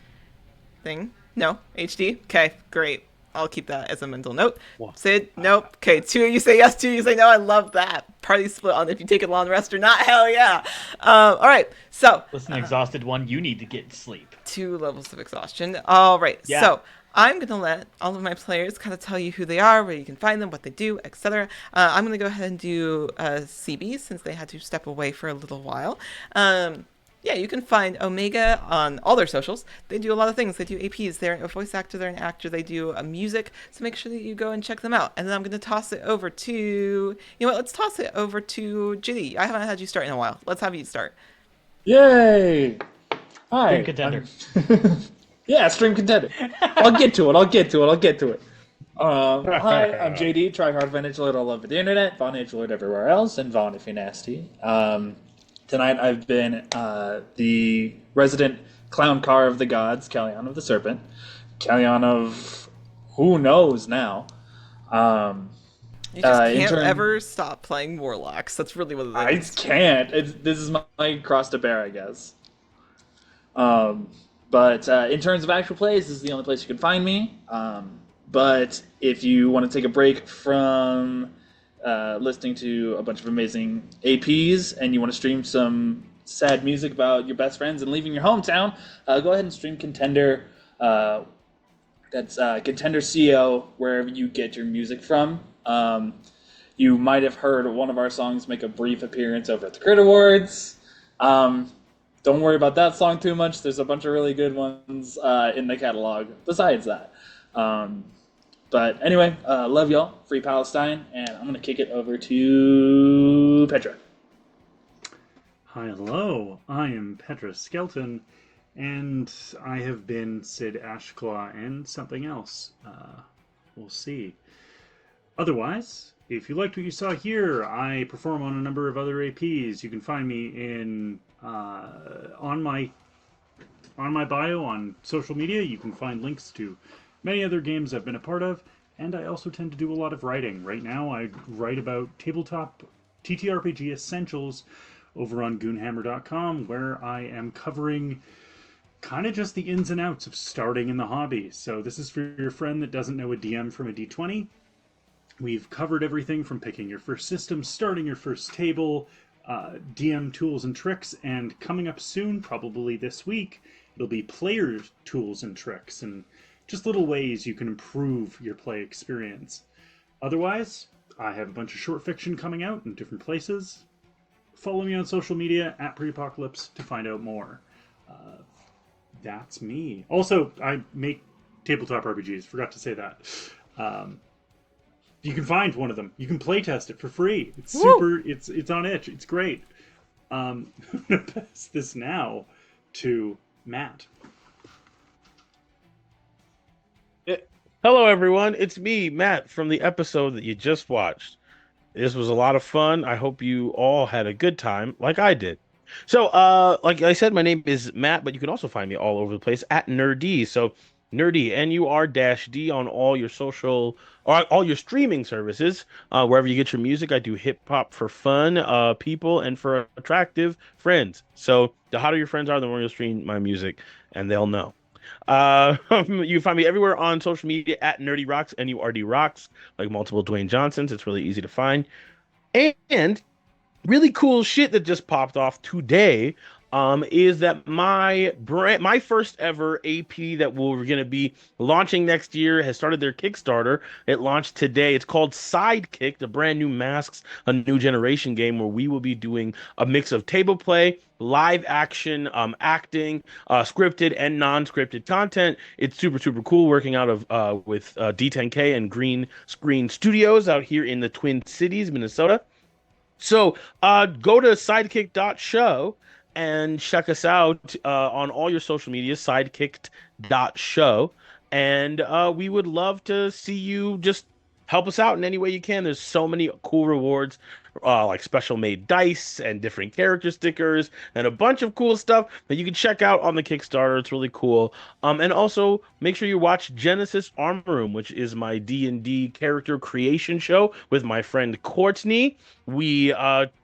thing? No? HD? Okay, great. I'll keep that as a mental note. What? Sid? Nope. Okay, 2 of you say yes, 2 of you say no. I love that. Party split on if you take a long rest or not. Hell yeah. All right, so. Listen, exhausted one, you need to get sleep. 2 levels of exhaustion. All right, Yeah. So I'm going to let all of my players kind of tell you who they are, where you can find them, what they do, etc. I'm going to go ahead and do CB since they had to step away for a little while. Yeah, you can find Omega on all their socials. They do a lot of things. They do APs. They're a voice actor. They're an actor. They do music. So make sure that you go and check them out. And then I'm going to toss it over to... You know what? Let's toss it over to JD. I haven't had you start in a while. Let's have you start. Yay! Hi. Dream contender. Yeah, stream contender. I'll get to it. Hi, I'm JD, tryhard Vantage Lord all over the internet, Vantage Lord everywhere else, and Vaughn if you're nasty. Tonight I've been the resident clown car of the gods, Callion of the Serpent, Callion of who knows now. You just can't ever stop playing Warlocks. That's really what it is. I can't. This is my cross to bear, I guess. But in terms of actual plays, this is the only place you can find me. But if you want to take a break from listening to a bunch of amazing APs and you want to stream some sad music about your best friends and leaving your hometown, go ahead and stream Contender. That's Contender CO, wherever you get your music from. You might have heard one of our songs make a brief appearance over at the Crit Awards. Don't worry about that song too much. There's a bunch of really good ones in the catalog besides that. But anyway, love y'all. Free Palestine. And I'm going to kick it over to Petra. Hi, hello. I am Petra Skelton, and I have been Sid Ashclaw and something else. We'll see. Otherwise, if you liked what you saw here, I perform on a number of other APs. You can find me in on my bio on social media. You can find links to many other games I've been a part of, and I also tend to do a lot of writing. Right now, I write about tabletop TTRPG essentials over on goonhammer.com, where I am covering kind of just the ins and outs of starting in the hobby. So this is for your friend that doesn't know a DM from a D20. We've covered everything from picking your first system, starting your first table, DM tools and tricks, and coming up soon, probably this week, it'll be player tools and tricks, and just little ways you can improve your play experience. Otherwise, I have a bunch of short fiction coming out in different places. Follow me on social media at Preapocalypse to find out more. That's me. Also, I make tabletop RPGs. Forgot to say that. You can find one of them. You can playtest it for free. It's super. It's on itch. It's great. I'm gonna pass this now to Matt. Hello, everyone. It's me, Matt, from the episode that you just watched. This was a lot of fun. I hope you all had a good time, like I did. So, like I said, my name is Matt, but you can also find me all over the place at Nerdy. So, Nerdy, Nur-D on all your social or all your streaming services, wherever you get your music. I do hip hop for fun, people, and for attractive friends. So, the hotter your friends are, the more you'll stream my music, and they'll know. You can find me everywhere on social media at Nerdy Rocks, Nurd Rocks, like multiple Dwayne Johnsons. It's really easy to find. And really cool shit that just popped off today is that my first ever AP that we're going to be launching next year has started their Kickstarter. It launched today. It's called Sidekicked, a brand new Masks, a new generation game where we will be doing a mix of table play, live action, acting, scripted and non-scripted content. It's super, super cool working out of with D10K and Green Screen Studios out here in the Twin Cities, Minnesota. So go to sidekick.show and check us out on all your social media, sidekicked.show. And we would love to see you just help us out in any way you can. There's so many cool rewards, like special made dice and different character stickers and a bunch of cool stuff that you can check out on the Kickstarter. It's really cool. And also make sure you watch Genesis Armor Room, which is my D&D character creation show with my friend Courtney. We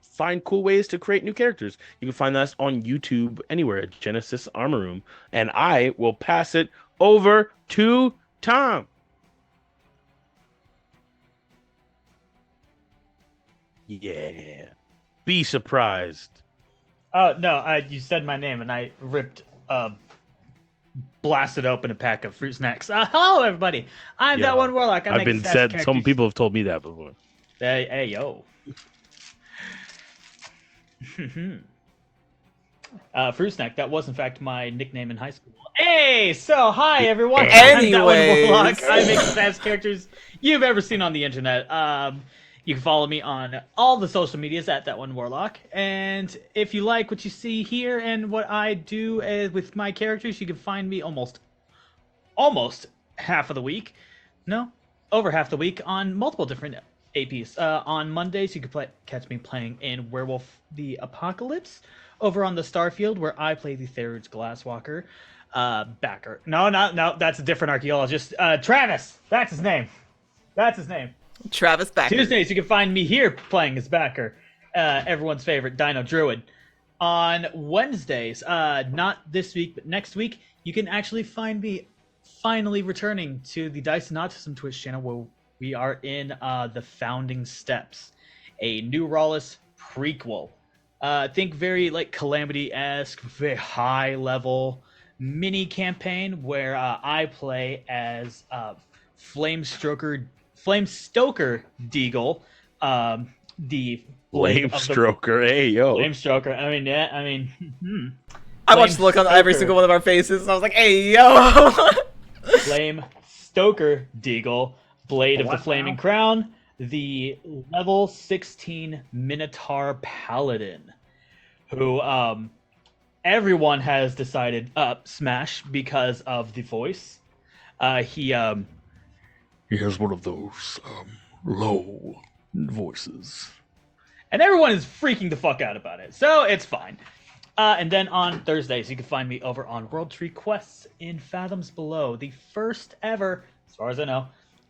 find cool ways to create new characters. You can find us on YouTube anywhere at Genesis Armor Room. And I will pass it over to Tom. Yeah. Be surprised. Oh, no, you said my name and I ripped, blasted open a pack of fruit snacks. Hello, everybody. I'm that one Warlock. I've been said, some people have told me that before. Hey, yo. Fruit Snack. That was, in fact, my nickname in high school. Hey, so hi everyone. Anyways. I'm that one Warlock. I make the best characters you've ever seen on the internet. You can follow me on all the social medias at that one Warlock. And if you like what you see here and what I do with my characters, you can find me almost half of the week. No, over half the week on multiple different APs. On Mondays, you can catch me playing in Werewolf the Apocalypse over on the Starfield, where I play the Therod's Glasswalker. Backer. No, that's a different archaeologist. Travis! That's his name. Travis Backer. Tuesdays, you can find me here playing as Backer, everyone's favorite Dino Druid. On Wednesdays, not this week, but next week, you can actually find me finally returning to the Dice and Autism Twitch channel, where we are in the Founding Steps, a New Rawless prequel. Think very like Calamity-esque, very high level mini campaign where I play as Flamestoker Deagle, the Flamestroker. Hey yo. Flamestroker. I watched the look on every single one of our faces, and I was like, "Hey, yo!" Flamestoker Deagle, Blade of the Flaming Crown, the level 16 Minotaur Paladin, who everyone has decided smash because of the voice. He has one of those low voices, and everyone is freaking the fuck out about it, so it's fine. And then on Thursdays, you can find me over on World Tree Quests in Fathoms Below, the first ever, as far as I know,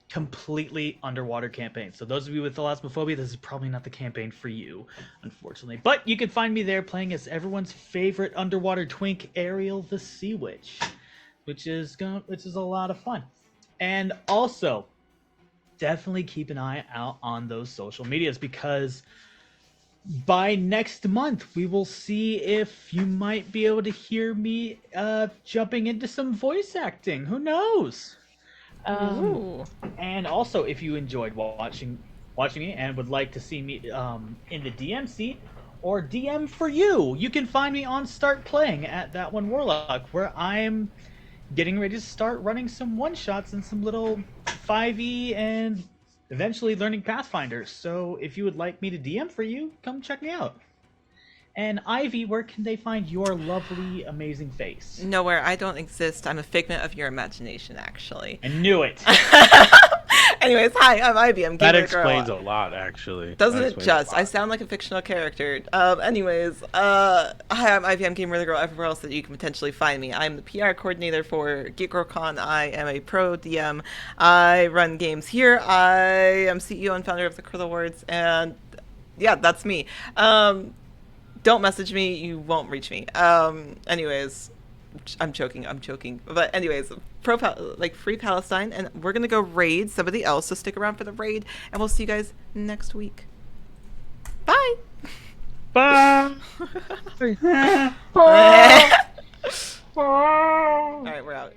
completely underwater campaign. So those of you with thalassophobia, this is probably not the campaign for you, unfortunately. But you can find me there playing as everyone's favorite underwater twink, Ariel the Sea Witch, which is a lot of fun. And also, definitely keep an eye out on those social medias, because by next month, we will see if you might be able to hear me jumping into some voice acting. Who knows? And also, if you enjoyed watching me and would like to see me in the DM seat or DM for you, you can find me on Start Playing at That One Warlock, where I'm getting ready to start running some one-shots and some little 5e and eventually learning Pathfinder. So if you would like me to DM for you, come check me out. And Ivy, where can they find your lovely, amazing face? Nowhere. I don't exist. I'm a figment of your imagination, actually. I knew it. Anyways, hi, I'm Ivy. I'm That Gamer explains Girl. a lot, actually. Doesn't it just? I sound like a fictional character. Hi, I'm Ivy. I'm Gamer the Girl everywhere else that you can potentially find me. I'm the PR coordinator for GeekGirlCon. I am a pro DM. I run games here. I am CEO and founder of the Krill Awards, and yeah, that's me. Don't message me. You won't reach me. Anyways, I'm joking. But anyways, Free Palestine, and we're gonna go raid somebody else. So stick around for the raid, and we'll see you guys next week. Bye. Bye. All right, we're out.